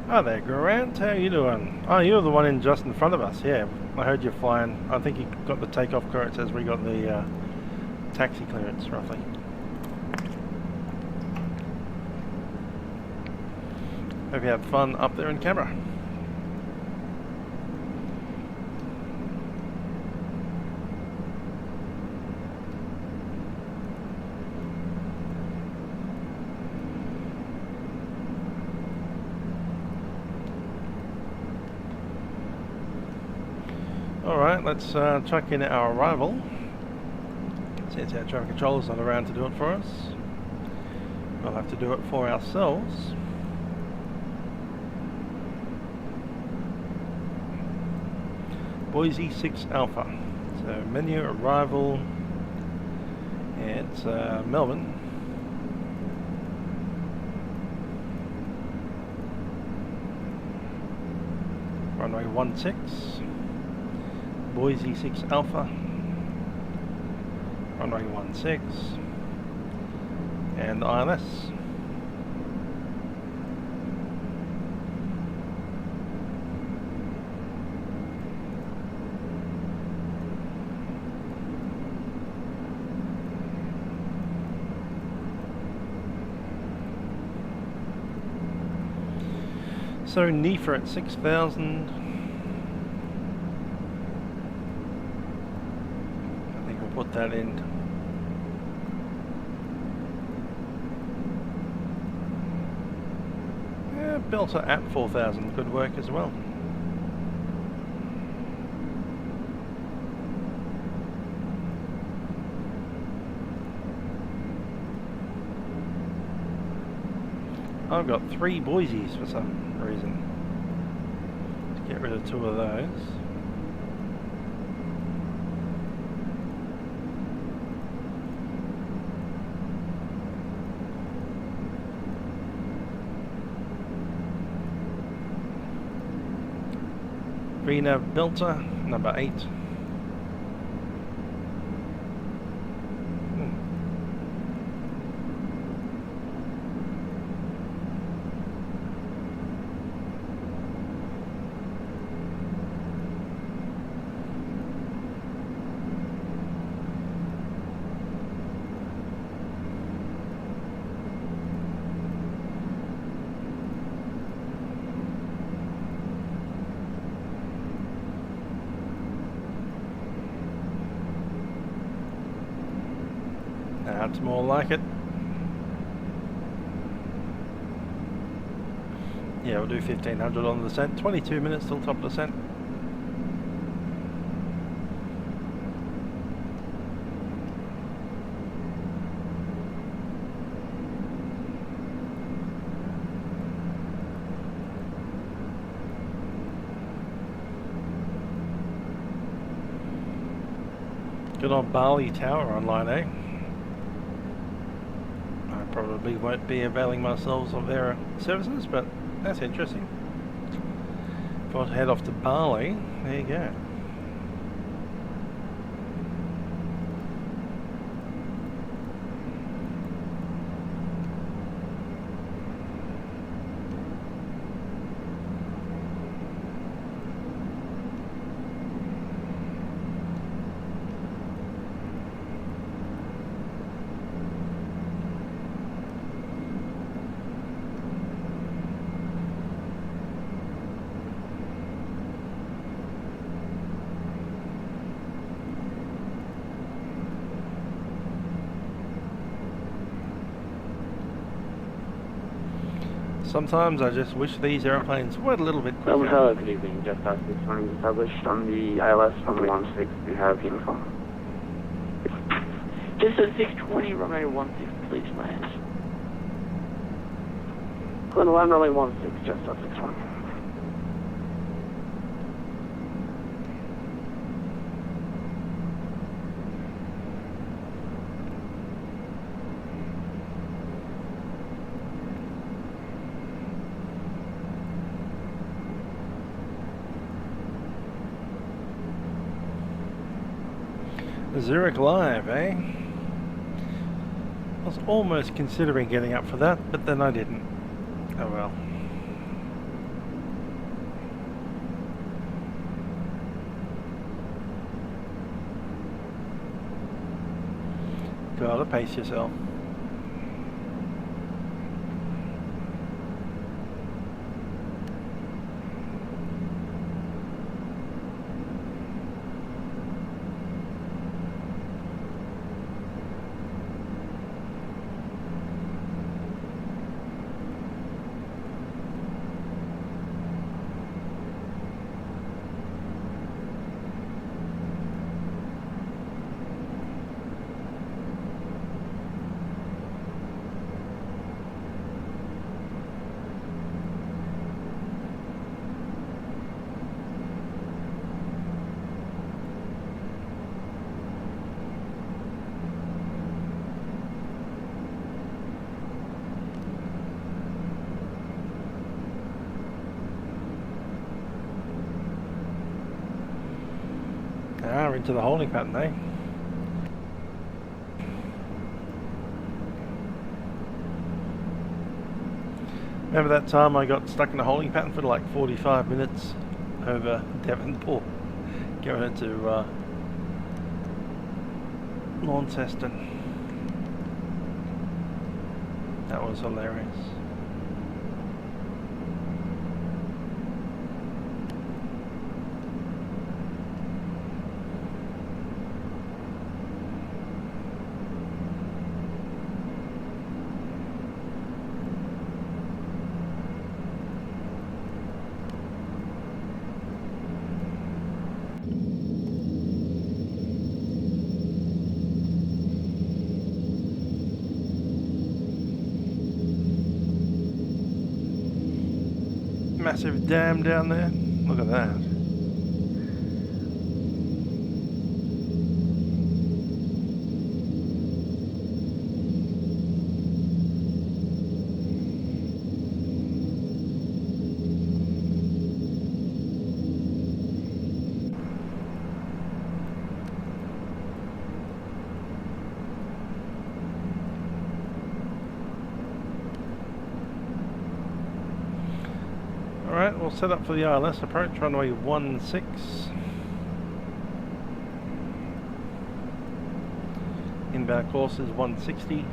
Hi there, Grant. How you doing? Oh, you're the one in just in front of us. Yeah, I heard you flying. I think you got the takeoff clearance as we got the taxi clearance, roughly. Hope you had fun up there in Canberra. Alright, let's chuck in our arrival. Since our traffic controller's not around to do it for us, we'll have to do it for ourselves. Boise 6 Alpha. So menu arrival, it's Melbourne. Runway 16. Boise 6 Alpha, runway 16, and ILS. So NEFA at 6,000. Put that in. Yeah, Belter at 4,000 could work as well. I've got 3 Boise's for some reason. Let's get rid of 2 of those. VNAV Belter, number 8. That's more like it. Yeah, we'll do 1500 on the descent. 22 minutes till top of descent. Good old Bali Tower online, eh? Probably won't be availing myself of their services, but That's interesting. If I was to head off to Bali, there you go. Sometimes I just wish these airplanes were a little bit quicker. Melbourne Tower, good evening. Just past 620 established on the ALS runway 16. We have uniform. Just at 620, runway 16, please land. Glen Line, runway 16, just at 620. Zurich Live, eh? I was almost considering getting up for that, but then I didn't. Oh well. Gotta pace yourself. Into the holding pattern, eh? Remember that time I got stuck in a holding pattern for like 45 minutes over Devonport going into Launceston? That was hilarious. Massive dam down there. Look at that. Alright, we'll set up for the ILS approach, runway 16. Inbound course is 160.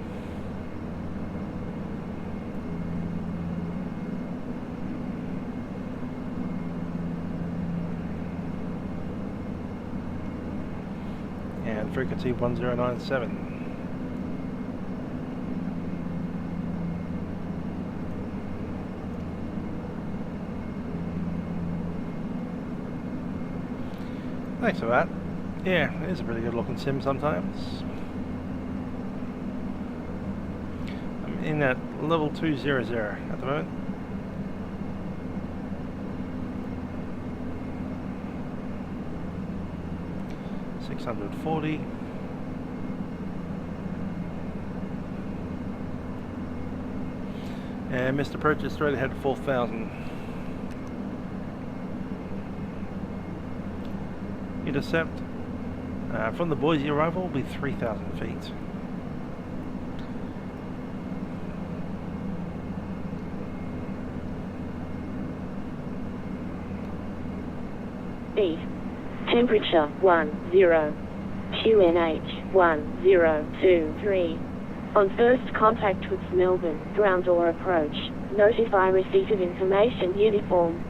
And frequency 1097. Thanks for that. Yeah, it is a pretty good looking sim sometimes. I'm in at level 200 at the moment. $640. And Mr. Approach Australia had 4,000. Intercept from the Boise arrival will be 3,000 feet. Speed. Temperature 10. QNH 1023. On first contact with Melbourne, ground or approach, notify receipt of information uniform.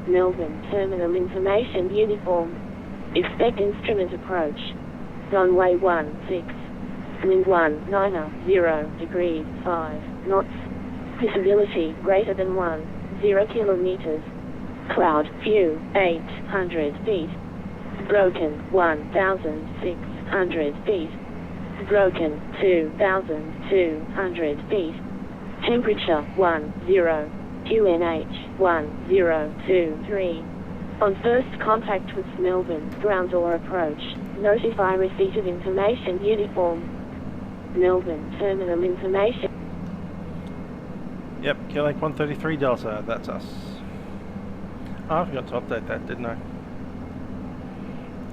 Melbourne, terminal information uniform. Expect instrument approach. Runway 16. Wind 190 degrees 5 knots. Visibility greater than 10 kilometers. Cloud view 800 feet. Broken 1,600 feet. Broken 2,200 feet. Temperature 10. QNH 1023. On first contact with Melbourne, ground or approach, notify receipt of information uniform. Melbourne, terminal information. Yep, Quebec 133 Delta, that's us. Oh, I forgot to update that, didn't I?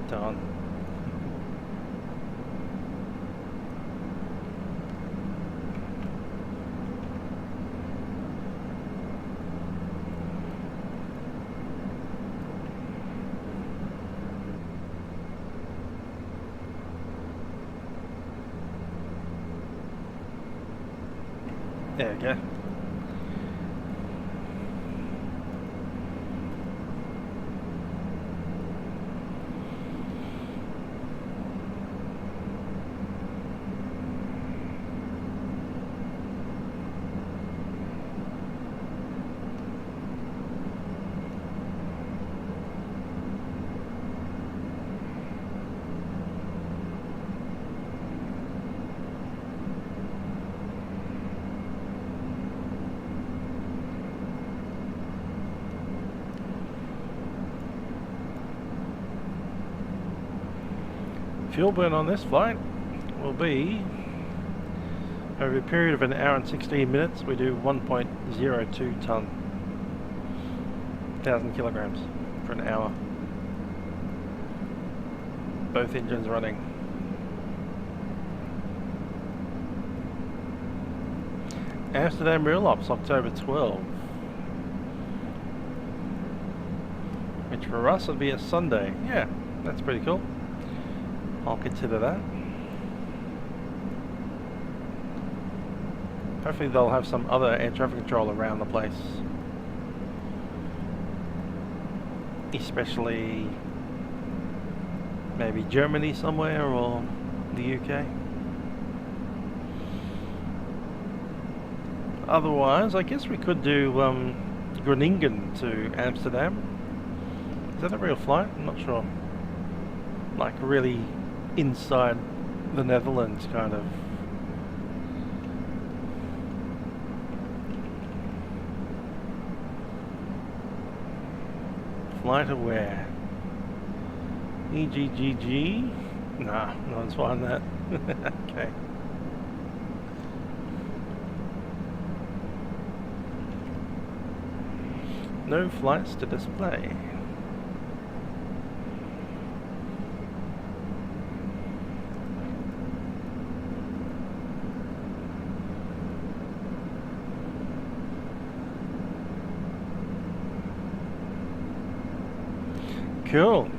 Darn. There we go. Fuel burn on this flight will be, over a period of an hour and 16 minutes, we do 1.02 ton, 1,000 kilograms for an hour. Both engines running. Amsterdam Real Ops, October 12. Which for us would be a Sunday. Yeah, that's pretty cool. I'll consider that. Hopefully they'll have some other air traffic control around the place. Especially maybe Germany somewhere or the UK. Otherwise, I guess we could do Groningen to Amsterdam. Is that a real flight? I'm not sure. Like really inside the Netherlands, kind of. Flight aware. EGGG? Nah, no one's flying that. Okay. No flights to display. Cool.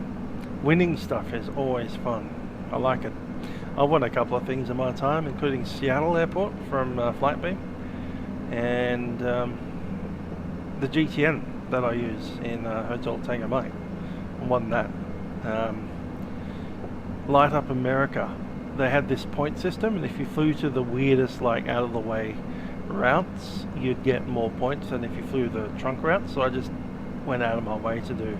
Winning stuff is always fun. I like it. I've won a couple of things in my time, including Seattle Airport from Flightbeam, and the GTN that I use in Hotel Tango Mike. I won that. Light Up America. They had this point system, and if you flew to the weirdest, like out of the way routes, you'd get more points than if you flew the trunk route. So I just went out of my way to do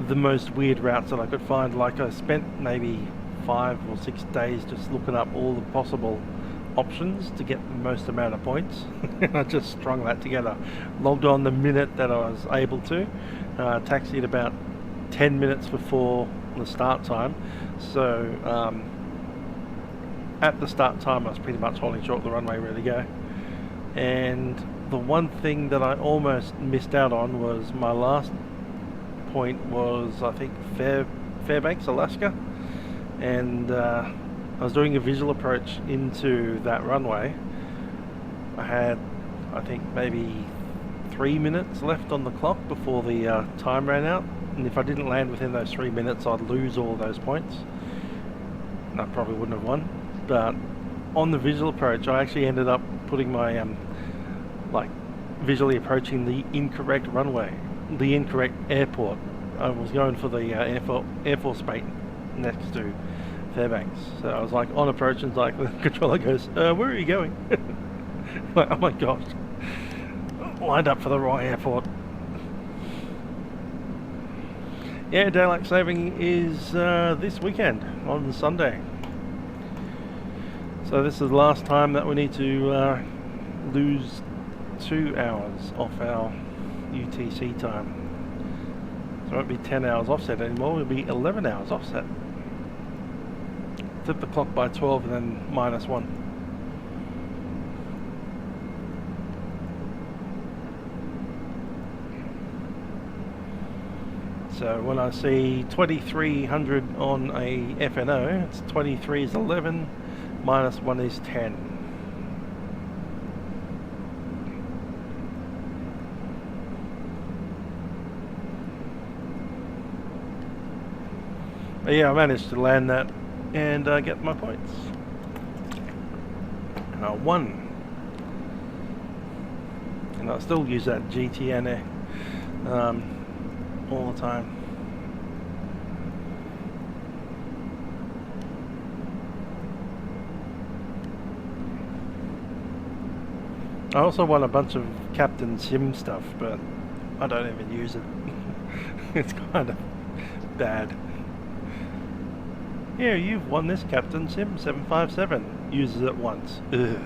the most weird routes that I could find. Like I spent maybe 5 or 6 days just looking up all the possible options to get the most amount of points. And I just strung that together. Logged on the minute that I was able to. Taxied about 10 minutes before the start time. So at the start time I was pretty much holding short the runway ready to go. And the one thing that I almost missed out on was my last point was, I think, Fairbanks, Alaska, and I was doing a visual approach into that runway. I had, I think, maybe 3 minutes left on the clock before the time ran out, and if I didn't land within those 3 minutes, I'd lose all those points, and I probably wouldn't have won. But on the visual approach, I actually ended up putting my like visually approaching the incorrect runway, the incorrect airport. I was going for the Air Force Base next to Fairbanks, so I was like on approach, and like the controller goes, "Where are you going?" Like, oh my gosh, lined up for the wrong airport. Yeah, daylight saving is this weekend on Sunday. So this is the last time that we need to lose 2 hours off our UTC time. So it won't be 10 hours offset anymore, it'll be 11 hours offset. Flip the clock by 12 and then -1. So when I see 2300 on a FNO, it's 23 is 11, -1 is 10. But yeah, I managed to land that and get my points. And I won. And I still use that GTN all the time. I also won a bunch of Captain Sim stuff, but I don't even use it. It's kind of bad. Here, you've won this Captain Sim 757. Uses it once. Ugh.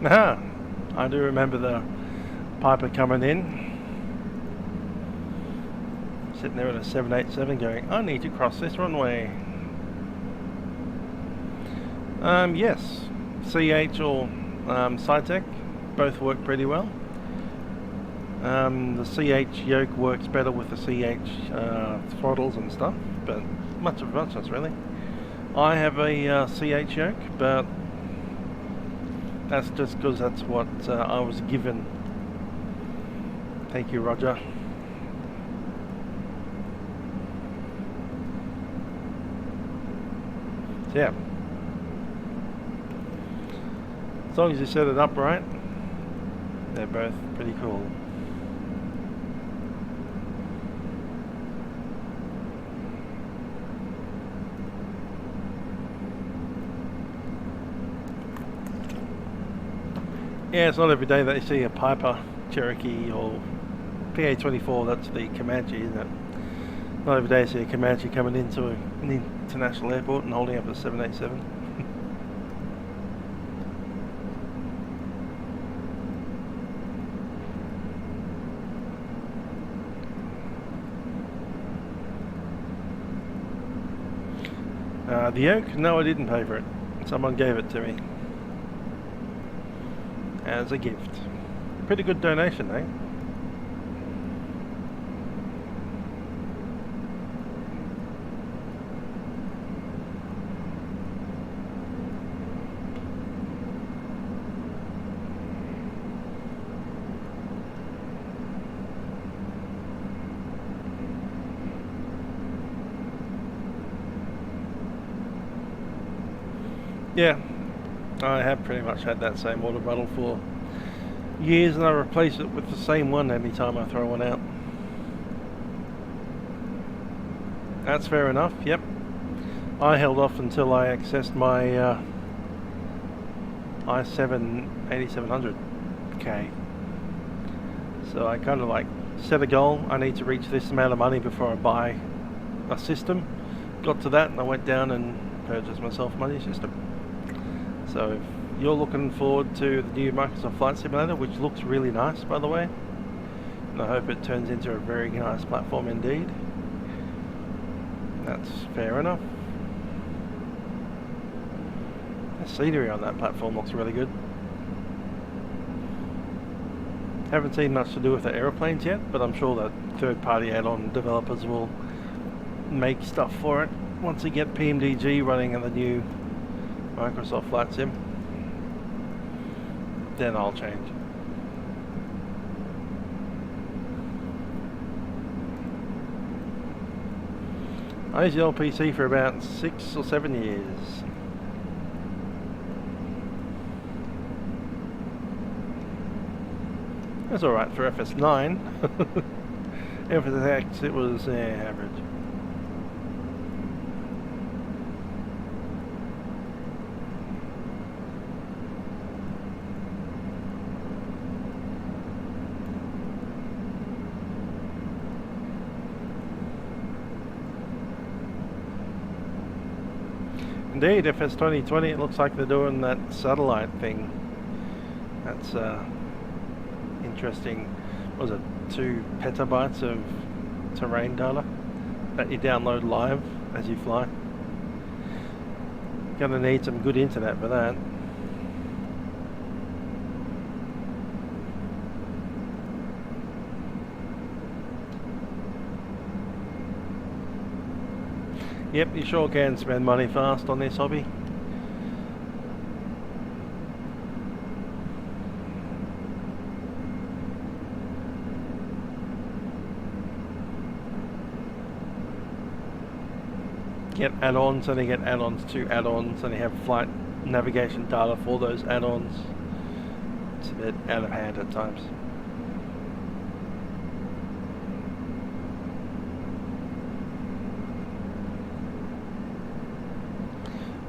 Aha! I do remember the Piper coming in, sitting there at a 787 going, I need to cross this runway. Yes, CH or SciTech both work pretty well. The CH yoke works better with the CH throttles and stuff, but much of muchness really. I have a CH yoke, but that's just because that's what I was given. Thank you, Roger. So yeah, as long as you set it up right, they're both pretty cool. Yeah, it's not every day that you see a Piper Cherokee or PA-24, that's the Comanche, isn't it? Not every day you see a Comanche coming into an international airport and holding up a 787. The yoke? No, I didn't pay for it. Someone gave it to me as a gift. Pretty good donation, eh? Yeah, I have pretty much had that same water bottle for years, and I replace it with the same one every time I throw one out. That's fair enough, yep. I held off until I accessed my i7 8700K. So I kind of like set a goal. I need to reach this amount of money before I buy a system. Got to that and I went down and purchased myself my new system. So if you're looking forward to the new Microsoft Flight Simulator, which looks really nice by the way, and I hope it turns into a very nice platform indeed, that's fair enough. The scenery on that platform looks really good. Haven't seen much to do with the aeroplanes yet, but I'm sure that third-party add-on developers will make stuff for it once we get PMDG running in the new Microsoft Flight Sim. Then I'll change. I used the old PC for about 6 or 7 years. That's alright for FS9. FS8 it was average. Indeed, FS 2020, it looks like they're doing that satellite thing. That's interesting. Was it 2 petabytes of terrain data that you download live as you fly? Gonna need some good internet for that. Yep, you sure can spend money fast on this hobby. Get add-ons, and you get add-ons to add-ons, and you have flight navigation data for those add-ons. It's a bit out of hand at times.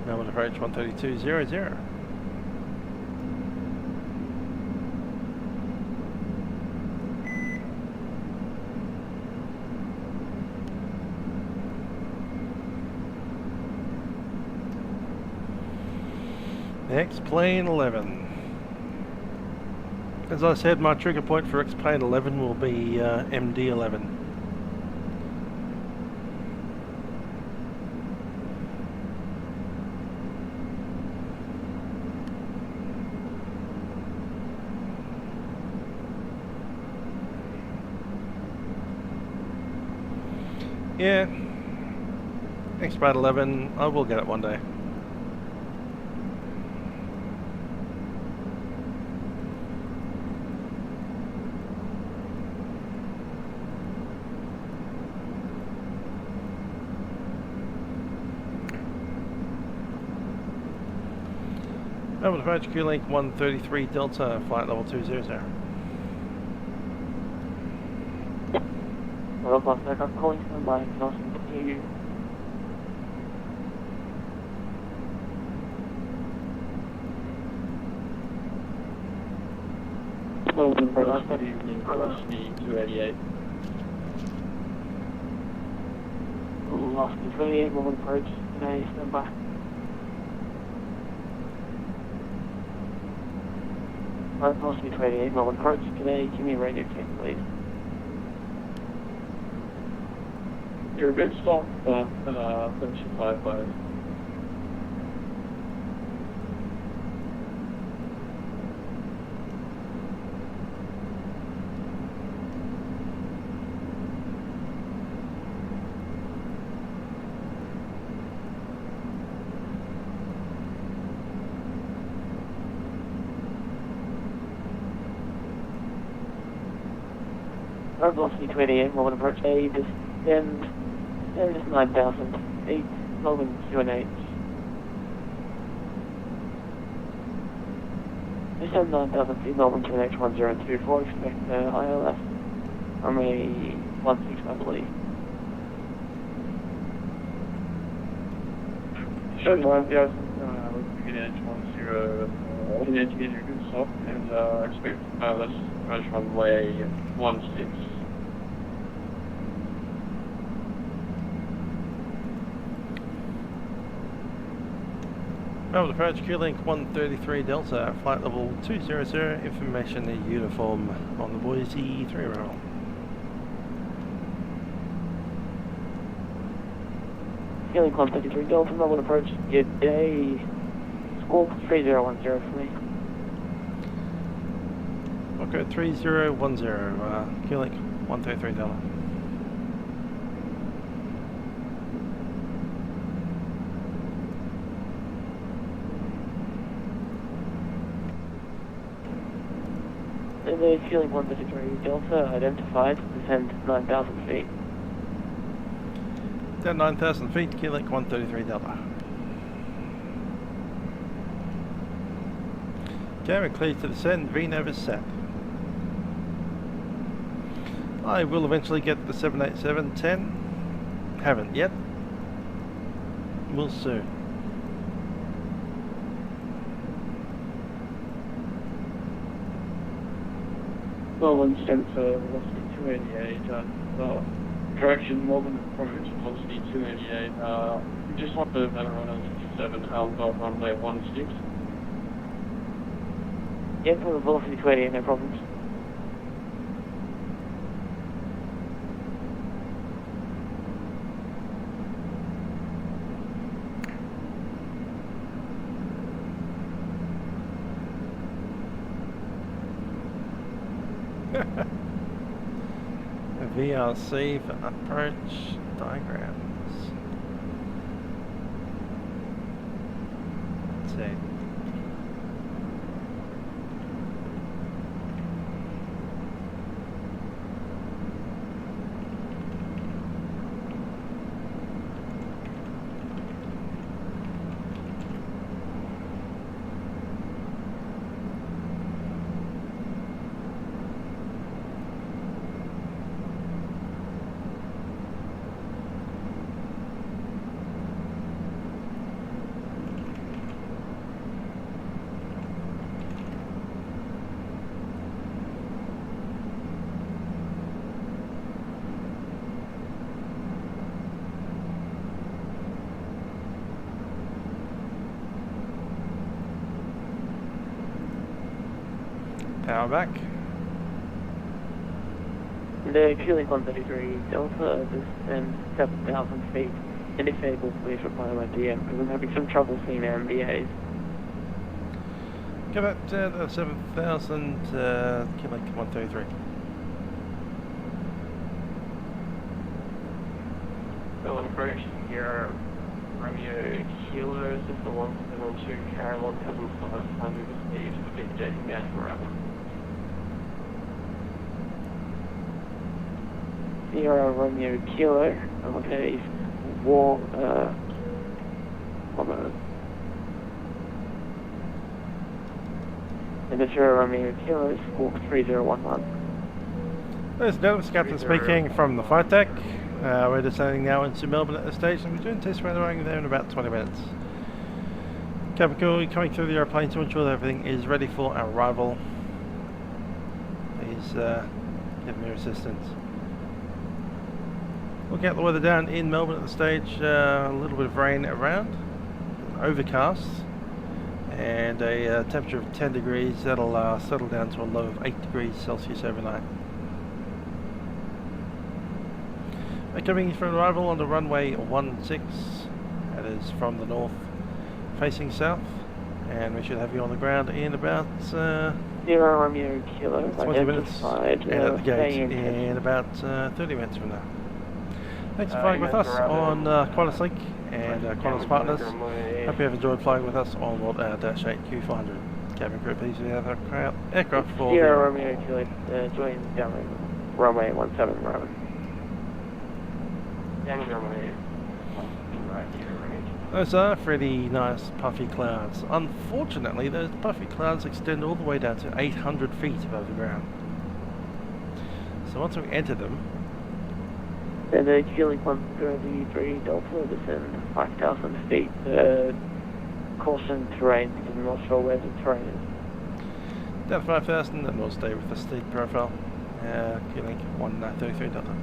Melbourne approach 132.00. X-Plane 11. As I said, my trigger point for X-Plane 11 will be MD11. Yeah, X-Plane 11, I will get it one day. Melbourne approach Q-Link 133 Delta, flight level 200. Hello, Prospect, I'm calling from my Johnson to hear you. Melbourne approach, good evening, Velocity 288. Velocity 28, Melbourne approach, today, stand by. Velocity 28, Melbourne approach today, give me a radio check, please. You're a bit soft, but finish your 5-5. Velocity 28, Melbourne approach A, descend 9,000 feet, Melbourne QNH. Descend 9,000 feet, Melbourne QNH 1024, expect ILS, runway 16, I believe. Shutdown, yes. We're beginning at 10, beginning to get your good stuff, and expect let's approach runway 16. Melbourne approach, Q-Link 133 Delta, flight level 200, information uniform on the Boise 3 roll. Q-Link 133 Delta, Melbourne approach, good day. Squawk 3010 for me. Okay, 3010, Q-Link 133 Delta. The Q-Link 133 Delta identified, descend 9,000 feet. Down 9,000 feet, Q-Link 133 Delta. Camera clear to descend, VNAV is set. I will eventually get the 787-10. Haven't yet. Will soon. Melbourne Centre, velocity 288, correction, Melbourne approach, velocity 288, we just want the better on 7 Alpha runway 16. Yeah, for the velocity 288, no problems. VRC for approach diagrams. Let's see. Power back. The Q-Link 133 Delta descends 7,000 feet. And if able, please reply to my DM because I'm having some trouble seeing MBAs. Go back to the 7,000, Q-Link 133. Melbourne approach here, Romeo Kilo, this is the 172 Karen 1,500 received for bit jetting down for rapid. Sierra Romeo Kilo, okay, one moment. And the Sierra Romeo Kilo, Squawk 3011. Ladies and gentlemen, Captain speaking from the Flight Deck. We're descending now into Melbourne at this stage, and we're doing test rendering there in about 20 minutes. Captain crew coming through the airplane to ensure that everything is ready for our arrival. Please give me assistance. Looking at the weather down in Melbourne at the stage, a little bit of rain around, overcast, and a temperature of 10 degrees. That'll settle down to a low of 8 degrees Celsius overnight. We're coming in for an arrival on the runway 16, that is from the north facing south, and we should have you on the ground in about 0 Romeo Kilo, 20 minutes, and at the gate in about 30 minutes from now. Thanks for flying with us on Qantaslink and Qantas Partners. Hope you have enjoyed flying with us on Dash 8 Q400. Cabin crew, please have our aircraft for 0 Romeo Kilo, join down runway 17 Roman. Those are pretty nice puffy clouds. Unfortunately, those puffy clouds extend all the way down to 800 feet above the ground. So once we enter them, And Qlink 133 Delta, descend 5,000 feet. Caution terrain, I'm not sure where the terrain is. Down 5,000 and we'll stay with the steep profile. Qlink 133 Delta.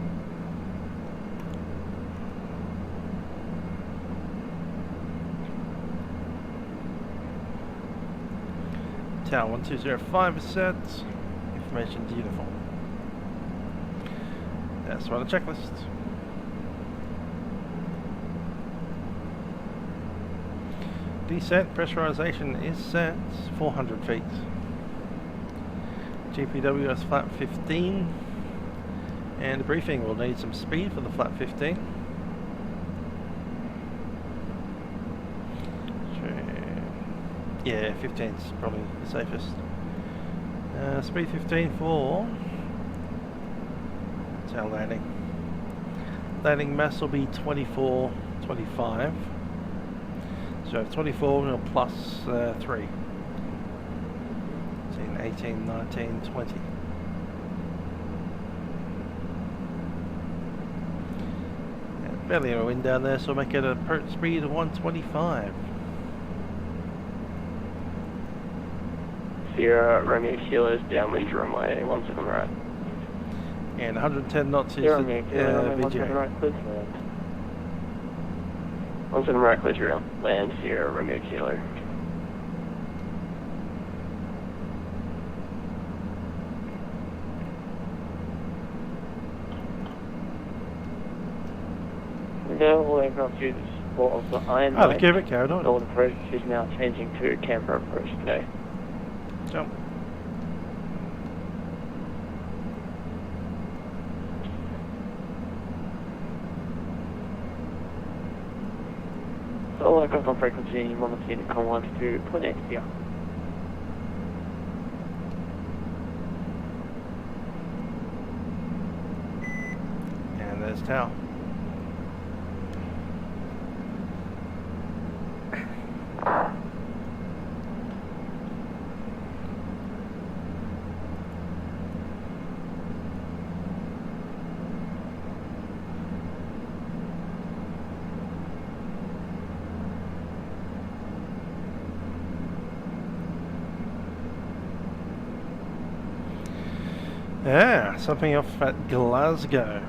Tower 1205 is set. Information's uniform. That's on the checklist. Descent pressurization is set 400 feet. GPW is flat 15. And the briefing will need some speed for the flat 15. Yeah, 15 is probably the safest. Speed 15 for tail landing. Landing mass will be 24, 25. So 24 plus 3. 18, 19, 20. Yeah, barely a wind down there, so we'll make it a approach speed of 125. Sierra Romeo Kilo's downwind runway 17 right. And 110 knots is Sierra the Romeo Kilo, runway 17 right, clear to land. 17 right, clear to land, Sierra Romeo Kilo. Now all aircraft use support of the Iron the Quebec carried on. Northern approach is now changing to Canberra approach today. Jump. So all aircraft on frequency 1 to .x here. And there's Tau. Yeah, something off at Glasgow.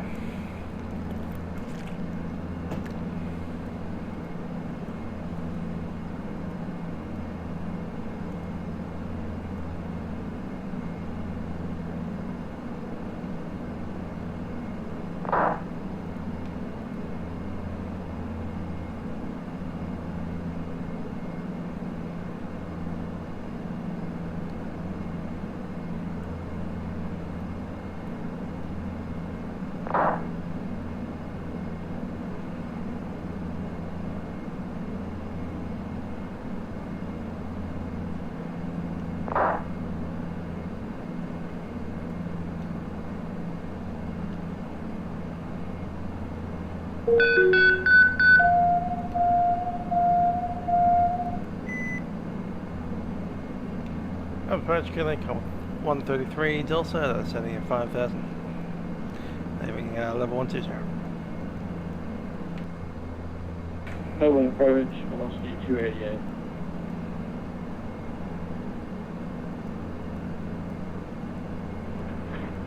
Approach Qlink 133 Delta, that's setting at 5,000. Leaving level 120. Melbourne approach, velocity 288.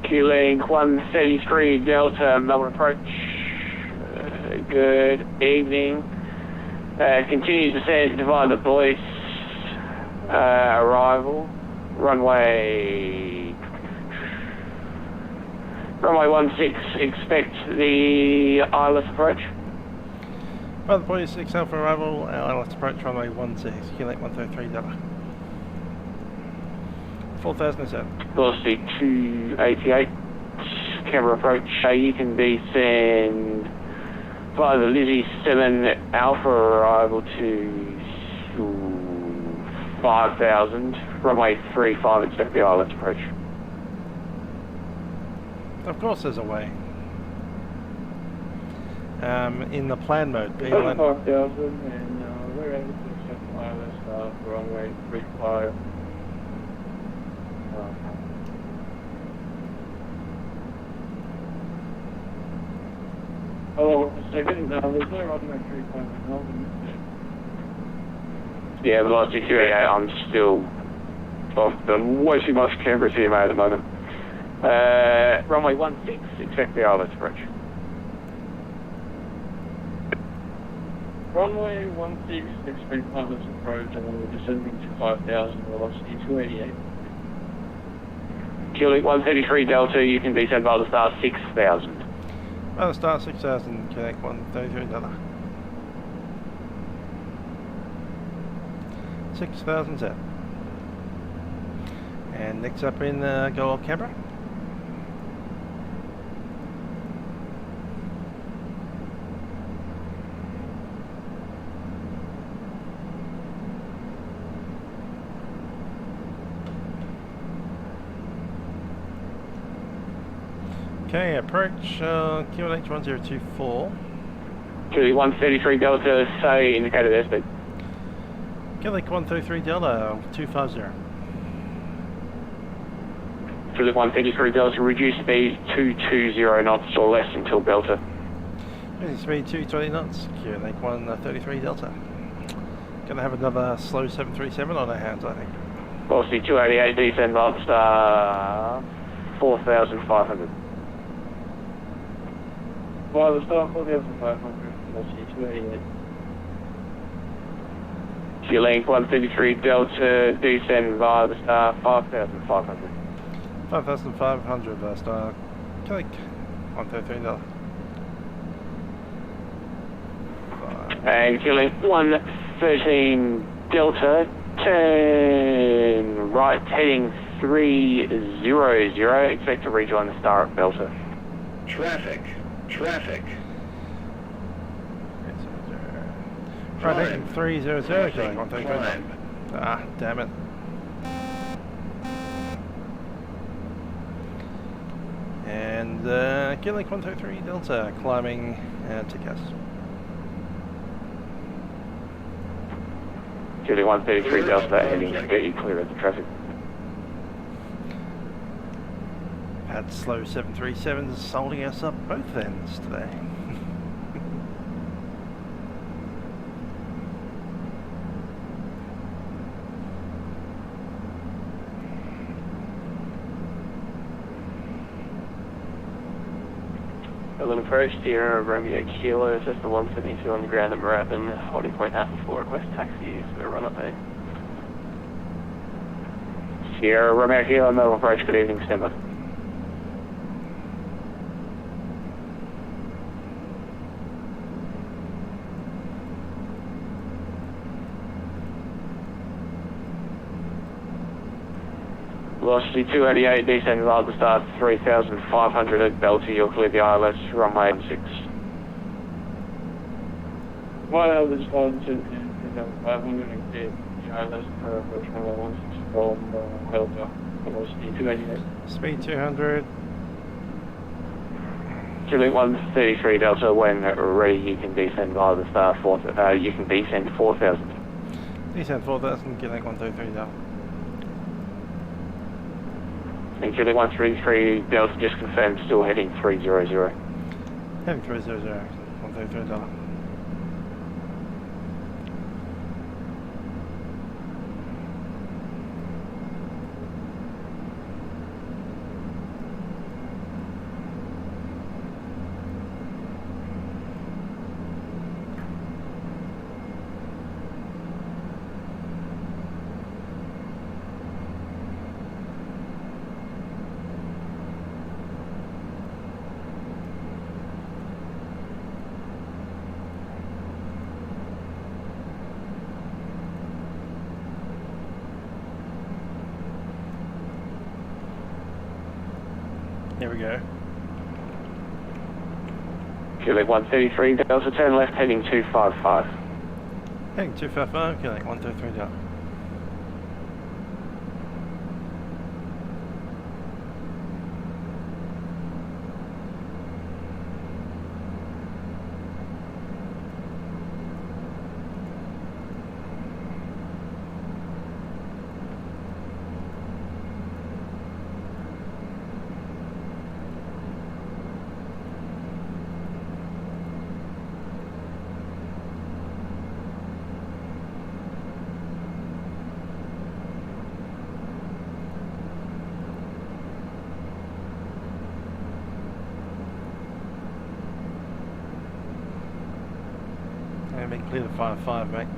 Qlink 133 Delta, Melbourne approach. Good evening. Continue to descend to find the police. Arrival. Runway 16, expect the ILS approach. By the police 6 Alpha arrival, ILS approach runway 16, Qlink 133 Delta. 4,000 is set. Velocity 288, Canberra approach. You can descend via the Lizzie 7 Alpha arrival to 5,000, runway 35, expect the ILS approach. Of course there's a way. In the plan mode, 5,000 and we're able to accept ILS runway 35. Oh, second, there's no automatic requirement in Melbourne. Yeah, Velocity 288, I'm still off the way too much Canberra CMA at the moment. Runway 16, expect the ILS approach. Runway 16, expect pilots approach, and we're descending to 5,000, velocity 288. Qantas 133 Delta, you can descend by the star 6,000. By the star 6,000, connect 133 Delta. 6,000 set. And next up in Gold Canberra. Okay, approach QNH 1024. Qantas 133 Delta, say indicated airspeed. QNH 133 Delta 250. Qantas 133 Delta, reduce speed 220 knots or less until Delta. Speed 220 knots, QNH 133 Delta. Gonna have another slow 737 on our hands, I think. Velocity 288, descend by the star 4,500. By the star 4,500, velocity 288. Qantas 133 Delta, descend via the star 5,500. 5,500 star Qantas 133 Delta. And Qantas 113 Delta, turn right, heading 300, expect to rejoin the star at Delta. Traffic. Right, heading 300, going 133 Delta. Ah, damn it. And Qantas 133 Delta, climbing TCAS. Qantas 133 Delta, heading to get you clear of the traffic. Had slow 737s holding us up both ends today. Approach, Sierra Romeo Kilo, Cessna 172 on the ground at Moorabbin, holding point Alpha 4, request taxi for a run up there. Sierra Romeo Kilo, Melbourne approach, good evening, stand by. Velocity 288, descend via the star 3,500 at Delta, you'll clear the ILS, runway 16. Well, this one to 500 and clear the ILS for approach runway 16 from Delta, velocity 288. Speed 200. Qantas 133 Delta, when ready, you can descend via the star 4,000, you can descend 4,000. Descend 4,000, Qantas 133 Delta. And Qantas 133 Delta, just confirmed, still heading 300. Heading 300, 133 Delta. Here we go. Qantas 133 Delta, turn left, heading 255. Heading 255, Qantas 133 Delta. And make clear to 5-5, mate.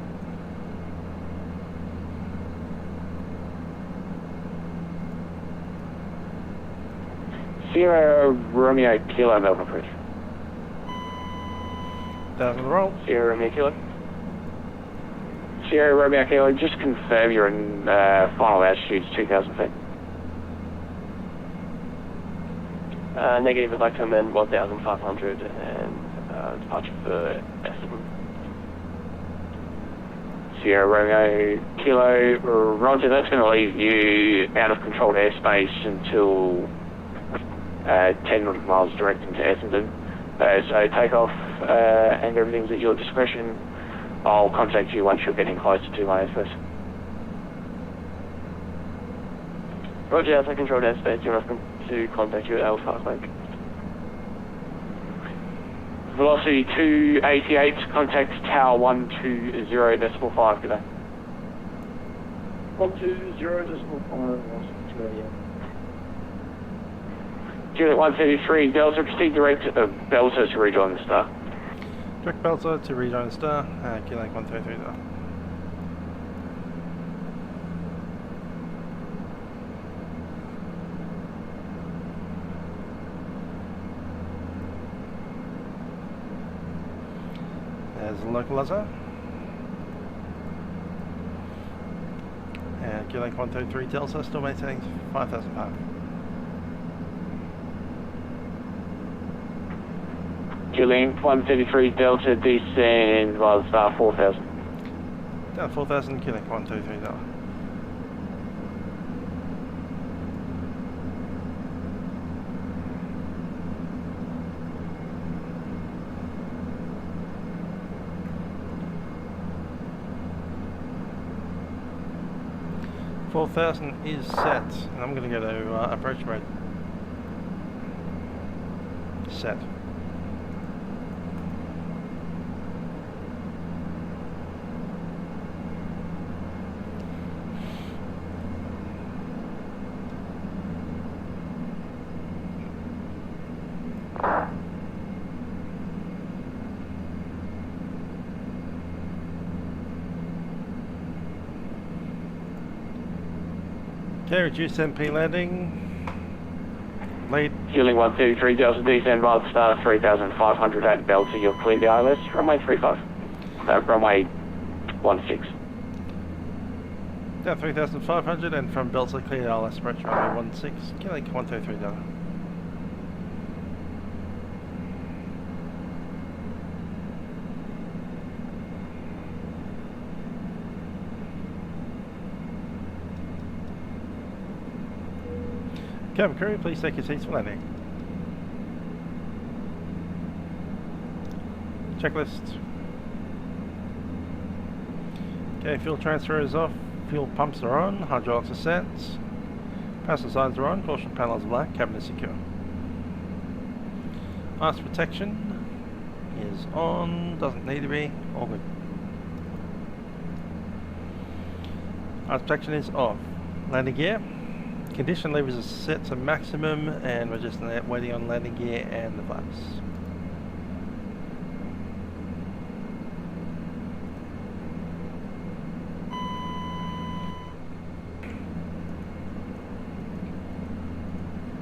Sierra Romeo Kilo Melbourne Bridge. Down on the roll. Sierra Romeo Kilo. Sierra Romeo Kilo, just confirm your final altitude is 2,000 feet. Negative, I'd like to amend 1,500 and departure for Essendon. Sierra Romeo Kilo, roger, that's going to leave you out of controlled airspace until 10 miles direct into Essendon. So take off and everything's at your discretion. I'll contact you once you're getting closer to my airspace. Roger, outside controlled airspace, you're welcome to contact you at Parkbank. Velocity 288, contact tower 120.5, good day. 120.5, yeah. Juliet 133, Delta, proceed direct Delta to rejoin the star. Direct Delta to rejoin the star, Juliet 133 there. There's the localizer. And Juliet 133 Delta, still maintaining 5,000 pounds. Juliet 133 Delta, descend via the star 4,000. Down 4,000, Juliet 133 Delta. $4,000 is set, and I'm going to go to approach mode. Set. Okay, reduced MP landing. Late. Juliet 133 Delta, descend via the star 3,500 at Delta, you'll clear the ILS. Runway 35. Runway 16. Down 3,500 and from Delta clear ILS approach runway 16, Juliet 133 Delta. Cabin crew, please take your seats for landing. Checklist. Okay, fuel transfer is off, fuel pumps are on, hydraulics are set, passenger signs are on, caution panels are black, cabin is secure. Ice protection is on, doesn't need to be, all good. Ice protection is off. Landing gear. Condition levers are set to maximum and we're just waiting on landing gear and the flaps.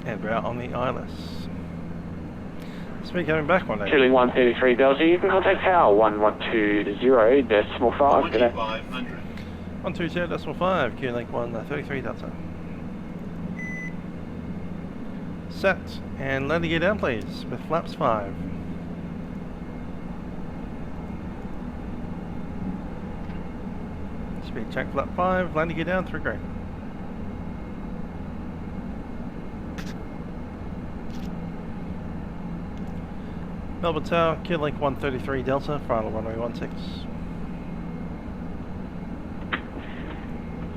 And we're out on the ILS. Speed coming back one day. Juliet 133 Delta, you can contact tower 1120.5, good day. 120.5, Q-Link 133 Delta. Set, and landing gear down please, with flaps 5. Speed check flap 5, landing gear down, 3 green. Melbourne Tower, Q-Link 133 Delta, final runway 16.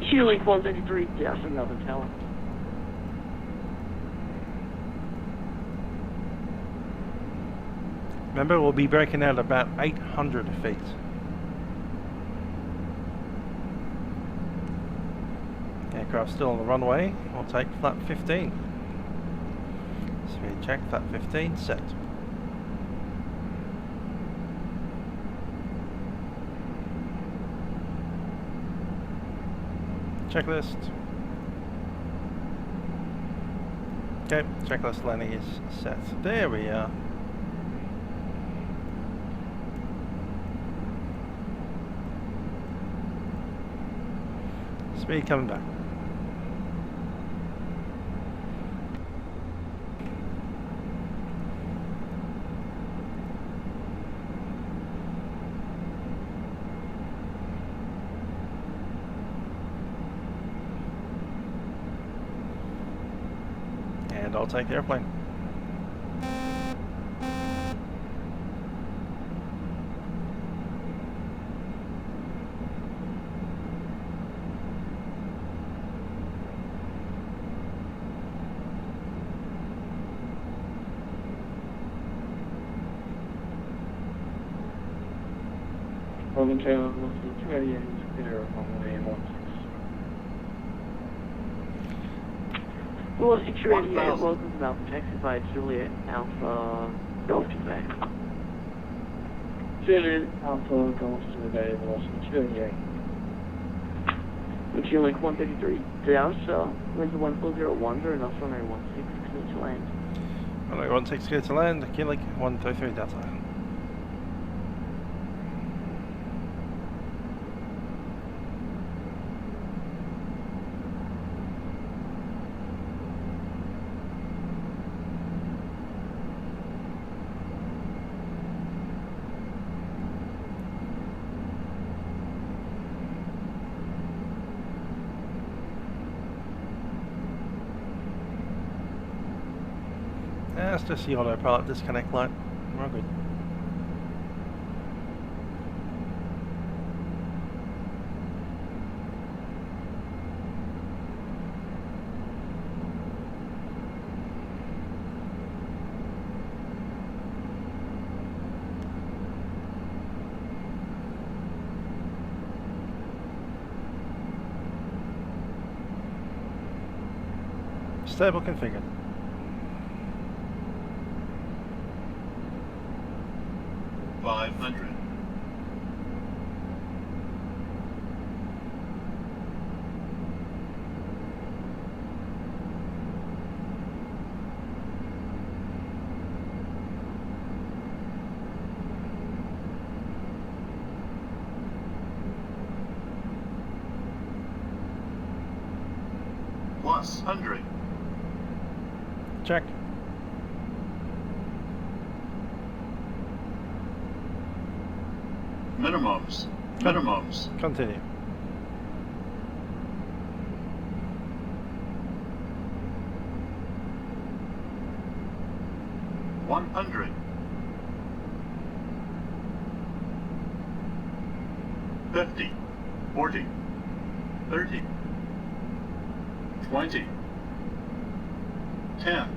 Q-Link 133 Delta, Melbourne Tower. Remember, we'll be breaking out about 800 feet. Aircraft still on the runway. We'll take flap 15. Speed check, flap 15, set. Checklist. Okay, checklist landing is set. There we are. Speed coming back. And I'll take the airplane. Melbourne Taylor, 288 is clear runway 16. 4688, welcome to Melbourne Taxi by Juliet Alpha Golf Quebec. Juliet Alpha Golf Quebec, velocity 288. Link 133 Delta, winds 1401, very enough runway 16, clear to land. Runway 16 clear to land, Link 133 Delta. That's just the autopilot disconnect light. We're all good. Stable configured. $500. Plus 100. Check. Minimums. Minimums. Continue. $100. 50. 40. 30. 20. 10.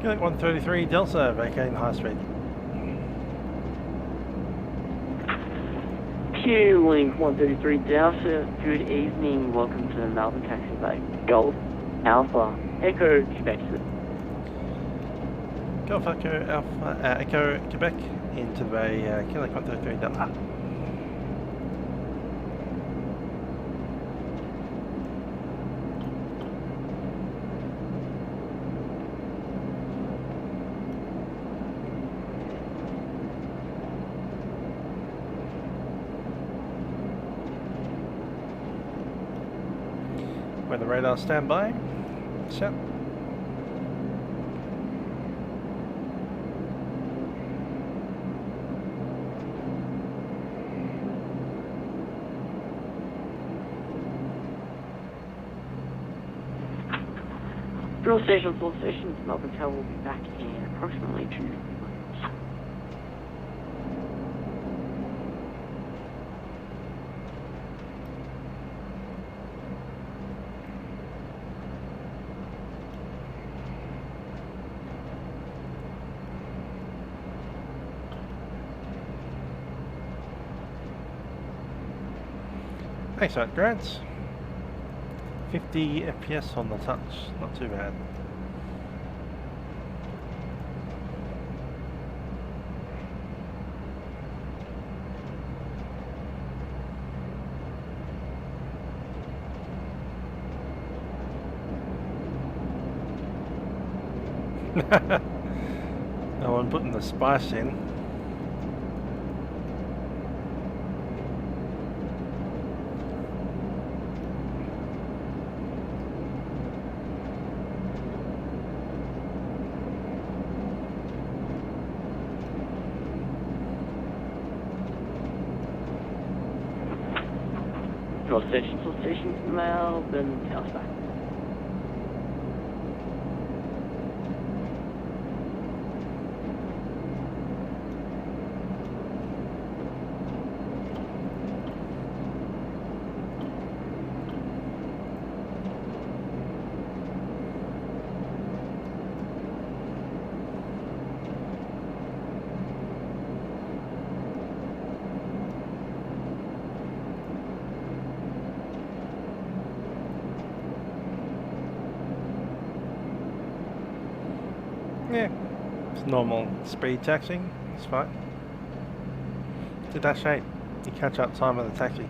Unit 133 Delta, vacating high speed. Link 133 Delta, good evening, welcome to Melbourne Taxi Bay. Golf Alpha Echo Quebec. Golf Echo Alpha Echo Quebec into the bay, Link 133 Delta. Weather radar standby. Set. Drill station, full station, Melbourne Tower will be back in approximately 2 minutes. Thanks, mate, Grants. 50 FPS on the touch, not too bad. No one putting the spice in. Full station, Melbourne Tower's back. Yeah, it's normal speed taxiing, it's fine. To dash 8, you catch up time of the taxi.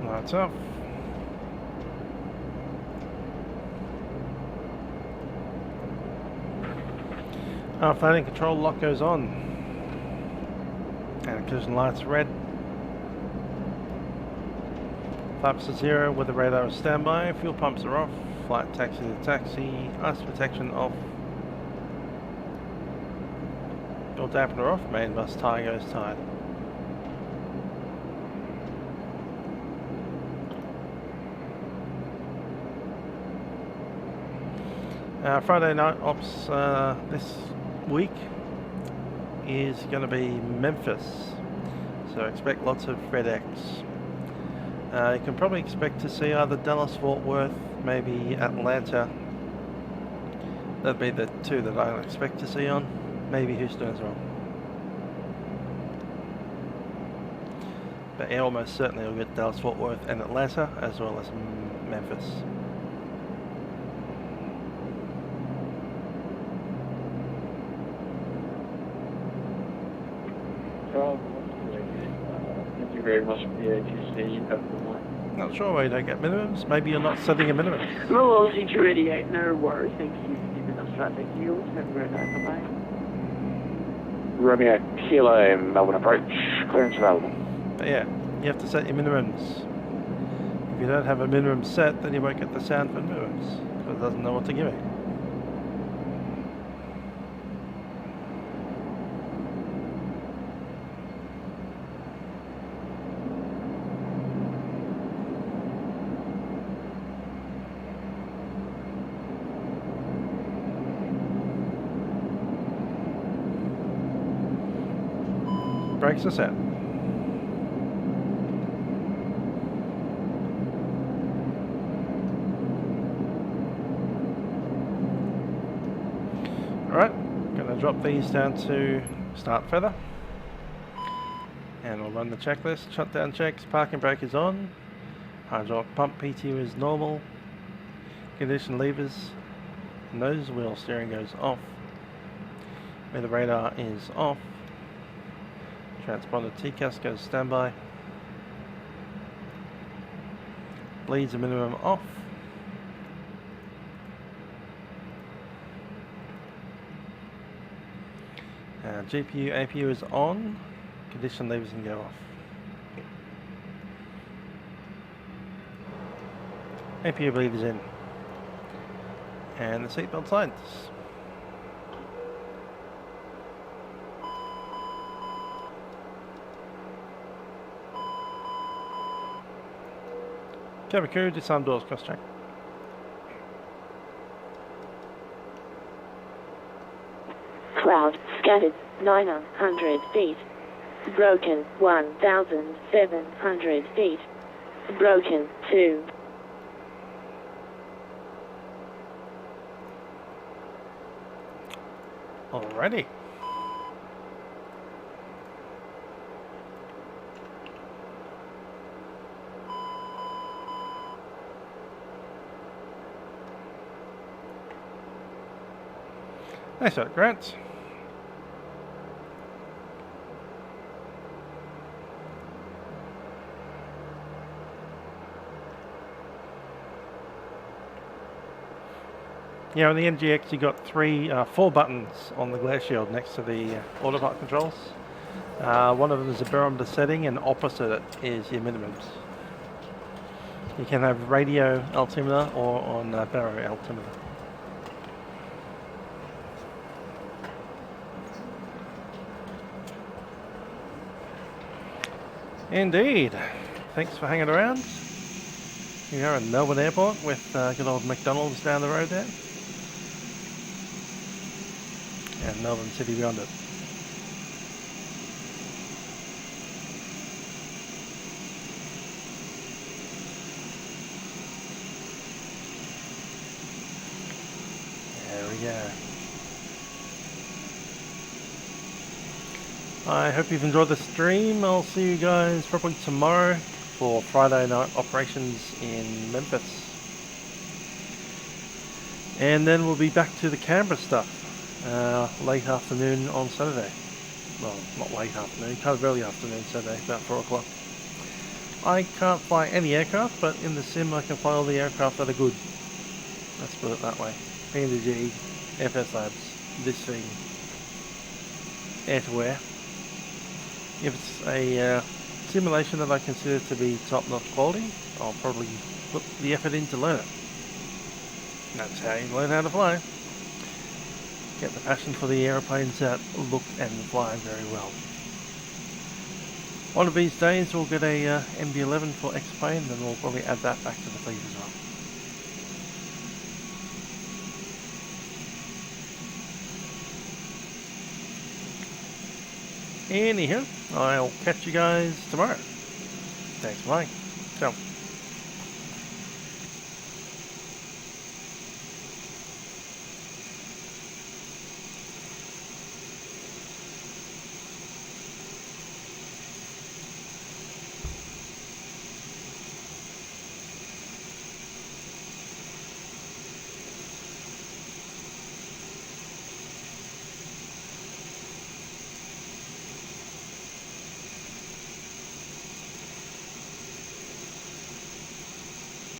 Lights off. Our landing control lock goes on. And collision lights red. Flaps are 0 with the radar standby. Fuel pumps are off. Flight taxi to taxi. Ice protection off. Door dampener off. Main bus tyre goes tight. Friday night ops this week is going to be Memphis, so expect lots of FedEx. You can probably expect to see either Dallas, Fort Worth, maybe Atlanta. That'd be the two that I expect to see on, maybe Houston as well. But yeah, almost certainly we'll get Dallas, Fort Worth and Atlanta, as well as Memphis. Thank you very much for the ATC. Have a good night. Not sure why you don't get minimums. Maybe you're not setting a minimum. Well, C288, no worries. Thank you for giving us traffic yields. Have a great night. Bye-bye. Romeo Kilo, Melbourne approach, clearance available. But yeah, you have to set your minimums. If you don't have a minimum set, then you won't get the sound for minimums, because it doesn't know what to give it. brakes are set. Alright, going to drop these down to start feather. And we'll run the checklist. Shutdown checks, parking brake is on. Hydraulic pump PTU is normal. Condition levers. Nose wheel steering goes off. Weather radar is off. Transponder TCAS goes standby. Bleeds a minimum off. GPU, APU is on. Condition levers can go off. APU bleed is in. And the seatbelt signs. Cabin crew, disarm doors, cross check. Cloud scattered 900 feet. Broken 1,700 feet. Broken 2. Alrighty. Nice shot, Grant. Yeah, on the NGX you got four buttons on the glare shield next to the autopilot controls. One of them is a barometer setting, and opposite it is your minimums. You can have radio altimeter or on baro altimeter. Indeed. Thanks for hanging around. Here we are in Melbourne Airport with good old McDonald's down the road there. And Melbourne City beyond it. There we go. I hope you've enjoyed the stream. I'll see you guys probably tomorrow for Friday night operations in Memphis. And then we'll be back to the Canberra stuff. Late afternoon on Saturday. Well, not late afternoon, kind of early afternoon Saturday, about 4 o'clock. I can't fly any aircraft, but in the sim I can fly all the aircraft that are good. Let's put it that way. PNG, FS Labs, this thing, air-to-air. If it's a simulation that I consider to be top-notch quality, I'll probably put the effort in to learn it. That's how you learn how to fly. Get the passion for the aeroplanes that look and fly very well. One of these days we'll get a MB-11 for X-Plane, and we'll probably add that back to the fleet as well. Anyhow, I'll catch you guys tomorrow. Thanks, Mike. Ciao.